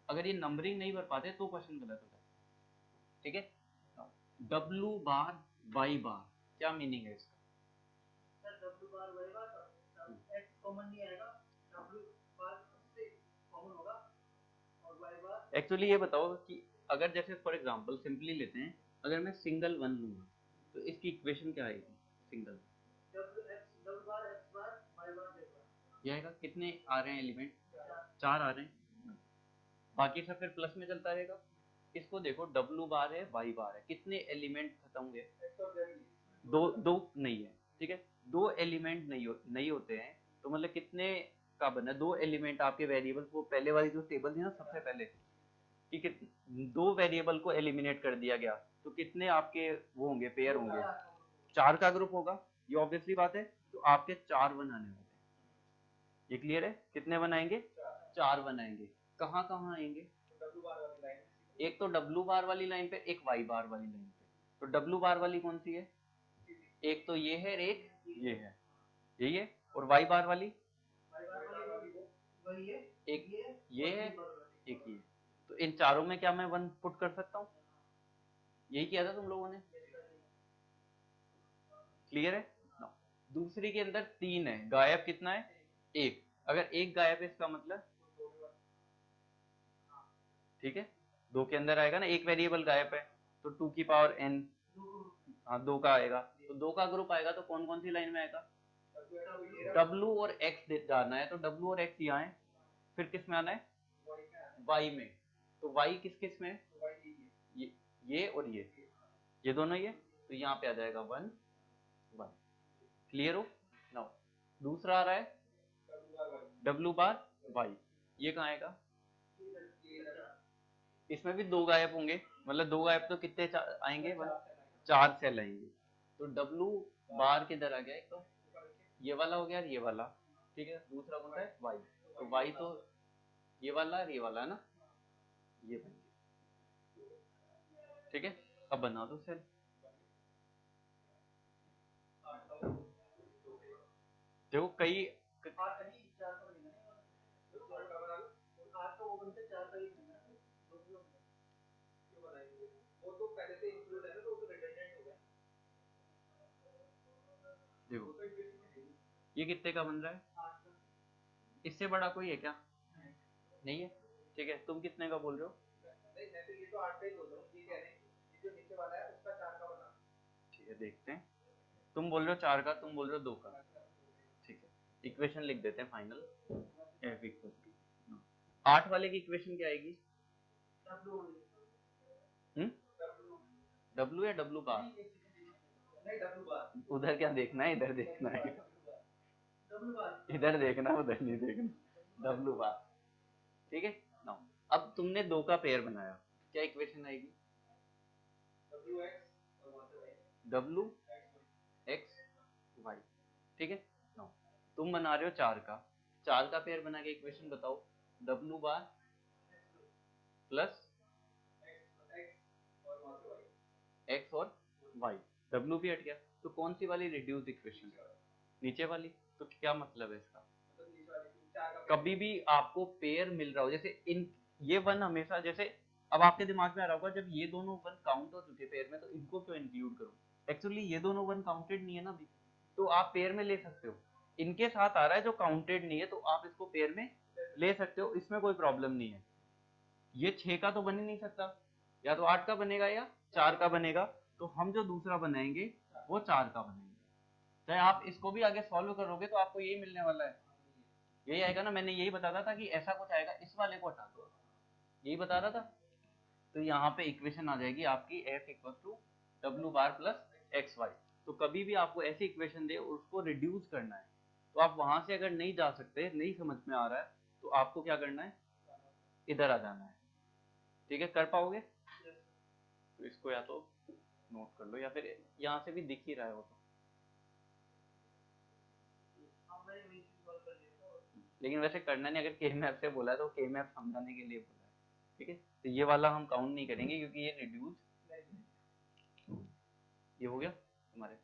अगर ये नंबरिंग नहीं भर पाते तो क्वेश्चन गलत हो जाता है। ठीक है, W बार Y बार, क्या मीनिंग है इसका? सर W बार Y बार X कॉमन नहीं आएगा, W बार से कॉमन होगा और Y बार। एक्चुअली ये बताओ कि अगर जैसे फॉर एग्जांपल सिंपली लेते हैं, अगर मैं सिंगल वन लूंगा तो इसकी इक्वेशन क्या आएगी? सिंगल W बार X बार Y बार Z बार, ये आएगा। कितने आ रहे हैं एलिमेंट? 4 आ रहे हैं, बाकी सब फिर प्लस में चलता रहेगा। इसको देखो, W बार है Y बार है, कितने एलिमेंट खत्म हुए? दो दो नहीं है, ठीक है, दो एलिमेंट नहीं होते हैं, तो मतलब कितने का बना? दो एलिमेंट आपके वेरिएबल, वो पहले वाली जो टेबल थी ना सबसे पहले, कि दो वेरिएबल को एलिमिनेट कर दिया गया, तो कितने आपके वो होंगे, पेयर होंगे? 4 का ग्रुप होगा, ये ऑब्वियसली बात है। तो आपके 4 वन आने वाले हैं। ये क्लियर है? कितने वन आएंगे? 4 वन आएंगे। कहाँ कहाँ आएंगे? एक तो W बार वाली लाइन पे, एक Y बार वाली लाइन पे। तो W बार वाली कौन सी है? एक तो ये है, एक ये है, यही है। और Y बार वाली एक ये है, एक ये। तो इन चारों में क्या मैं वन पुट कर सकता हूँ? यही किया था तुम लोगों ने, क्लियर है? दूसरी के अंदर 3 है, गायब कितना है? 1। अगर एक गायब है इसका मतलब, ठीक है, 2 के अंदर आएगा ना, एक वेरिएबल गायब है, तो 2 की पावर n, हाँ 2 का आएगा। तो 2 का ग्रुप आएगा तो कौन कौन सी लाइन में आएगा? W और X जाना है, तो W और X यहाँ है। फिर किस में आना है? Y में। तो Y किस किस में? ये और ये दोनों ही है, तो यहाँ पे आ जाएगा 1 1। क्लियर हो? नाउ दूसरा आ रहा है W बार Y, ये कहाँ आएगा? इसमें भी 2 गायब होंगे, मतलब 2 गायब तो कितने आएंगे? 4 सेल आएंगे। तो W बार किधर आ गया? एक तो ये वाला हो गया, ये वाला, ठीक है। दूसरा कौन सा है? Y। तो Y तो ये वाला और ये वाला है ना, ये बन गया, ठीक है। अब बना दो सेल। देखो कई देखो ये कितने का बन रहा है? इससे बड़ा कोई है क्या? नहीं है, ठीक है। तुम कितने का बोल रहे हो? ठीक है, देखते हैं। तुम बोल रहे हो 4 का, तुम बोल रहे हो 2 का, ठीक है। इक्वेशन लिख देते हैं फाइनल, F इक्वल टू 8 वाले की इक्वेशन क्या आएगी? W या W बार? उधर क्या देखना है, इधर देखना है। इधर देखना, उधर नहीं देखना। W बार, ठीक है। नाउ अब तुमने 2 का पेयर बनाया, क्या इक्वेशन आएगी? W X Y, ठीक है। नाउ तुम बना रहे हो 4 का पेयर बना के इक्वेशन बताओ। W बार प्लस X और Y, W भी हट गया, तो कौन सी वाली रिड्यूस इक्वेशन? नीचे वाली। तो क्या मतलब है इसका? कभी भी आपको पेयर मिल रहा हो, जैसे इन ये वन हमेशा, जैसे अब आपके दिमाग में आ रहा होगा जब ये दोनों वन काउंट हो चुके पेयर में, तो इनको क्यों इंक्लूड करूं? एक्चुअली ये दोनों वन काउंटेड नहीं है ना अभी, तो आप पेयर में ले सकते हो। इनके साथ आ रहा है जो काउंटेड नहीं है, तो आप इसको पेयर में ले सकते हो, इसमें कोई प्रॉब्लम नहीं है। ये 6 का तो बन ही नहीं सकता, या तो 8 का बनेगा या 4 का बनेगा। तो हम जो दूसरा बनाएंगे वो 4 का बनाएंगे। चाहे आप इसको भी आगे सॉल्व करोगे तो आपको यही मिलने वाला है, यही आएगा ना। मैंने यही बताता था कि ऐसा कुछ आएगा, इस वाले को हटा दो, यही बता रहा था। तो यहाँ पे इक्वेशन आ जाएगी आपकी F equal to W bar plus X Y. तो कभी भी आपको ऐसी इक्वेशन दे उसको रिड्यूस करना है, तो आप वहां से अगर नहीं जा सकते, नहीं समझ में आ रहा है, तो आपको क्या करना है? इधर आ जाना है, ठीक है। कर पाओगे? तो इसको या तो नोट कर लो, या फिर यहाँ से भी दिख ही रहा है वो तो, लेकिन वैसे करना नहीं। अगर के मैप से बोला है तो के मैप समझाने के लिए बोला है, ठीक है। तो ये वाला हम काउंट नहीं करेंगे क्योंकि ये रिड्यूस, ये हो गया तुम्हारे।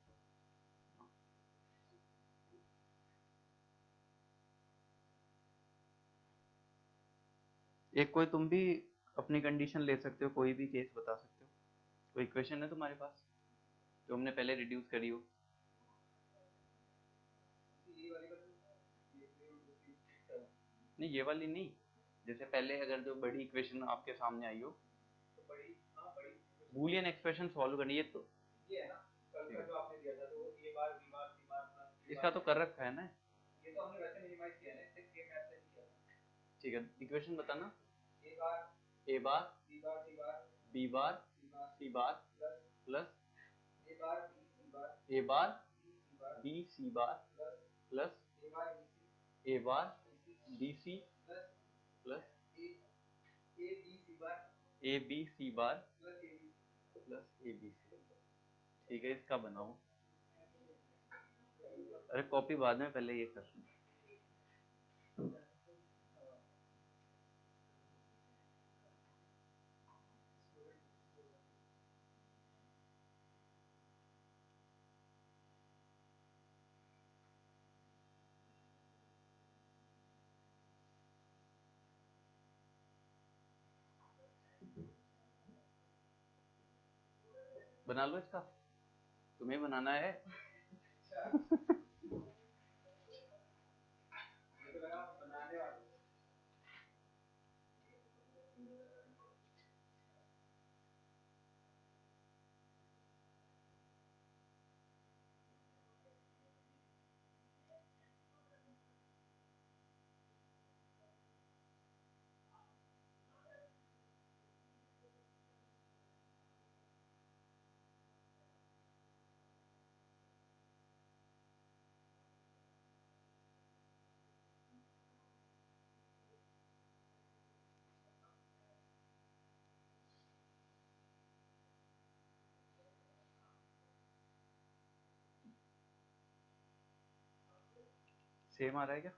एक कोई तुम भी अपनी कंडीशन ले सकते हो, कोई भी केस बता सकते हो, कोई इक्वेशन है तुम्हारे पास जो हमने पहले रिड्यूस करी हो? नहीं ये वाली नहीं, जैसे पहले अगर जो बड़ी इक्वेशन आपके सामने आई हो, बूलियन एक्सप्रेशन सॉल्व करनी है तो ये है ना कल का जो आपने दिया था तो a bar b bar c bar plus इसका तो कर रखा है ना, ये तो हमने वैसे मिनिमाइज किया है इससे के मैथ से किया था। ठीक है इक्वेशन बताना। a bar a bar b bar c bar b bar c bar plus a bar b c bar a bar b c b c bar bar plus plus a bar a bar b c b c plus plus a b c bar a b c bar plus a b c। Plus a b c। ठीक है इसका बनाओ। अरे copy बाद में, पहले ये कर। बना लो इसका, तुम्हें बनाना है। बनाने वाले सेम आ रहा है क्या?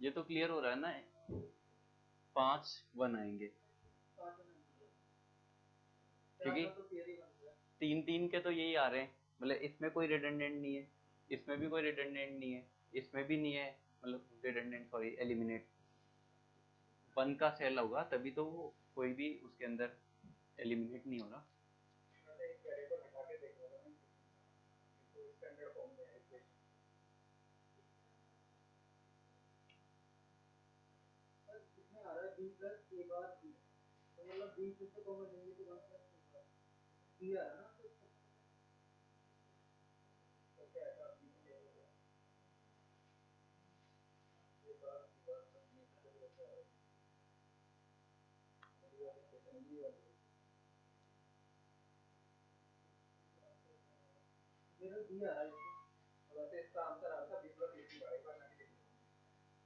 ये तो क्लियर हो रहा है ना, 5 1 आएंगे क्योंकि 3 3 के तो यही आ रहे हैं, मतलब इसमें कोई रिडंडेंट नहीं है, इसमें भी कोई रिडंडेंट नहीं है, इसमें भी नहीं है, मतलब रिडंडेंट सॉरी एलिमिनेट 1 का सेल होगा तभी तो वो कोई भी उसके अंदर एलिमिनेट नहीं हो रहा। b plus a bar b तो मतलब b फिर से कॉमन लेंगे तो 1 प्लस a बार b आ रहा है ना तो क्या है b ले लो a bar b bar plus b तो होता है ये वाली इक्वेशन ये वाली मेरा b आ रहा है इसको वैसे इसका आंसर आ था b प्लस a c बार एक बार मैंने लिख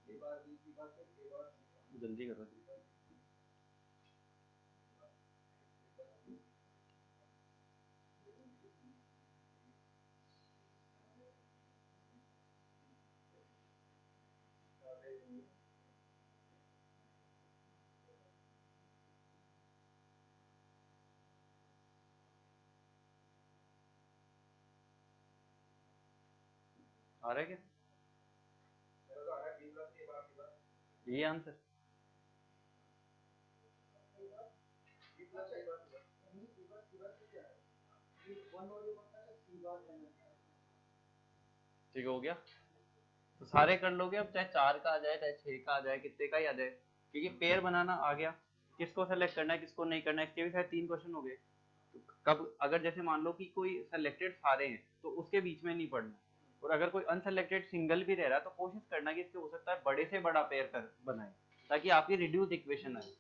a बार b c बार फिर a बार c बार जल्दी करो। आ रहा है क्या मेरा तो आ रहा है b plus a bar c बार ये answer? b plus a bar c बार नहीं b बार c बार कैसे आ रहा है ये 1 और ये बनता है c बार 1 ठीक हो गया, तो सारे कर लोगे अब, चाहे 4 का आ जाए चाहे 6 का आ जाए कितने का ही आ जाए, क्योंकि पेयर बनाना आ गया, किसको सेलेक्ट करना है किसको नहीं करना है, इसके भी शायद 3 क्वेश्चन हो गए। तो कब अगर जैसे मान लो कि कोई सेलेक्टेड सारे हैं तो उसके बीच में नहीं पढ़ना, और अगर कोई अनसेलेक्टेड सिंगल भी रह रहा है तो कोशिश करना कि इसके हो सकता है बड़े से बड़ा पेयर कर बनाए ताकि आपकी रिड्यूस इक्वेशन आए।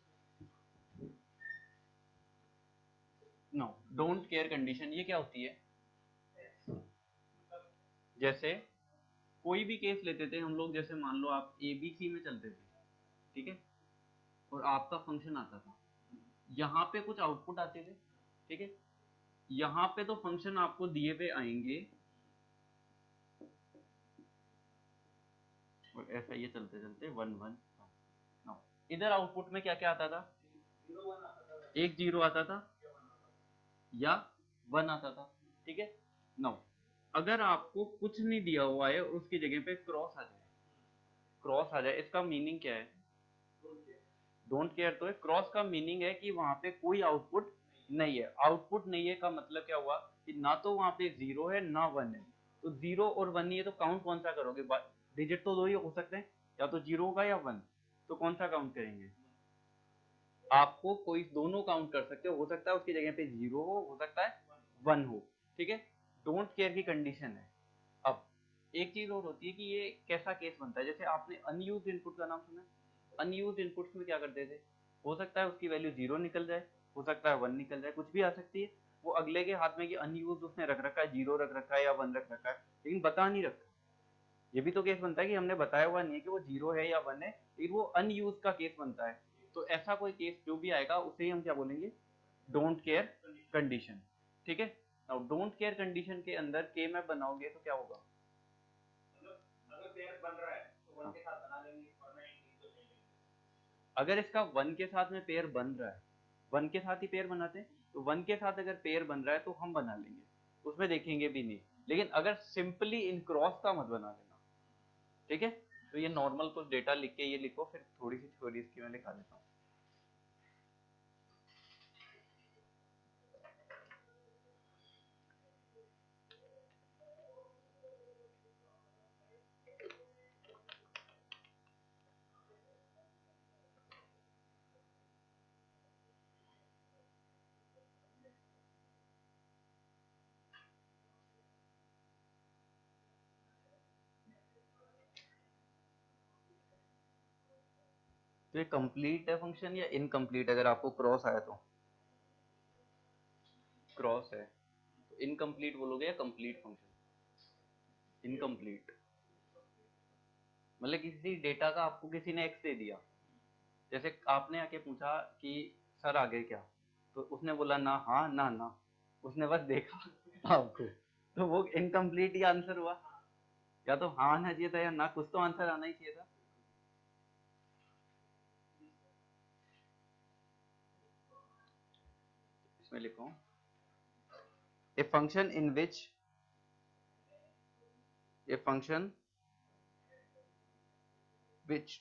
नो डोंट केयर कंडीशन ये क्या होती है? जैसे कोई भी केस लेते थे हम लोग, जैसे मान लो आप ABC में चलते थे, ठीक है, और आपका फंक्शन आता था, यहाँ पे कुछ आउटपुट आते थे, ठीक है, यहाँ पे तो फंक्शन आपको दिए हुए आएंगे, और ऐसा ये चलते चलते 1 1 इधर आउटपुट में क्या क्या आता था? एक 0 आता था या 1 आता था, ठीक है। नाउ अगर आपको कुछ नहीं दिया हुआ है और उसकी जगह पे क्रॉस आ जाए, क्रॉस आ जाए, इसका मीनिंग क्या है? डोंट केयर तो है। क्रॉस का मीनिंग है कि वहां पे कोई आउटपुट नहीं है। आउटपुट नहीं है का मतलब क्या हुआ कि ना तो वहां पे जीरो है ना वन है। तो जीरो और वन नहीं है तो काउंट कौन सा करोगे? डिजिट तो दो ही हो सकते हैं, या तो जीरो होगा या वन। तो कौन सा काउंट करेंगे? आपको कोई दोनों काउंट कर सकते हो सकता है उसकी जगह पे जीरो हो सकता है वन हो। ठीक है, डोंट केयर की कंडीशन है। अब एक चीज और होती है कि ये कैसा केस बनता है, जैसे आपने अनयूज इनपुट का नाम सुना है? अनयूज इनपुट्स में क्या करते थे, हो सकता है उसकी वैल्यू जीरो निकल जाए, हो सकता है वन निकल जाए, कुछ भी आ सकती है। वो अगले के हाथ में कि अनयूज उसने रख रखा है, जीरो रख रखा है या वन रख रखा है, लेकिन बता नहीं रखा। ये भी तो केस बनता है कि हमने बताया हुआ नहीं है कि वो जीरो है या वन है, लेकिन वो अनयूज का केस बनता है। तो ऐसा कोई केस जो भी आएगा उसे ही हम क्या बोलेंगे? Don't care condition. ठीक है, नाउ डोंट केयर कंडीशन के अंदर के मैप बनाओगे तो क्या होगा? अगर पेयर बन रहा है तो वन के साथ बना लेंगे, वरना इंडिविजुअल ले लेंगे। अगर इसका वन के साथ में पेयर बन रहा है, वन के साथ ही पेयर बनाते हैं, तो वन के साथ अगर पेयर बन रहा है तो हम बना लेंगे, उसमें देखेंगे भी नहीं। लेकिन अगर सिंपली इन क्रॉस का मत बना लेना। ठीक है, तो ये नॉर्मल कुछ डेटा लिख के ये लिखो, फिर थोड़ी सी थ्योरी इसकी मैं लिखा देता हूँ। तो ये कंप्लीट है फंक्शन या इनकम्प्लीट? अगर आपको क्रॉस आया तो क्रॉस है, तो इनकम्प्लीट बोलोगे या कंप्लीट फंक्शन? इनकम्प्लीट मतलब किसी डेटा का आपको किसी ने एक्स दे दिया, जैसे आपने आके पूछा कि सर आगे क्या, तो उसने बोला ना हाँ ना ना, उसने बस देखा आपको, तो वो इनकम्प्लीट ही आंसर हुआ। या तो हाँ आना चाहिए था या ना, कुछ तो आंसर आना ही चाहिए था। इसमें लिखो a function in which a function which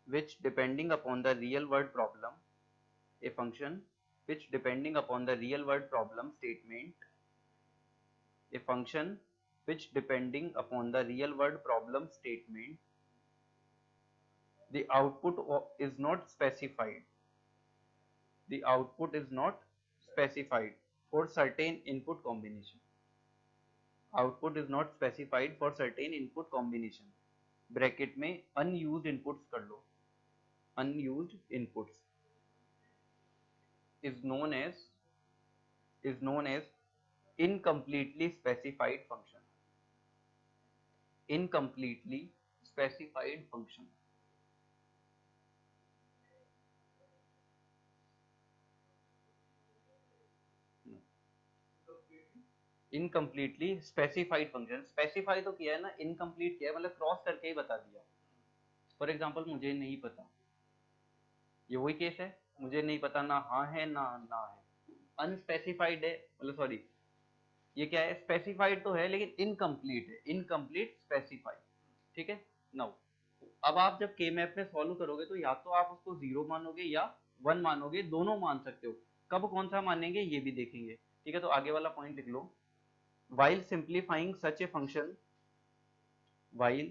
which depending upon the real world problem a function which depending upon the real world problem statement a function which depending upon the real world problem statement the output is not specified, the output is not specified for certain input combination, output is not specified for certain input combination, bracket में unused inputs कर लो, unused inputs is known as incompletely specified function, incompletely specified function। Incompletely specified function, specify तो किया है ना, incomplete किया है मतलब cross करके ही बता दिया। फॉर एग्जांपल मुझे नहीं पता, ये वही केस है, मुझे नहीं पता ना हाँ है ना ना है, अनस्पेसिफाइड है, मतलब सॉरी ये क्या है, स्पेसिफाइड तो है लेकिन इनकम्प्लीट है, इनकम्प्लीट स्पेसिफाइड। ठीक है, नाउ अब आप जब के मैप में सॉल्व करोगे तो या तो आप उसको जीरो मानोगे या वन मानोगे, दोनों मान सकते हो। कब कौन सा मानेंगे ये भी देखेंगे। ठीक है, तो आगे वाला पॉइंट लिख लो, while simplifying such a function while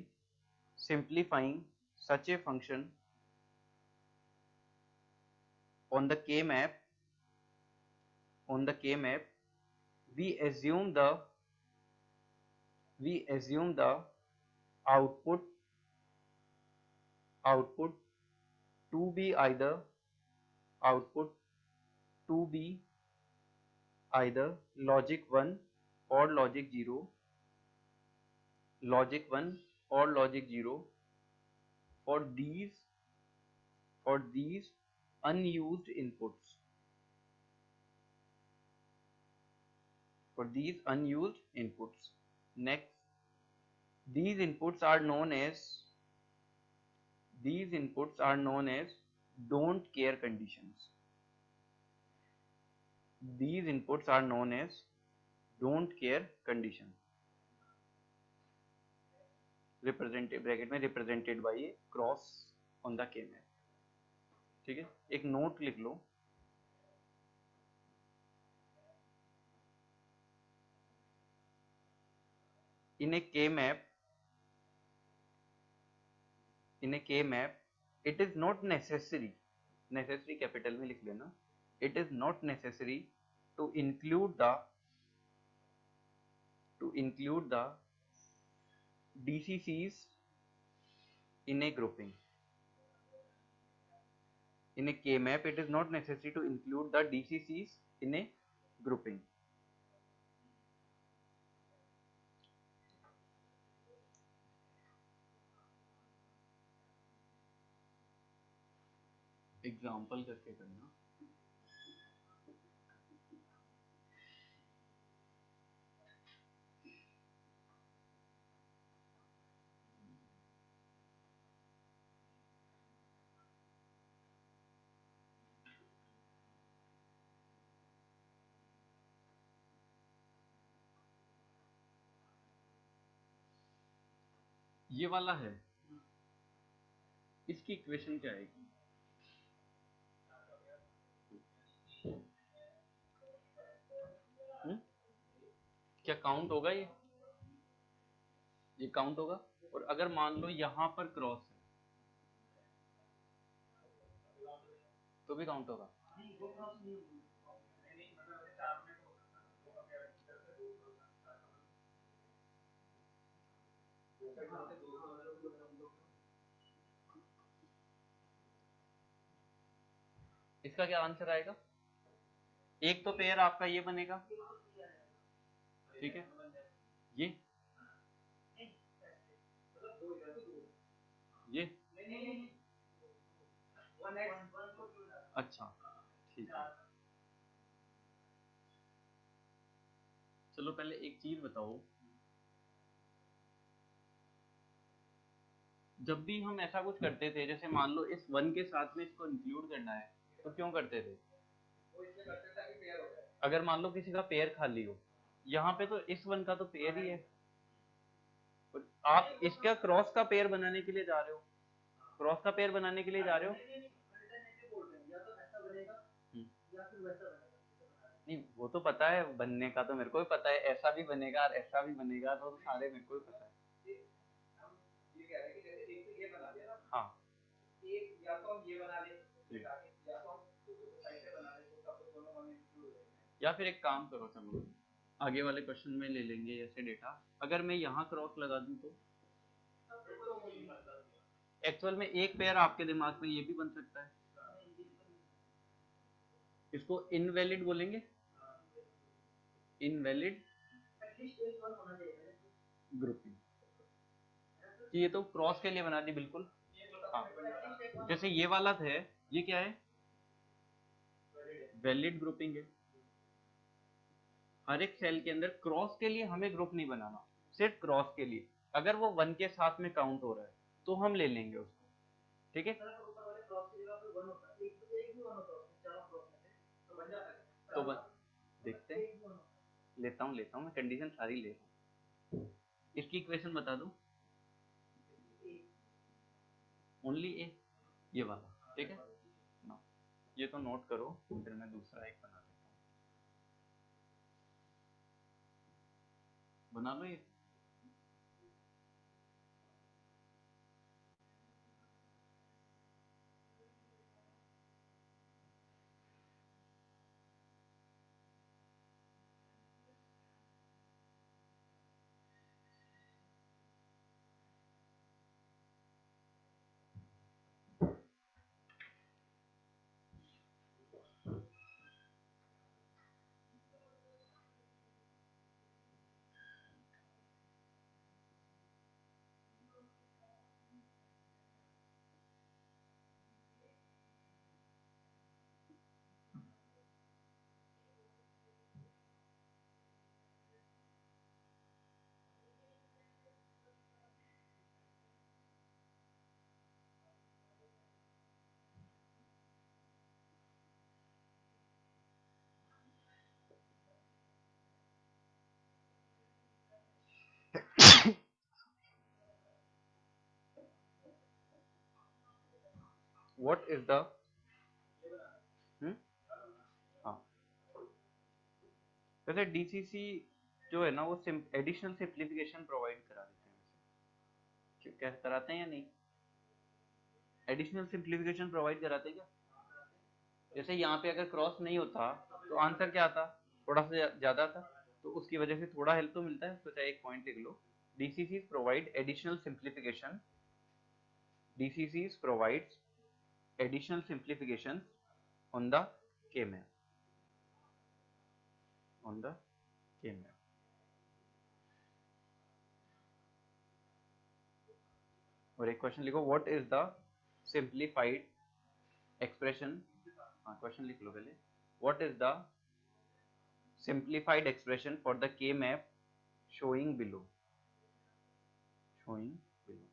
simplifying such a function on the k map we assume the output output to be either output to be either logic 1 or logic 0, logic 1 or logic 0 for these unused inputs, for these unused inputs. Next, these inputs are known as don't care conditions. These inputs are known as don't care condition, represented bracket में represented by a cross on the K map. ठीक है, एक note लिख लो, in a K map, it is not necessary, necessary capital में लिख लेना, it is not necessary to include the DCCs in a grouping. In a K map, it is not necessary to include the DCCs in a grouping. Example करके करना। ये वाला है, इसकी equation क्या आएगी? क्या काउंट होगा ये काउंट होगा? और अगर मान लो यहाँ पर क्रॉस है तो भी काउंट होगा? इसका क्या आंसर आएगा? एक तो पेयर आपका ये बनेगा, ठीक है, ये अच्छा ठीक है। चलो पहले एक चीज बताओ, जब भी हम ऐसा कुछ करते थे, जैसे मान लो इस 1 के साथ में इसको इंक्लूड करना है, तो क्यों करते थे? अगर मान लो किसी का पेयर खाली हो, यहाँ पे तो इस 1 का तो पेयर ही है, आप इसका क्रॉस का पेयर बनाने के लिए जा रहे हो, क्रॉस का पेयर बनाने के लिए जा रहे हो। नहीं वो तो पता है बनने का, तो मेरे को भी पता है ऐसा भी बनेगा और ऐसा भी बनेगा, तो सारे मेरे को भी पता है। हाँ या तो हम ये बना ले या तो हम साइड से बना ले, तो तब तो दोनों में इंक्लूड हो जाएंगे। या फिर एक काम करो, चलो आगे वाले क्वेश्चन में ले लेंगे ऐसे डेटा, अगर मैं यहाँ क्रॉस लगा दूं तो एक्चुअल में एक पेयर आपके दिमाग में ये भी बन सकता है, इसको इनवैलिड बोलेंगे, इनवैलिड ग्रुपिंग, ये तो क्रॉस के लिए बना दी बिल्कुल। हाँ जैसे ये वाला है, ये क्या है? वैलिड ग्रुपिंग है। हर एक सेल के अंदर क्रॉस के लिए हमें ग्रुप नहीं बनाना, सिर्फ क्रॉस के लिए, अगर वो 1 के साथ में काउंट हो रहा है तो हम ले लेंगे उसको, ठीक है। तो देखते हैं, लेता हूँ मैं कंडीशन सारी ले रहा हूँ। इसकी इक्वेशन बता दूं, ओनली ए, ये वाला, ठीक है ना। ये तो नोट करो, फिर मैं दूसरा एक बना देता हूँ, बना लो ये। व्हाट इज द हाँ, वैसे डीसीसी जो है ना वो एडिशनल सिंप्लीफिकेशन प्रोवाइड करा देते हैं, वैसे क्या कराते हैं या नहीं? एडिशनल सिंप्लीफिकेशन प्रोवाइड कराते हैं क्या? जैसे यहाँ पे अगर क्रॉस नहीं होता तो आंसर क्या आता, थोड़ा सा ज्यादा था, तो उसकी वजह से थोड़ा हेल्प तो मिलता है, तो चाहे एक पॉइंट लिख लो, DCCs provide additional simplification, DCCs provides additional simplifications on the K-map, on the K-map. और एक क्वेश्चन लिखो, what is the simplified expression, हाँ क्वेश्चन लिख लो पहले, what is the simplified expression for the K-map showing below, showing below.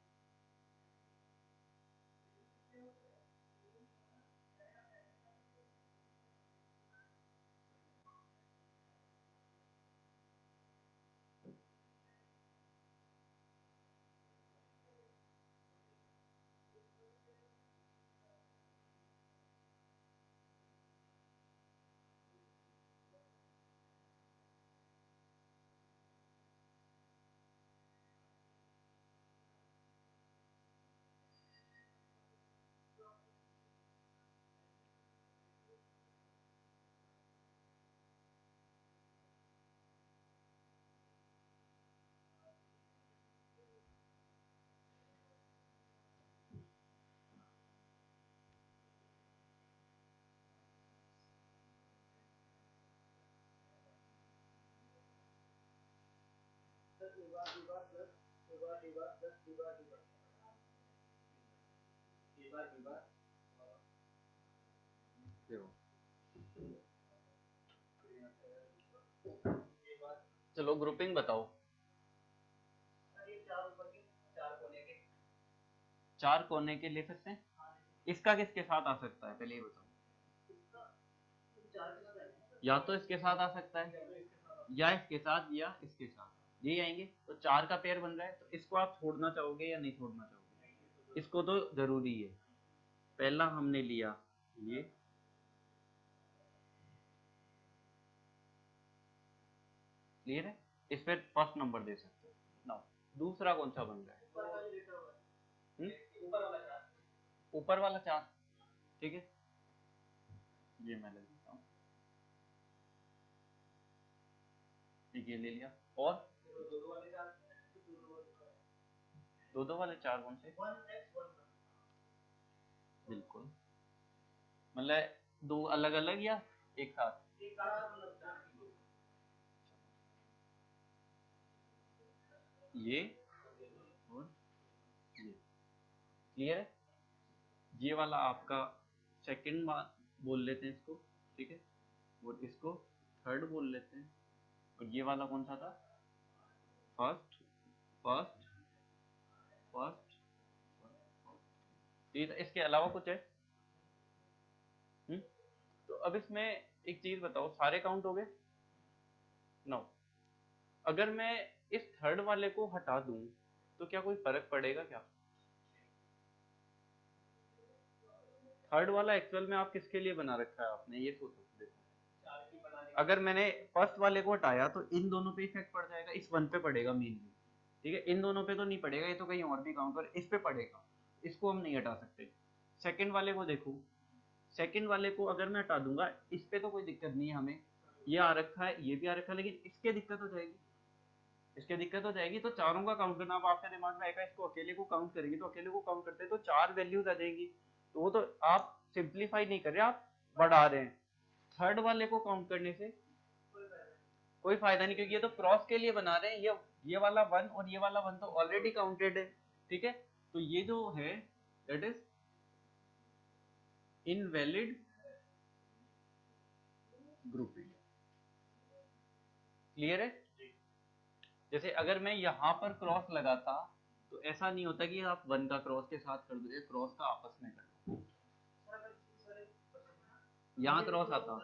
चलो grouping बताओ, चार कोने के ले सकते हैं, इसका किसके साथ आ सकता है पहले ये बताओ? या तो इसके साथ आ सकता है, या इसके साथ, या इसके साथ, ये आएंगे, तो चार का पेयर बन रहा है, तो इसको आप छोड़ना चाहोगे या नहीं छोड़ना चाहोगे? इसको तो जरूरी है, पहला हमने लिया ये, क्लियर है, इस पर फर्स्ट नंबर दे सकते हो ना। दूसरा कौन सा बन रहा है? ऊपर वाला चार, ठीक है, ये मैं ले लेता हूँ, ठीक है ले लिया, और दो वाले चार कौन से? बिल्कुल, मतलब दो अलग अलग या एक साथ? ये और ये, क्लियर है, ये वाला आपका सेकंड बोल लेते हैं इसको, ठीक है, और इसको थर्ड बोल लेते हैं, और ये वाला कौन सा था? फर्स्ट, फर्स्ट, फर्स्ट, ठीक है, इसके अलावा कुछ है? तो अब इसमें एक चीज बताओ, सारे काउंट हो गए? नो, अगर मैं इस थर्ड वाले को हटा दूं तो क्या कोई फर्क पड़ेगा क्या? थर्ड वाला एक्चुअल में आप किसके लिए बना रखा है आपने, ये सोचो, देखो अगर मैंने फर्स्ट वाले को हटाया तो इन दोनों पे इफेक्ट पड़ जाएगा, इस वन पे पड़ेगा मेनली, ठीक है, इन दोनों पे तो नहीं पड़ेगा, ये तो कहीं और भी काउंट कर, इस पे पड़ेगा, इसको हम नहीं हटा सकते। सेकंड वाले को देखो, सेकंड वाले को अगर मैं हटा दूंगा, इस पे तो कोई दिक्कत नहीं है हमें, ये आ रखा है, ये भी आ रखा है, लेकिन इसके दिक्कत हो जाएगी, इसके दिक्कत हो जाएगी, तो चारों का काउंट करना, अब आपके दिमाग में आएगा इसको अकेले को काउंट करेंगे, तो अकेले को काउंट करते हैं तो चार वैल्यूज आ जाएंगी, तो वो तो आप सिंप्लीफाई नहीं कर रहे, आप बढ़ा रहे हैं, थर्ड वाले को काउंट करने से कोई फायदा नहीं, क्योंकि ये तो क्रॉस के लिए बना रहे हैं, ये वाला वन और ये वाला वन तो ऑलरेडी काउंटेड है, ठीक है, तो ये जो है that is invalid grouping, clear है। जैसे अगर मैं यहाँ पर क्रॉस लगाता तो ऐसा नहीं होता कि आप वन का क्रॉस के साथ कर दो, क्रॉस का आपस में कर दो, यहाँ क्रॉस आता,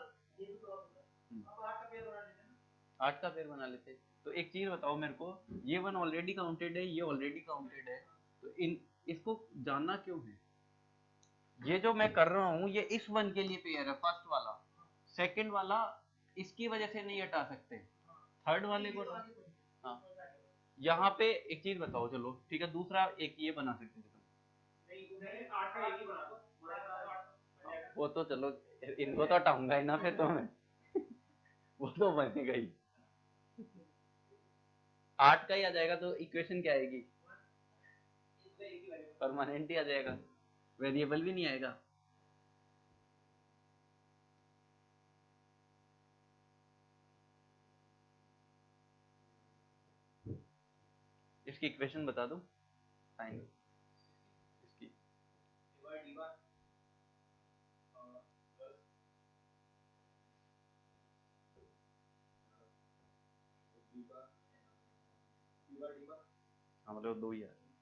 आठ का पेयर बना लेते, तो एक चीज बताओ मेरे को, ये वन ऑलरेडी काउंटेड है, ये ऑलरेडी काउंटेड है, तो इन इसको जानना क्यों है? ये जो मैं कर रहा हूँ ये इस वन के लिए पेयर है, फर्स्ट वाला। सेकंड वाला इसकी वजह से नहीं हटा सकते, थर्ड वाले को। हाँ, यहाँ पे एक चीज बताओ, चलो ठीक है, दूसरा एक ये बना सकते हैं वो तो चलो, इनको तो हटाऊंगा ही ना फिर तो मैं वो तो बनेगा ही, 8 का ही आ जाएगा तो इक्वेशन क्या आएगी, परमानेंट ही आ जाएगा, वेरिएबल भी नहीं आएगा। इसकी इक्वेशन बता दो साइन इसकी, हाँ मतलब 2 ही आ रहे हैं,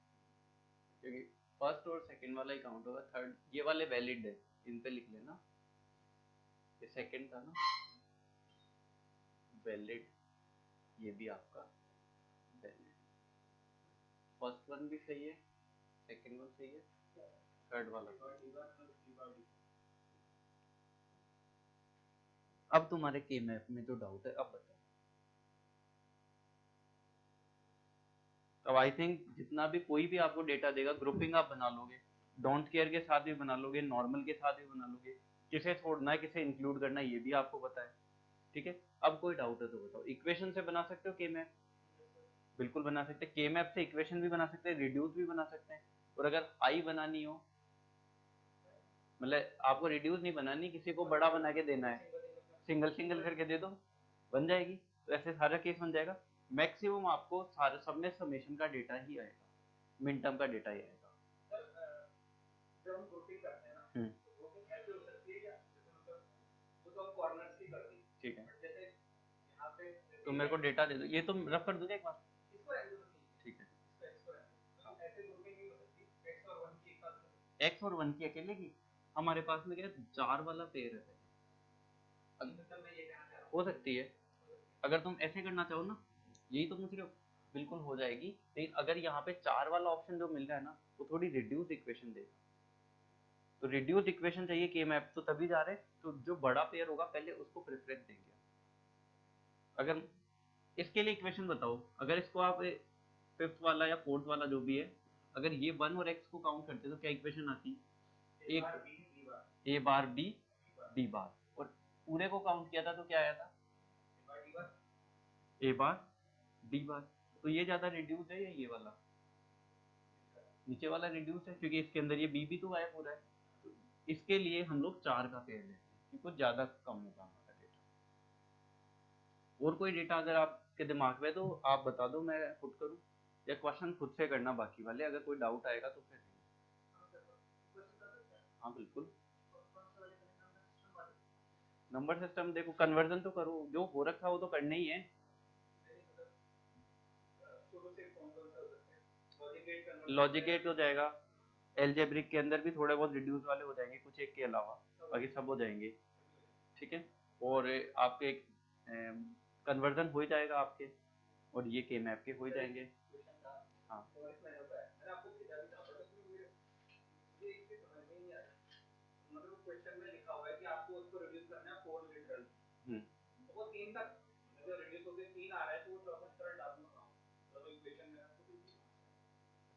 क्योंकि फर्स्ट और सेकंड वाला ही काउंट होगा, थर्ड ये वाले वैलिड है, इन पे लिख लेना, ये सेकंड था ना वैलिड, ये भी आपका वैलिड, फर्स्ट वन भी सही है, सेकंड वन सही है, थर्ड वाला। अब तुम्हारे के मैप में जो डाउट है अब बताओ। अब आई थिंक जितना भी कोई भी आपको डेटा देगा, ग्रुपिंग आप बना लोगे, डोंट केयर के साथ भी बना लोगे, नॉर्मल के साथ भी बना लोगे, किसे छोड़ना है किसे इंक्लूड करना है ये भी आपको पता है, ठीक है। अब कोई डाउट है तो बताओ। इक्वेशन से बना सकते हो के मैप, बिल्कुल बना सकते हैं, के मैप से इक्वेशन भी बना सकते हैं, रिड्यूस भी बना सकते हैं, और अगर आई बनानी हो, मतलब आपको रिड्यूस नहीं बनानी, किसी को बड़ा बना के देना है, सिंगल सिंगल करके दे दो, बन जाएगी, तो ऐसे सारा केस बन जाएगा। मैक्सिमम आपको सारे सब में समेशन का डेटा ही आएगा, मिन टर्म का डेटा ही आएगा। ठीक है, तो मेरे को डेटा दे दो, ये तो रफ कर दूंगा एक बार, ठीक है। एक्स और वन की अकेले की, हमारे पास में क्या 4 वाला पेयर है, हो सकती है, अगर तुम ऐसे करना चाहो ना, यही तो पूछ रहे हो, बिल्कुल हो जाएगी, लेकिन अगर यहाँ पे 4 वाला ऑप्शन जो मिल रहा है ना, वो थोड़ी रिड्यूस इक्वेशन देगा, तो रिड्यूस इक्वेशन चाहिए के मैप, तो तभी जा रहे, तो जो बड़ा पेयर होगा पहले उसको प्रेफरेंस देंगे। अगर इसके लिए इक्वेशन बताओ, अगर इसको आप फिफ्थ वाला या फोर्थ वाला जो भी है, अगर ये 1 और x को काउंट करते तो क्या इक्वेशन आती, एक ए बार बी डी बार, और पूरे को काउंट किया था तो क्या आया था, ए बार डी बार, तो ये ज्यादा रिड्यूस है या ये वाला, नीचे वाला रिड्यूस है, क्योंकि इसके अंदर ये बी भी तो आया पूरा है, तो इसके लिए हम लोग 4 का पेयर लेते हैं, क्योंकि कुछ ज्यादा कम होगा हमारा डेटा। और कोई डेटा अगर आपके दिमाग में तो आप बता दो, मैं खुद करूँ, या क्वेश्चन खुद से करना बाकी वाले, अगर कोई डाउट आएगा तो फिर। हाँ बिल्कुल, नंबर सिस्टम देखो, कन्वर्जन तो करो, जो हो रखा है वो तो करना ही है। लॉजिक गेट हो जाएगा, एल्जेब्रिक के अंदर भी थोड़े बहुत रिड्यूस वाले हो जाएंगे, कुछ एक के अलावा, बाकी सब हो जाएंगे, ठीक है। और आपके कन्वर्जन हो जाएगा आपके, और ये के मैप के हो जाएंगे। हाँ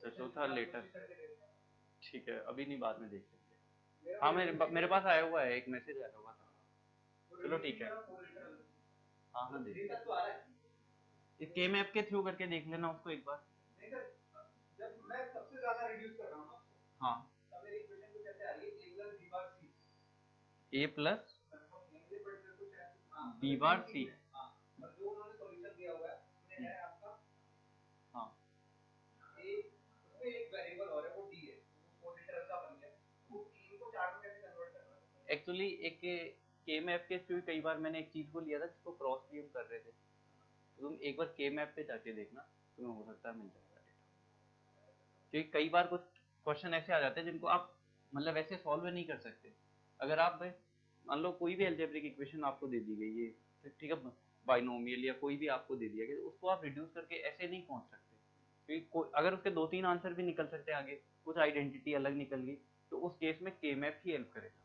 अच्छा, चौथा लेटर, ठीक है, अभी नहीं, बाद में देख लेंगे। हाँ मेरे पास आया हुआ है, एक मैसेज आया हुआ था, चलो ठीक है। हाँ हाँ देख, इस के मैप के थ्रू करके देख लेना उसको एक बार। जब मैं सबसे ज्यादा रिड्यूस कर रहा हूँ, हाँ, तब मेरी इक्वेशन कुछ ऐसे आ रही है, a plus b bar c, और जो उन्होंने सॉल्यूशन दिया हुआ है उसमें है आपका, हाँ, a, उसमें एक वेरिएबल और है वो d है, वो लिटरल का बन गया, वो 3 को 4 में कैसे कन्वर्ट करना है। एक्चुअली एक के मैप के थ्रू कई बार मैंने एक चीज को लिया था जिसको क्रॉस थ्योरम कर रहे थे, तो तुम एक बार के मैप पे जाके देखना, तुम्हें हो सकता है मिल जाएगा डेटा, क्योंकि कई बार कुछ क्वेश्चन ऐसे आ जाते हैं जिनको आप मतलब वैसे सॉल्व नहीं कर सकते। अगर आप मान लो कोई भी अलजेब्रिक इक्वेशन आपको दे दी गई है, ठीक है, बाइनोमियल या कोई भी आपको दे दिया गया, तो उसको आप रिड्यूस करके ऐसे नहीं पहुंच सकते, क्योंकि अगर उसके 2-3 आंसर भी निकल सकते हैं आगे, कुछ आइडेंटिटी अलग निकल गई, तो उस केस में के मैप ही हेल्प करेगा।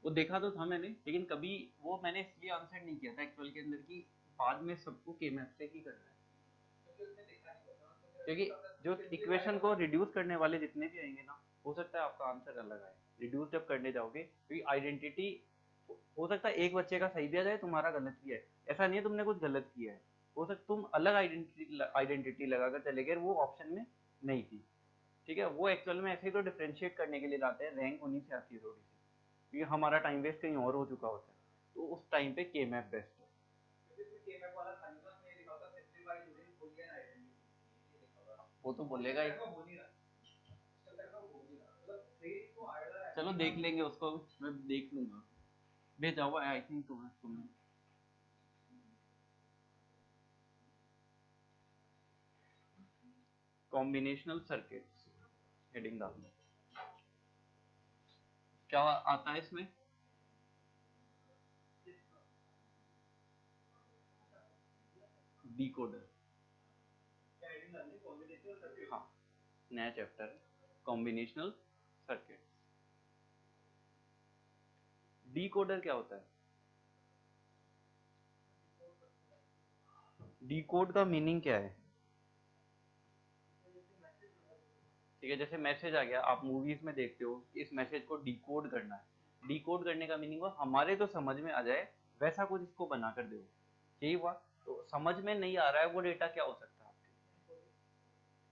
वो देखा तो था मैंने, लेकिन कभी वो मैंने इसलिए आंसर नहीं किया था एक्चुअल के अंदर कि बाद में सबको के मैप से ही करना है, क्योंकि जो इक्वेशन को रिड्यूस करने वाले जितने भी आएंगे ना, हो सकता है आपका आंसर अलग आए रिड्यूस जब करने जाओगे, क्योंकि आइडेंटिटी हो सकता है एक बच्चे का सही भी आ जाए, तुम्हारा गलत भी है, ऐसा नहीं है तुमने कुछ गलत किया है, हो सकता तुम अलग आइडेंटिटी लगाकर चले गए, वो ऑप्शन में नहीं थी, ठीक है। वो एक्चुअल में ऐसे ही तो डिफ्रेंशिएट करने के लिए लाते हैं, रैंक उन्हीं से आती है थोड़ी सी, क्योंकि हमारा टाइम वेस्ट कहीं और हो चुका होता है, तो उस टाइम पे के मैप बेस्ट है। वो तो बोलेगा ही, चलो देख लेंगे उसको, मैं देख लूंगा, भेजा हुआ है आई थिंक तुम्हें। कॉम्बिनेशनल सर्किट्स हेडिंग डाल दो, क्या आता है इसमें? डिकोडर, हाँ नया चैप्टर है, कॉम्बिनेशनल सर्किट। डिकोडर क्या होता है? डिकोड का मीनिंग क्या है? ठीक है, जैसे मैसेज आ गया, आप मूवीज में देखते हो, इस मैसेज को डिकोड करना है, डिकोड करने का मीनिंग हुआ हमारे तो समझ में आ जाए वैसा कुछ इसको बना कर दो, यही हुआ। तो समझ में नहीं आ रहा है वो डेटा क्या हो सकता है आपके,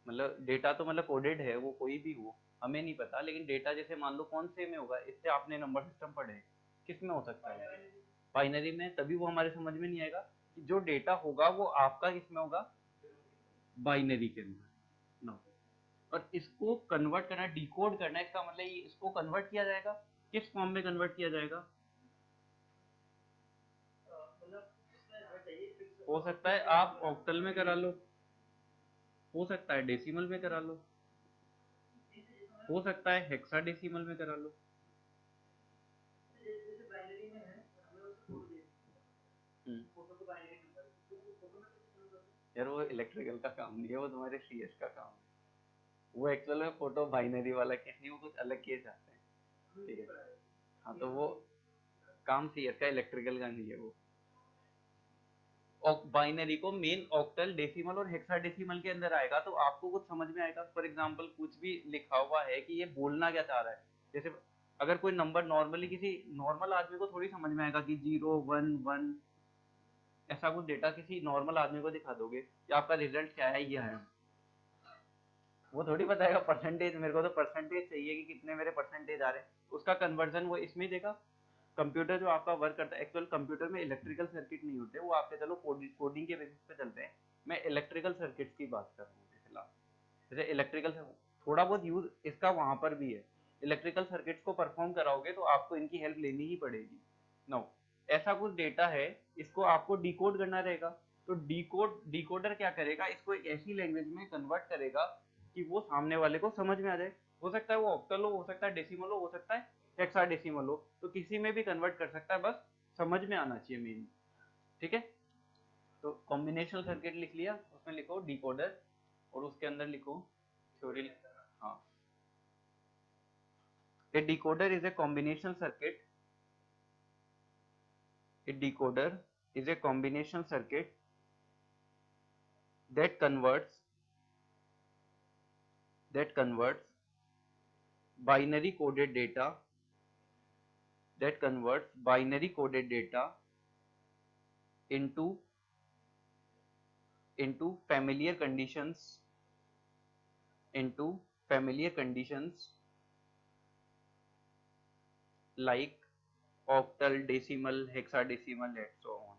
मतलब डेटा तो मतलब कोडेड है, वो कोई भी हो हमें नहीं पता, लेकिन डेटा जैसे मान लो कौन से में होगा, इससे आपने नंबर सिस्टम पढ़े, किस में हो सकता है? बाइनरी में, तभी वो हमारे समझ में नहीं आएगा कि जो डेटा होगा वो आपका किस में होगा, बाइनरी के अंदर नो। और इसको कन्वर्ट करना, डिकोड करना, इसका मतलब ये इसको कन्वर्ट किया जाएगा, किस फॉर्म में कन्वर्ट किया जाएगा? हो सकता है आप ऑक्टल में करा लो, हो सकता है डेसिमल में करा लो, हो सकता है हेक्साडेसिमल में करा लो। यार वो इलेक्ट्रिकल का काम नहीं है, वो तुम्हारे सीएस का काम है, वो एक्चुअल में फोटो बाइनरी वाला केस नहीं, वो कुछ अलग केस आते हैं, ठीक है। हाँ तो वो काम सीएस का, इलेक्ट्रिकल का नहीं है वो। बाइनरी को मेन ऑक्टल, डेसिमल और हेक्साडेसिमल के अंदर आएगा, तो आपको कुछ समझ में आएगा। फॉर एग्जांपल कुछ भी लिखा हुआ है कि ये बोलना क्या चाह रहा है, जैसे अगर कोई नंबर नॉर्मली किसी नॉर्मल आदमी को थोड़ी समझ में आएगा कि 0 1 1, ऐसा कुछ डेटा किसी नॉर्मल आदमी को दिखा दोगे कि आपका रिजल्ट क्या है, ये है, वो थोड़ी बताएगा परसेंटेज, मेरे को तो परसेंटेज चाहिए कि कितने मेरे परसेंटेज आ रहे हैं, उसका कन्वर्जन वो इसमें देगा। कंप्यूटर जो आपका वर्क करता है, एक्चुअल कंप्यूटर में इलेक्ट्रिकल सर्किट नहीं होते, वो आपके चलो कोडिंग के बेसिस पे चलते हैं, मैं इलेक्ट्रिकल सर्किट्स की बात कर रहा हूँ फिलहाल। जैसे इलेक्ट्रिकल थोड़ा बहुत यूज इसका वहां पर भी है, इलेक्ट्रिकल सर्किट्स को परफॉर्म कराओगे तो आपको इनकी हेल्प लेनी ही पड़ेगी। नो, ऐसा कुछ डेटा है, इसको आपको डिकोड करना रहेगा, तो डिकोडर क्या करेगा, इसको एक ऐसी लैंग्वेज में कन्वर्ट करेगा कि वो सामने वाले को समझ में आ जाए। हो सकता है वो ऑक्टल हो सकता है डेसिमल हो सकता है हेक्साडेसिमल हो, तो किसी में भी कन्वर्ट कर सकता है, बस समझ में आना चाहिए मेन, ठीक है। तो कॉम्बिनेशनल सर्किट लिख लिया, उसमें लिखो डिकोडर, और उसके अंदर लिखो थ्योरी। हाँ, a decoder is a combination circuit, a decoder is a combination circuit that converts binary coded data, into familiar conditions, like octal, decimal, hexadecimal, and so on.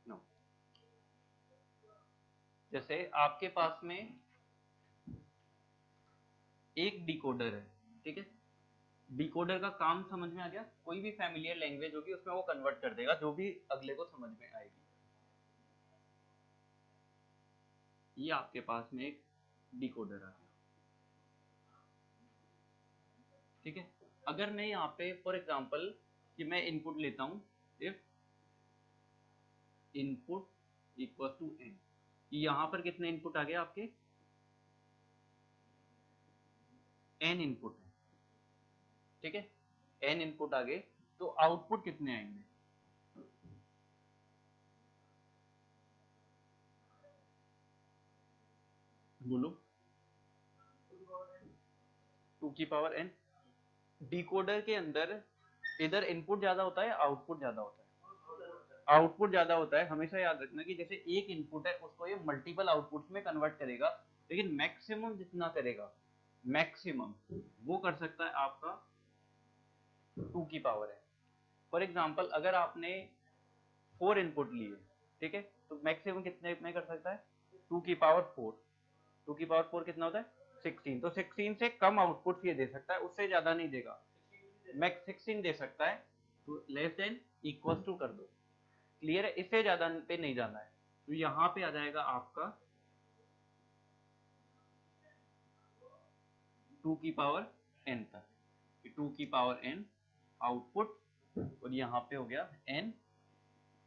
No. जैसे आपके पास में एक डिकोडर है, ठीक है, डिकोडर का काम समझ में आ गया, कोई भी फैमिलियर लैंग्वेज होगी उसमें वो कन्वर्ट कर देगा जो भी अगले को समझ में आएगी। ये आपके पास में एक डिकोडर आ गया। ठीक है, अगर मैं यहाँ पे फॉर एग्जांपल कि मैं इनपुट लेता हूँ, if input equal to n, यहाँ पर कितने इनपुट आ गए आपके, n इनपुट है। ठीक है, n इनपुट आ गए, तो आउटपुट कितने आएंगे, बोलो, 2 की पावर n। डिकोडर के अंदर इधर इनपुट ज्यादा होता है, आउटपुट ज्यादा होता है, आउटपुट ज्यादा होता है। हमेशा याद रखना कि जैसे एक इनपुट है उसको ये मल्टीपल आउटपुट्स में कन्वर्ट करेगा, लेकिन मैक्सिमम जितना करेगा, मैक्सिमम वो कर सकता है आपका 2 की पावर है। फॉर एग्जांपल अगर आपने 4 इनपुट लिए, ठीक है, तो मैक्सिमम कितने में कर सकता है, 2 की पावर 4। 2 की पावर 4 कितना होता है, 16। तो 16 से कम आउटपुट ये दे सकता है, उससे ज्यादा नहीं देगा, मैक्स 16 दे सकता है। तो लेस देन इक्वल टू कर दो, क्लियर है, इससे ज्यादा पे नहीं जाना है। तो यहाँ पे आ जाएगा आपका 2 की पावर n तक, 2 की पावर n आउटपुट, और यहाँ पे हो गया n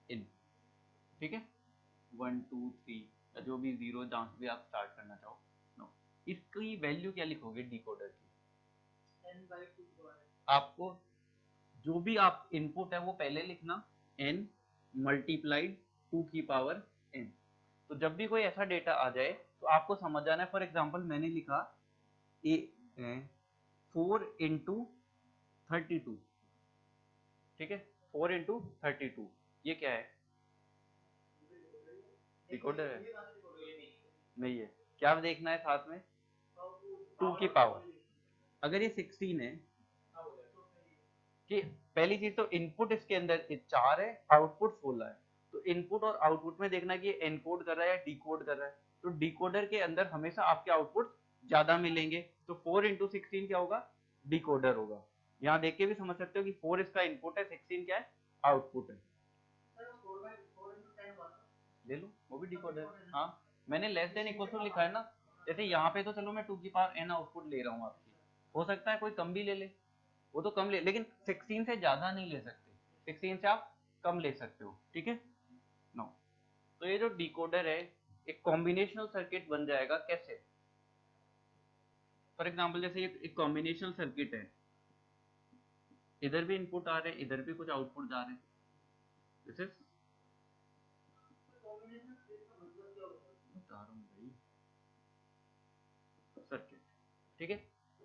इन। ठीक है, 1 2 3 जो भी जीरो जहां से भी आप स्टार्ट करना चाहो। नो, इसकी वैल्यू क्या लिखोगे डिकोडर की, आपको जो भी आप इनपुट है वो पहले लिखना, n मल्टीप्लाइड 2 की पावर n। तो जब भी कोई ऐसा डेटा आ जाए तो आपको समझ जाना है। फॉर एग्जांपल मैंने लिखा 4 इंटू 32, ठीक है, 4 इंटू 32, ये क्या है, डिकोडर है, नहीं है। क्या देखना है साथ में, 2 की पावर। अगर ये 16 है कि पहली चीज तो इनपुट इसके अंदर 4 है, आउटपुट 16 है, तो इनपुट और आउटपुट में देखना कि ये एनकोड कर रहा है या डिकोड कर रहा है। तो डिकोडर के अंदर हमेशा आपके आउटपुट ज्यादा मिलेंगे, तो 4 इंटू 16 क्या होगा, डिकोडर होगा। यहाँ देख के भी समझ सकते हो कि 4 इसका इनपुट है, 16 क्या है, आउटपुट है। ले लो, वो भी डिकोडर। हाँ, मैंने लेस देन इक्वल टू लिखा है ना, जैसे यहाँ पे तो चलो मैं 2 की पावर n आउटपुट ले रहा हूँ आपकी, हो सकता है कोई कम भी ले ले, वो तो कम ले, लेकिन 16 से ज्यादा नहीं ले सकते, 16 से आप कम ले सकते हो। ठीक है, नो, तो ये जो डिकोडर है एक कॉम्बिनेशनल सर्किट बन जाएगा। कैसे, फॉर एग्जांपल जैसे एक कॉम्बिनेशनल सर्किट है, इधर भी इनपुट आ रहे हैं, इधर भी कुछ आउटपुट जा रहे हैं, दिस इज बता रहा हूँ भाई सर्किट। ठीक है,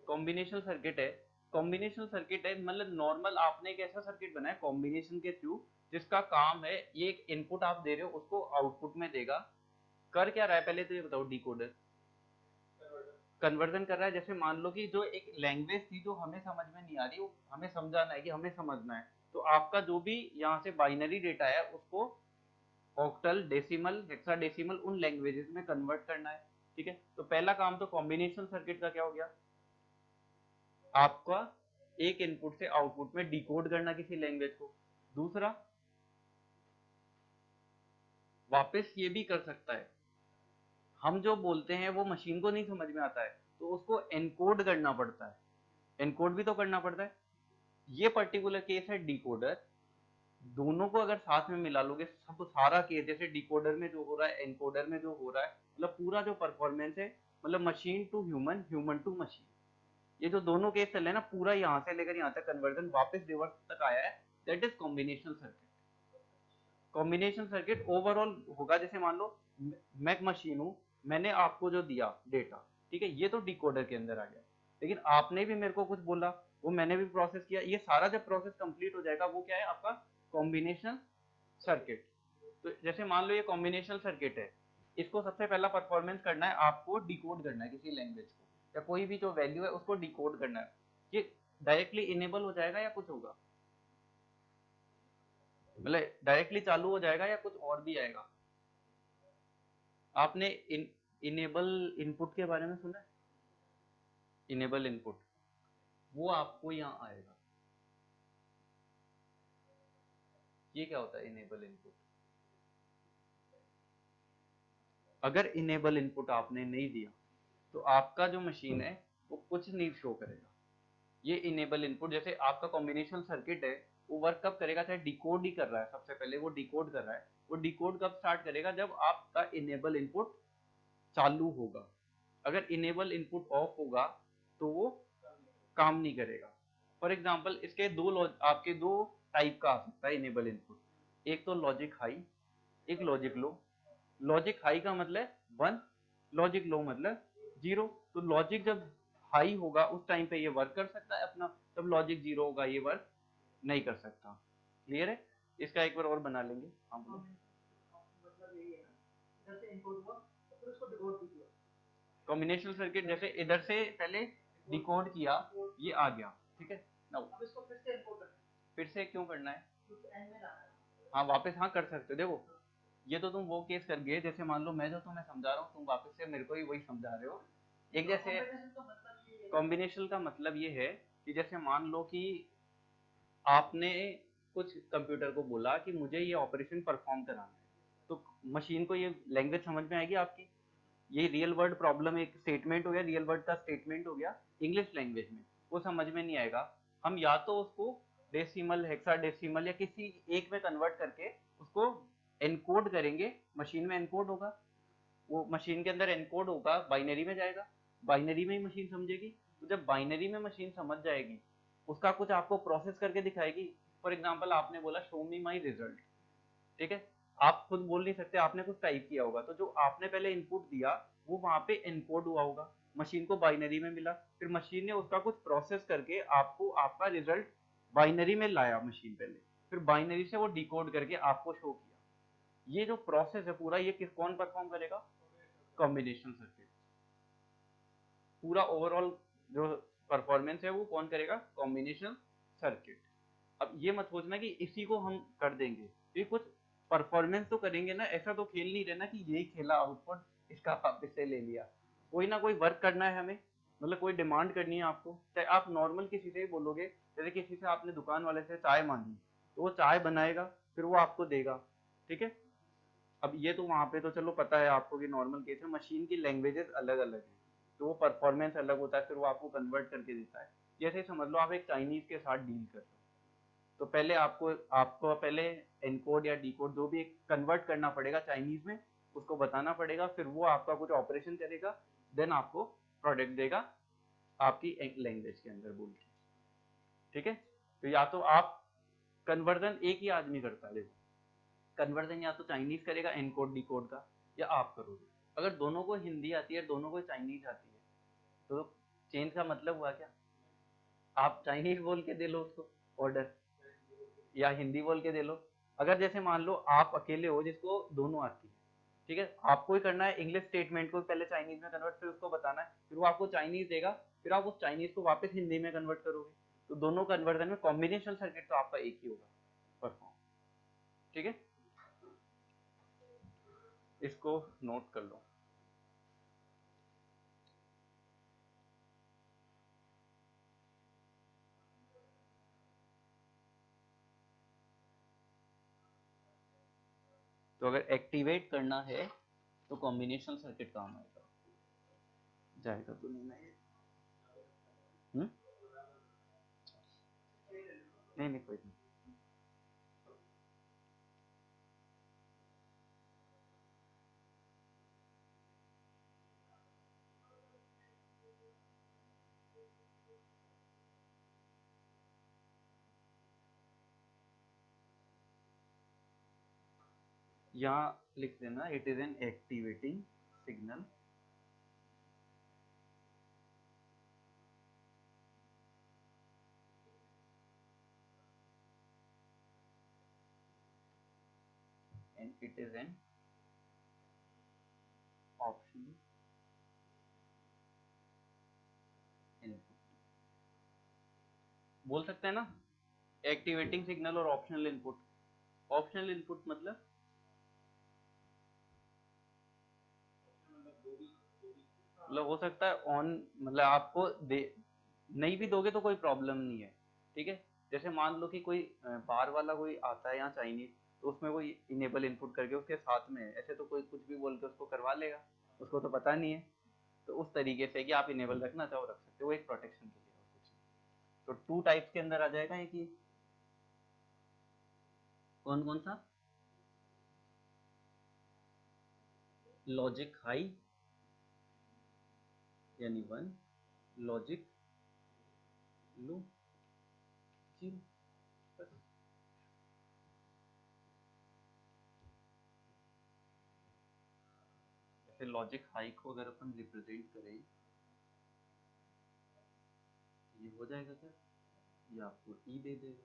कॉम्बिनेशनल सर्किट है, कॉम्बिनेशनल सर्किट है मतलब नॉर्मल आपने एक ऐसा सर्किट बनाया कॉम्बिनेशन के थ्रू, जिसका काम है ये एक इनपुट आप दे रहे हो उसको आउटपुट में देगा। कर क्या रहा है पहले तो ये बताओ, डिकोडर कन्वर्जन कर रहा है। जैसे मान लो कि जो एक लैंग्वेज थी जो हमें समझ में नहीं आ रही, वो हमें समझाना है कि हमें समझना है, तो आपका जो भी यहाँ से बाइनरी डेटा है उसको ऑक्टल, डेसिमल, हेक्साडेसिमल उन लैंग्वेजेस में कन्वर्ट करना है। ठीक है, तो पहला काम तो कॉम्बिनेशन सर्किट का क्या हो गया, आपका एक इनपुट से आउटपुट में डिकोड करना किसी लैंग्वेज को। दूसरा, वापस ये भी कर सकता है, हम जो बोलते हैं वो मशीन को नहीं समझ में आता है तो उसको एनकोड करना पड़ता है, एनकोड भी तो करना पड़ता है। ये पर्टिकुलर केस है डिकोडर। दोनों को अगर साथ में मिला लोगे, सब सारा केस जैसे डिकोडर में जो हो रहा है, एनकोडर में जो हो रहा है, मतलब पूरा जो परफॉर्मेंस है, मतलब machine to human, human to machine, ये जो दोनों केस चल रहे हैं ना, पूरा यहाँ से लेकर यहाँ तक कन्वर्जन वापस रिवर्स तक आया है, that is combinational circuit. Combination circuit overall होगा, जैसे मान लो मैं मशीन हूँ, मैंने आपको जो दिया डेटा, ठीक है, ये तो डिकोडर के अंदर आ गया, लेकिन आपने भी मेरे को कुछ बोला, वो मैंने भी प्रोसेस किया, ये सारा जब प्रोसेस कंप्लीट हो जाएगा वो क्या है आपका कॉम्बिनेशन सर्किट। तो जैसे मान लो ये कॉम्बिनेशनल सर्किट है, इसको सबसे पहला परफॉर्मेंस करना है, आपको डिकोड करना है किसी लैंग्वेज को, या कोई भी जो वैल्यू है उसको डिकोड करना है। ये डायरेक्टली इनेबल हो जाएगा या कुछ होगा, मतलब डायरेक्टली चालू हो जाएगा या कुछ और भी आएगा। आपने इनेबल इनपुट के बारे में सुना है, इनेबल इनपुट, वो आपको यहाँ आएगा। ये क्या होता है इनेबल इनपुट, अगर इनेबल इनपुट आपने नहीं दिया तो आपका जो मशीन है वो कुछ नहीं शो करेगा। ये इनेबल इनपुट, जैसे आपका कॉम्बिनेशनल सर्किट है वो वर्क कब करेगा, चाहे डिकोड ही कर रहा है, सबसे पहले वो डिकोड कर रहा है, वो डिकोड कब स्टार्ट करेगा, जब आपका इनेबल इनपुट चालू होगा। अगर इनेबल इनपुट ऑफ होगा तो वो काम नहीं करेगा। फॉर एग्जाम्पल इसके आपके दो टाइप का आ सकता है इनेबल इनपुट, एक तो लॉजिक हाई, एक लॉजिक लो। लॉजिक हाई का मतलब 1, लॉजिक लो मतलब 0। तो लॉजिक जब हाई होगा उस टाइम पे ये वर्क कर सकता है अपना, जब लॉजिक 0 होगा ये वर्क नहीं कर सकता। क्लियर है? इसका एक बार और बना लेंगे हम लोग। मतलब यही है ना, इधर से इनपुट हुआ तो फिर उसको डिकोड भी किया। कॉम्बिनेशनल सर्किट जैसे इधर से पहले डिकोड किया, ये आ गया, ठीक है। नाउ अब इसको फिर से इनपुट करना है, फिर से क्यों करना है? कुछ एंड में लाना है। हाँ वापस हाँ कर सकते हो। देखो ये तो तुम वो केस कर गए, जैसे मान लो मैं जो तुम्हें समझा रहा हूँ तुम वापस से मेरे को ही वही समझा रहे हो। एक जैसे कॉम्बिनेशन का मतलब ये है कि जैसे मान लो कि आपने कुछ कंप्यूटर को बोला कि मुझे ये ऑपरेशन परफॉर्म कराना है, तो मशीन को ये लैंग्वेज समझ में आएगी आपकी। ये रियल वर्ड प्रॉब्लम एक स्टेटमेंट हो गया, रियल वर्ड का स्टेटमेंट हो गया इंग्लिश लैंग्वेज में, वो समझ में नहीं आएगा। हम या तो उसको डेसिमल, हेक्साडेसिमल या किसी एक में कन्वर्ट करके उसको एनकोड करेंगे, मशीन में एनकोड होगा, वो मशीन के अंदर एनकोड होगा, बाइनरी में जाएगा, बाइनरी में ही मशीन समझेगी। तो जब बाइनरी में मशीन समझ जाएगी उसका कुछ आपको प्रोसेस करके दिखाएगी। फॉर एग्जाम्पल आपने बोला शो मी माई रिजल्ट, ठीक है, आप खुद बोल नहीं सकते, आपने कुछ टाइप किया होगा, तो जो आपने पहले इनपुट दिया वो वहां पे एनकोड हुआ होगा, मशीन को बाइनरी में मिला, फिर मशीन ने उसका कुछ प्रोसेस करके आपको आपका रिजल्ट बाइनरी में लाया मशीन पहले, फिर बाइनरी से वो डिकोड करके आपको शो किया। ये जो प्रोसेस है पूरा ये कौन परफॉर्म करेगा? Combination circuit. पूरा ओवरऑल जो परफॉर्मेंस है वो कौन करेगा? Combination circuit. अब ये मत सोचना कि इसी को हम कर देंगे, ये कुछ परफॉर्मेंस तो करेंगे ना, ऐसा तो खेल नहीं रहना कि यही खेला आउटपुट इसका वापस से ले लिया। कोई ना कोई वर्क करना है हमें, मतलब कोई डिमांड करनी है आपको, चाहे आप नॉर्मल किसी से ही बोलोगे, जैसे किसी से आपने दुकान वाले से चाय मांगी तो वो चाय बनाएगा फिर वो आपको देगा, ठीक है। अब ये तो वहां पे तो चलो पता है आपको कि नॉर्मल केस है, मशीन की लैंग्वेजेस अलग अलग है तो वो परफॉर्मेंस अलग होता है, फिर वो आपको कन्वर्ट करके देता है। जैसे समझ लो आप एक चाइनीज के साथ डील कर रहे हो, तो पहले आपको आपको पहले एनकोड या डिकोड जो भी कन्वर्ट करना पड़ेगा चाइनीज में, उसको बताना पड़ेगा, फिर वो आपका कुछ ऑपरेशन करेगा, देन आपको प्रोडक्ट देगा आपकी लैंग्वेज के अंदर बोल के, ठीक है। तो या तो आप कन्वर्जन एक ही आदमी करता है, देखो कन्वर्जन या तो चाइनीज करेगा एनकोड डिकोड का, या आप करोगे। अगर दोनों को हिंदी आती है, दोनों को चाइनीज आती है, तो चेंज का मतलब हुआ क्या? आप चाइनीज बोल के दे लो उसको ऑर्डर, या हिंदी बोल के दे लो। अगर जैसे मान लो आप अकेले हो जिसको दोनों आती है, ठीक है, आपको ही करना है इंग्लिश स्टेटमेंट को पहले चाइनीज में कन्वर्ट, फिर उसको बताना है, फिर वो आपको चाइनीज देगा, फिर आप उस चाइनीज को वापस हिंदी में कन्वर्ट करोगे, तो दोनों कन्वर्जन में कॉम्बिनेशन सर्किट तो आपका एक ही होगा परफॉर्म, ठीक है। इसको नोट कर लो। तो अगर एक्टिवेट करना है तो कॉम्बिनेशन सर्किट काम आएगा, जाएगा तो नहीं ना ये? नहीं नहीं कोई नहीं। यहाँ लिख देना it is an activating signal and it is an optional input. बोल सकते हैं ना एक्टिवेटिंग सिग्नल और ऑप्शनल इनपुट। ऑप्शनल इनपुट मतलब हो सकता है ऑन, मतलब आपको दे नहीं भी दोगे तो कोई प्रॉब्लम नहीं है, ठीक है। जैसे मान लो कि कोई बाहर वाला कोई आता है यहाँ चाइनीज, तो उसमें कोई इनेबल इनपुट करके उसके साथ में है, ऐसे तो कोई कुछ भी बोल के उसको करवा लेगा, उसको तो पता नहीं है, तो उस तरीके से कि आप इनेबल रखना चाहो रख सकते हो, वो एक प्रोटेक्शन के लिए और कुछ नहीं। तो 2 टाइप्स के अंदर आ जाएगा एक ये, कौन कौन सा, लॉजिक हाई यानी 1, लॉजिक लो 0। जैसे लॉजिक हाई को अगर अपन रिप्रेजेंट करें, ये हो जाएगा क्या, ये आपको ई दे देगा,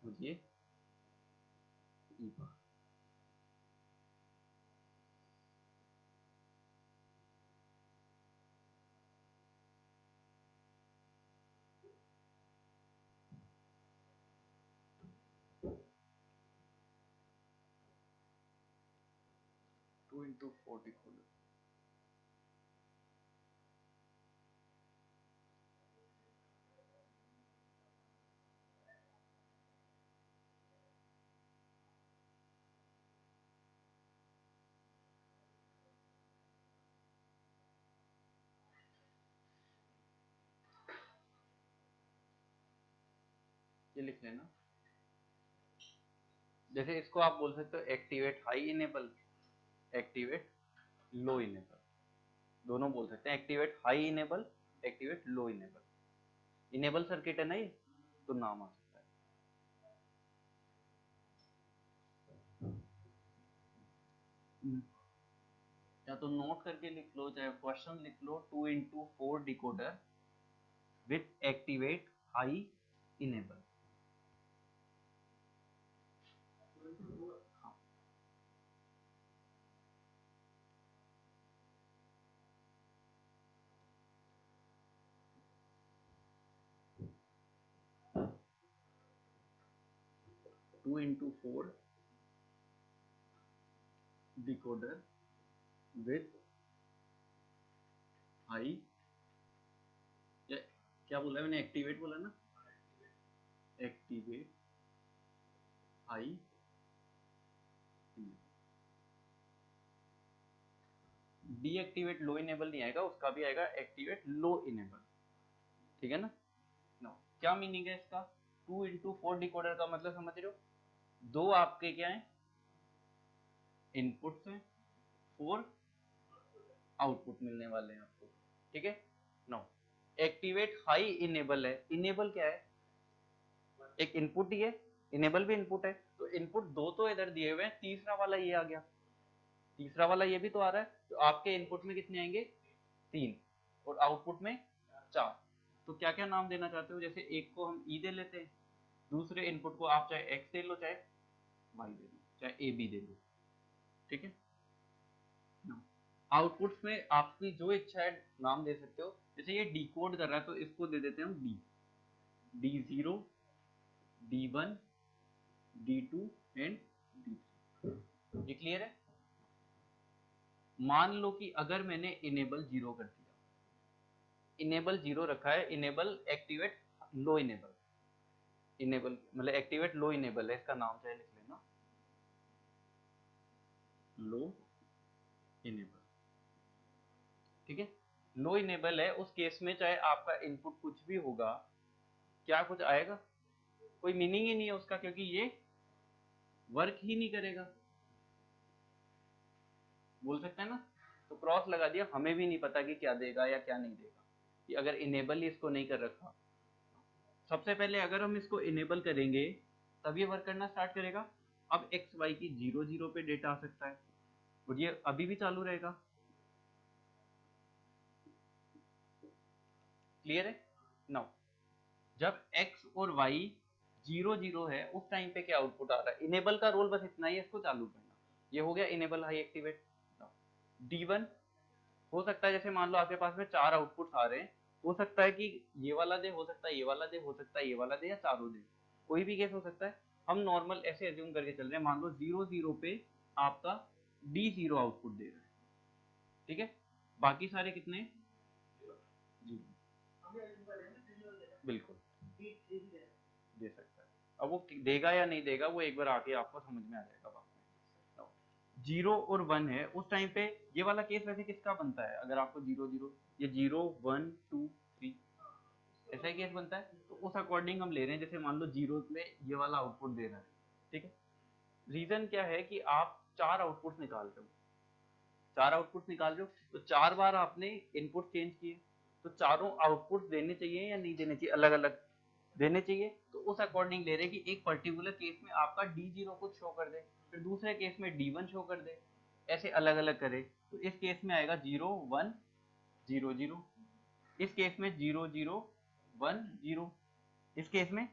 और ये ई बार। टू इंटू 4 डिकोडर, ये लिख लेना। जैसे इसको आप बोल सकते हो एक्टिवेट हाई इनेबल, एक्टिवेट लो इनेबल, दोनों बोल सकते हैं, एक्टिवेट हाई इनेबल, एक्टिवेट लो इनेबल। इनेबल सर्किट है ना ये, तो नाम आ सकता है। या तो नोट करके लिख लो, चाहे क्वेश्चन लिख लो, 2 into 4 decoder with activate high enable. 2 into 4 decoder with high, क्या बोला है मैंने, एक्टिवेट बोला ना, एक्टिवेट हाई, डीएक्टिवेट लो इनेबल नहीं आएगा, उसका भी आएगा एक्टिवेट लो इनेबल, ठीक है ना। नो, क्या मीनिंग है इसका, 2 इंटू 4 डिकोडर का मतलब समझ रहे हो, दो आपके क्या है इनपुट्स हैं, 4 आउटपुट मिलने वाले हैं आपको, ठीक है। नो, एक्टिवेट हाई इनेबल है, इनेबल क्या है, एक इनपुट ही है, इनेबल भी इनपुट है, तो इनपुट दो तो इधर दिए हुए हैं, तीसरा वाला ये आ गया, तीसरा वाला ये भी तो आ रहा है, तो आपके इनपुट में कितने आएंगे 3 और आउटपुट में 4। तो क्या क्या नाम देना चाहते हो, जैसे एक को हम ई दे लेते हैं, दूसरे इनपुट को आप चाहे एक्स दे लो चाहे वाई दे लो चाहे ए बी दे लो, ठीक है। आउटपुट्स में आपकी जो इच्छा है नाम दे सकते हो, जैसे ये डिकोड कर रहा है तो इसको दे देते हैं हम D, D0, D1, D2 and D3। ये क्लियर है। मान लो कि अगर मैंने इनेबल 0 कर दिया, इनेबल 0 रखा है, इनेबल एक्टिवेट लो इनेबल, इनेबल मतलब एक्टिवेट लो इनेबल है, इसका नाम चाहे लिख लेना लो इनेबल, ठीक है। लो इनेबल है, उस केस में चाहे आपका इनपुट कुछ भी होगा, क्या कुछ आएगा, कोई मीनिंग ही नहीं है उसका, क्योंकि ये वर्क ही नहीं करेगा, बोल सकते हैं ना। तो क्रॉस लगा दिया, हमें भी नहीं पता कि क्या देगा या क्या नहीं देगा, कि अगर इनेबल ही इसको नहीं कर रखा। सबसे पहले अगर हम इसको इनेबल करेंगे तब ये वर्क करना स्टार्ट करेगा। अब एक्स वाई की 0 0 पे डेटा आ सकता है और ये अभी भी चालू रहेगा, क्लियर है। नाउ जब x और y 0 0 है, उस टाइम पे क्या आउटपुट आ रहा है, इनेबल का रोल बस इतना ही है, इसको चालू करना, ये हो गया इनेबल हाई एक्टिवेट। D1 हो सकता है, जैसे मान लो आपके पास में 4 आउटपुट्स आ रहे हैं, हो सकता है कि ये वाला दे, हो सकता है ये वाला दे, हो सकता है ये वाला दे, या चारों दे, कोई भी केस हो सकता है। हम नॉर्मल ऐसे एज्यूम करके चल रहे हैं, मान लो 0 0 पे आपका D0 आउटपुट दे रहा है, ठीक है, बाकी सारे कितने जी बिल्कुल दे सकता है। अब वो देगा या नहीं देगा वो एक बार आके आपको समझ में आ जाएगा बाद में। 0 और 1 है, उस टाइम पे ये वाला केस वैसे किसका बनता है? अगर आपको 0 0 ये 0 1 2 3 ऐसा ही केस बनता है, तो उस अकॉर्डिंग हम ले रहे हैं। जैसे मान लो 0 में ये वाला आउटपुट दे रहा है, ठीक है। रीजन क्या है कि आप 4 आउटपुट्स निकाल रहे हो, 4 आउटपुट्स निकाल रहे हो, तो 4 बार आपने इनपुट चेंज किए, तो चारों आउटपुट्स देने चाहिए या नहीं देने चाहिए? अलग अलग देने चाहिए। तो उस अकॉर्डिंग ले रहे हैं कि एक पर्टिकुलर केस में आपका D0 कुछ शो कर दे, फिर दूसरे केस में D1 शो कर दे, ऐसे अलग अलग करे। तो इस केस में आएगा 0 1 0 0, इस केस में 0 0 1 0, इस केस में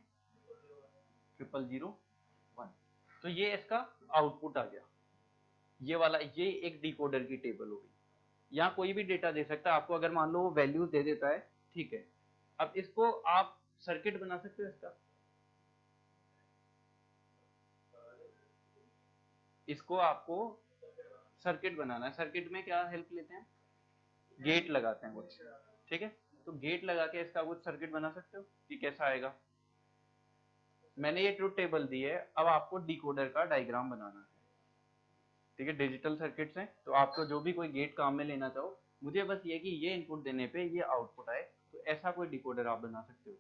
0 0 1। तो ये इसका आउटपुट आ गया। ये वाला, ये एक डिकोडर की टेबल हो गई। यहाँ कोई भी डेटा दे सकता है आपको, अगर मान लो वो वैल्यूज दे देता है, ठीक है। अब इसको आप सर्किट बना सकते हो इसका, इसको आपको सर्किट बनाना है। सर्किट में क्या हेल्प लेते हैं? गेट लगाते हैं कुछ, ठीक है। तो गेट लगा के इसका कुछ सर्किट बना सकते हो कि कैसा आएगा। मैंने ये ट्रुथ टेबल दी है, अब आपको डिकोडर का डायग्राम बनाना है, ठीक है। डिजिटल सर्किट्स हैं, तो आपको जो भी कोई गेट काम में लेना चाहो, मुझे बस ये कि ये इनपुट देने पे ये आउटपुट आए, तो ऐसा कोई डिकोडर आप बना सकते हो।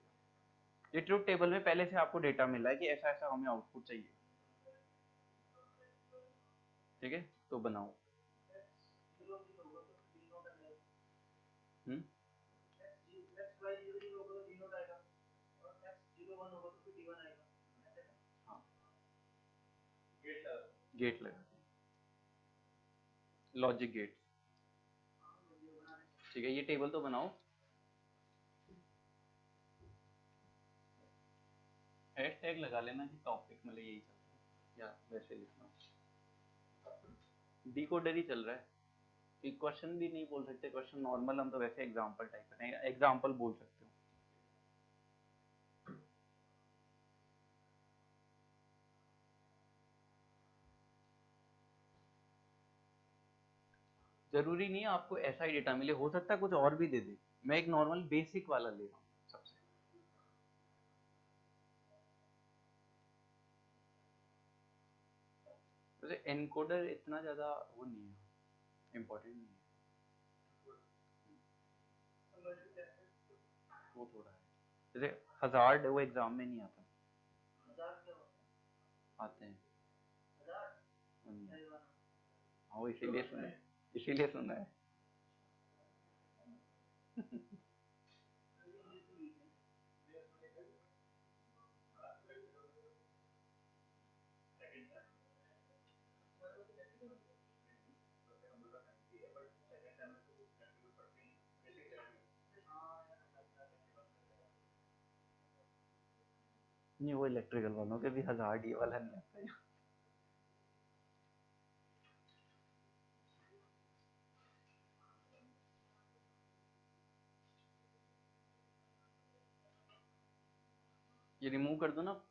ये ट्रुथ टेबल में पहले से आपको डेटा मिला है कि ऐसा ऐसा हमें आउटपुट चाहिए, ठीक है। तो बनाओ। हम्म हाँ, गेट लगा, लॉजिक गेट, ठीक है। ये टेबल तो बनाओ। हैशटैग लगा लेना कि टॉपिक मतलब यही चल रहा है, या वैसे लिखना डिकोडर ही चल रहा है। कि क्वेश्चन भी नहीं बोल सकते, क्वेश्चन नॉर्मल, हम तो वैसे एग्जांपल टाइप करेंगे, एग्जांपल बोल सकते हो। जरूरी नहीं है आपको ऐसा ही डेटा मिले, हो सकता है कुछ और भी दे दे। मैं एक नॉर्मल बेसिक वाला ले रहा हूँ सबसे। वैसे एनकोडर इतना ज्यादा वो नहीं है, इम्पोर्टेंट नहीं है, वो थोड़ा है। जैसे हजार्ड वो एग्जाम में नहीं आता, आते हैं। हाँ, वो इसीलिए सुना है, इसीलिए सुना है। नहीं, वो इलेक्ट्रिकल वालों के भी हजार्ड ये वाला नहीं आता है। ये रिमूव कर दो ना।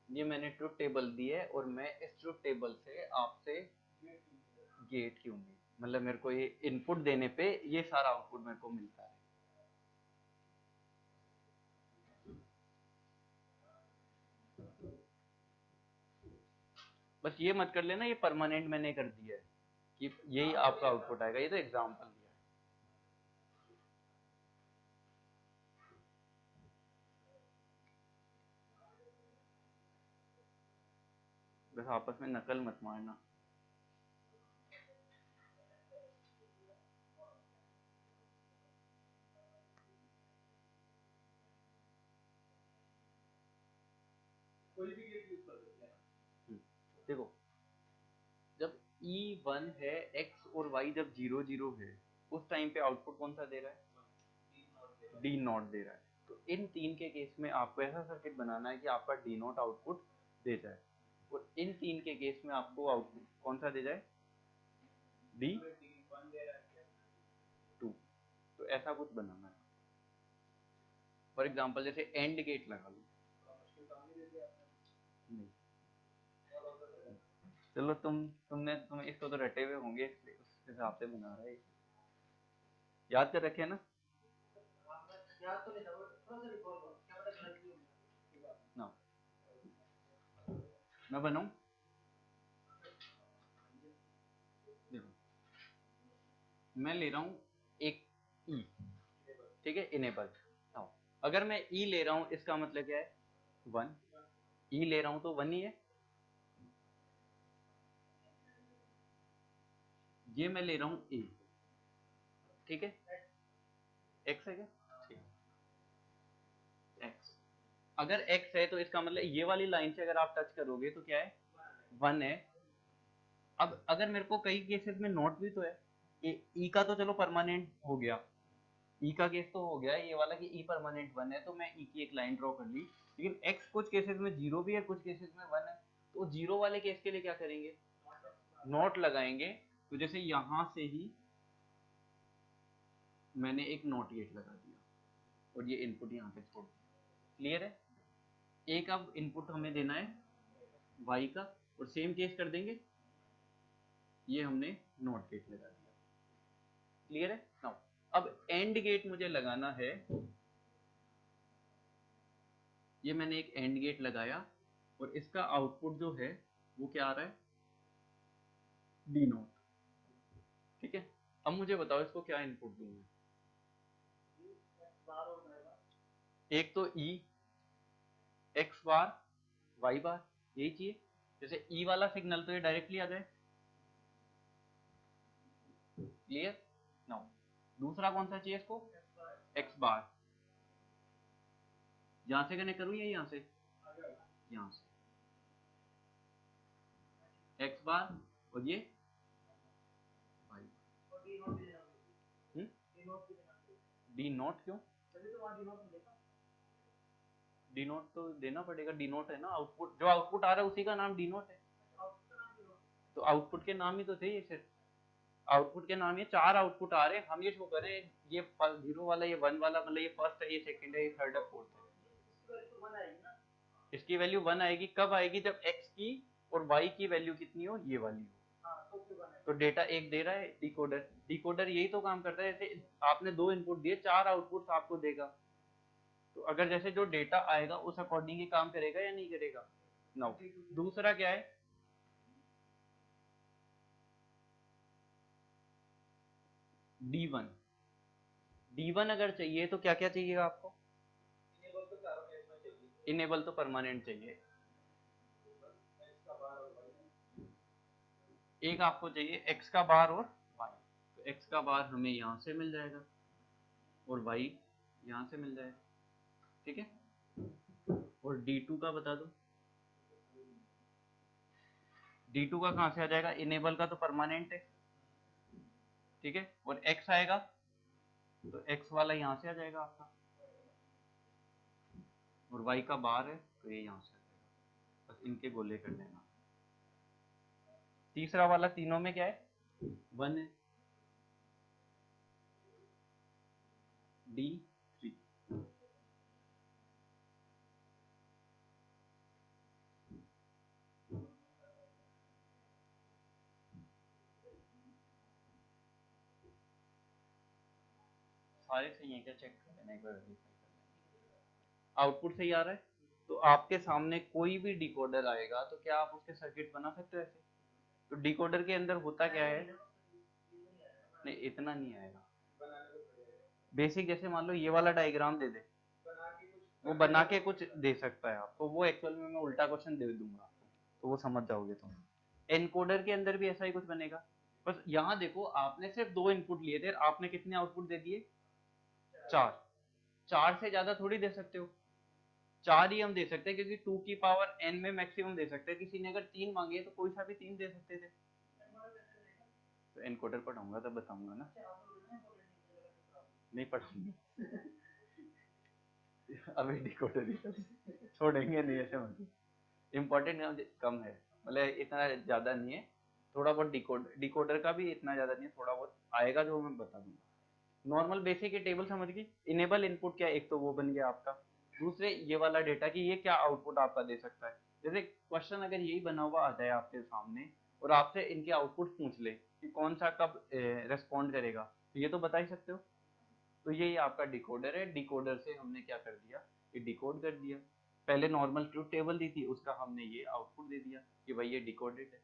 ये मैंने ट्रुथ टेबल दी है, और मैं इस ट्रुथ टेबल से आपसे गेट की उम्मीद, मतलब मेरे को ये इनपुट देने पे ये सारा आउटपुट मेरे को मिलता है। बस ये मत कर लेना ये परमानेंट मैंने कर दिया है कि यही आपका आउटपुट आएगा, ये तो एग्जांपल दिया है। बस आपस में नकल मत मारना। कोई भी गेट यूज कर सकते हैं। देखो, जब E1 है, X और Y जब 0 0 है, उस टाइम पे आउटपुट कौन सा दे रहा है? D नॉट दे रहा है। तो इन तीन के केस में आपको ऐसा सर्किट बनाना है कि आपका D नॉट आउटपुट दे जाए, और इन तीन के केस में आपको आउटपुट कौन सा दे जाए? D2। तो ऐसा कुछ बनाना है। फॉर एग्जाम्पल जैसे एंड गेट लगा लो। नहीं, चलो तुम इसको तो रटे हुए होंगे, इसलिए उस हिसाब से बना रहे हैं। याद कर रखे ना? याद तो नहीं था, थोड़ा सा रिकॉल करो, क्या पता गलती हो। ना मैं बनाऊं? देखो मैं ले रहा हूँ एक ई, ठीक है, इनेबल। अगर मैं ई ले रहा हूँ इसका मतलब क्या है, 1, ई ले रहा हूँ तो 1 ही है। ये मैं ले रहा हूँ ए, ठीक है, एक्स है क्या, ठीक है, एक्स। अगर एक्स है तो इसका मतलब ये वाली लाइन से अगर आप टच करोगे तो क्या है, 1 है। अब अगर मेरे को कई केसेस में नोट भी तो है, ई का तो चलो परमानेंट हो गया, ई का केस तो हो गया ये वाला कि ई परमानेंट 1 है, तो मैं ई की एक लाइन ड्रॉ कर ली। लेकिन एक्स कुछ केसेस में 0 भी है, कुछ केसेस में 1 है, तो 0 वाले केस के लिए क्या करेंगे, नोट लगाएंगे। तो जैसे यहां से ही मैंने एक नोट गेट लगा दिया और ये इनपुट यहाँ पे छोड़ दिया। क्लियर है, एक अब इनपुट हमें देना है वाई का, और सेम केस कर देंगे, ये हमने नोट गेट लगा दिया। क्लियर है। नाउ अब एंड गेट मुझे लगाना है, ये मैंने एक एंड गेट लगाया और इसका आउटपुट जो है वो क्या आ रहा है, डी नोट, ठीक है। अब मुझे बताओ इसको क्या इनपुट दूं मैं, एक तो ई, एक्स बार, वाई बार, यही चाहिए। जैसे ई वाला सिग्नल तो ये डायरेक्टली आ जाए। क्लियर। नाउ दूसरा कौन सा चाहिए इसको, एक्स बार। यहां से कनेक्ट करूं या यहां से, यहां से एक्स बार और ये वाई। डी नोट क्यों, डी नोट तो देना पड़ेगा, डी नोट है ना आउटपुट, जो आउटपुट आ रहा है उसी का नाम डी नोट है। तो आउटपुट के नाम ही तो थे ये, सिर्फ आउटपुट के नाम, ये 4 आउटपुट आ रहे हैं, हम ये शो कर रहे हैं, ये 0 वाला, ये 1 वाला, मतलब ये फर्स्ट है, ये सेकंड है, ये थर्ड है, फोर्थ है। इसकी वैल्यू 1 आएगी, कब आएगी, जब x की और y की वैल्यू कितनी हो, ये वाली हो। तो डेटा एक दे रहा है डिकोडर, डिकोडर यही तो काम करता है, जैसे आपने 2 इनपुट दिए, 4 आउटपुट आपको देगा, तो अगर जैसे जो डेटा आएगा उस अकॉर्डिंग ही काम करेगा या नहीं करेगा। नाउ दूसरा क्या है, D1, D1 अगर चाहिए तो क्या क्या चाहिएगा आपको, इनेबल तो परमानेंट चाहिए, एक आपको चाहिए x का बार और y। तो x का बार हमें यहाँ से मिल जाएगा और y यहाँ से मिल जाएगा, ठीक है। और D2 का बता दो, D2 का कहाँ से आ जाएगा, इनेबल का तो परमानेंट है, ठीक है। और x आएगा तो x वाला यहाँ से आ जाएगा आपका, और y का बार है तो ये यहाँ से आ जाएगा, बस इनके गोले कर लेना। तीसरा वाला तीनों में क्या है, 1 है, D3। सारे सही है क्या, चेक कर लेना एक बार, वेरीफाई कर लेना। आउटपुट सही आ रहा है, तो आपके सामने कोई भी डिकोडर आएगा तो क्या आप उसके सर्किट बना सकते हो ऐसे। तो डिकोडर के अंदर होता क्या है, नहीं इतना नहीं आएगा, बेसिक जैसे मान लो ये वाला डायग्राम दे दे, वो बना के कुछ दे सकता है आपको, वो एक्चुअल में मैं उल्टा क्वेश्चन दे दूंगा तो वो समझ जाओगे तुम। एनकोडर के अंदर भी ऐसा ही कुछ बनेगा। बस यहाँ देखो, आपने सिर्फ 2 इनपुट लिए थे, आपने कितने आउटपुट दे दिए, 4। 4 से ज्यादा थोड़ी दे सकते हो, 4 ही हम दे सकते हैं, क्योंकि 2 की पावर n में मैक्सिमम दे सकते हैं। किसी ने अगर 3 मांगे तो कोई सा भी 3 दे सकते थे। तो एनकोडर पढ़ाऊंगा तब बताऊंगा ना, नहीं पढ़ाऊंगा अभी डिकोडर ही छोड़ेंगे नहीं, ऐसे मतलब इम्पोर्टेंट कम है, मतलब इतना ज्यादा नहीं है, थोड़ा बहुत डिकोडर का भी इतना ज्यादा नहीं है, थोड़ा बहुत आएगा जो मैं बता दूंगा। नॉर्मल बेसिक ये टेबल समझ गई। इनेबल इनपुट क्या है, एक तो वो बन गया आपका, दूसरे ये वाला डेटा कि ये क्या आउटपुट आपका दे सकता है। जैसे क्वेश्चन अगर यही बना हुआ आ जाए आपके सामने और आपसे इनके आउटपुट पूछ ले कि कौन सा कब रेस्पॉन्ड करेगा, तो ये तो बता ही सकते हो। तो ये आपका डिकोडर है, डिकोडर से हमने क्या कर दिया, ये डिकोड कर दिया। पहले नॉर्मल ट्रूथ टेबल दी थी, उसका हमने ये आउटपुट दे दिया कि भाई ये डिकोडेड है।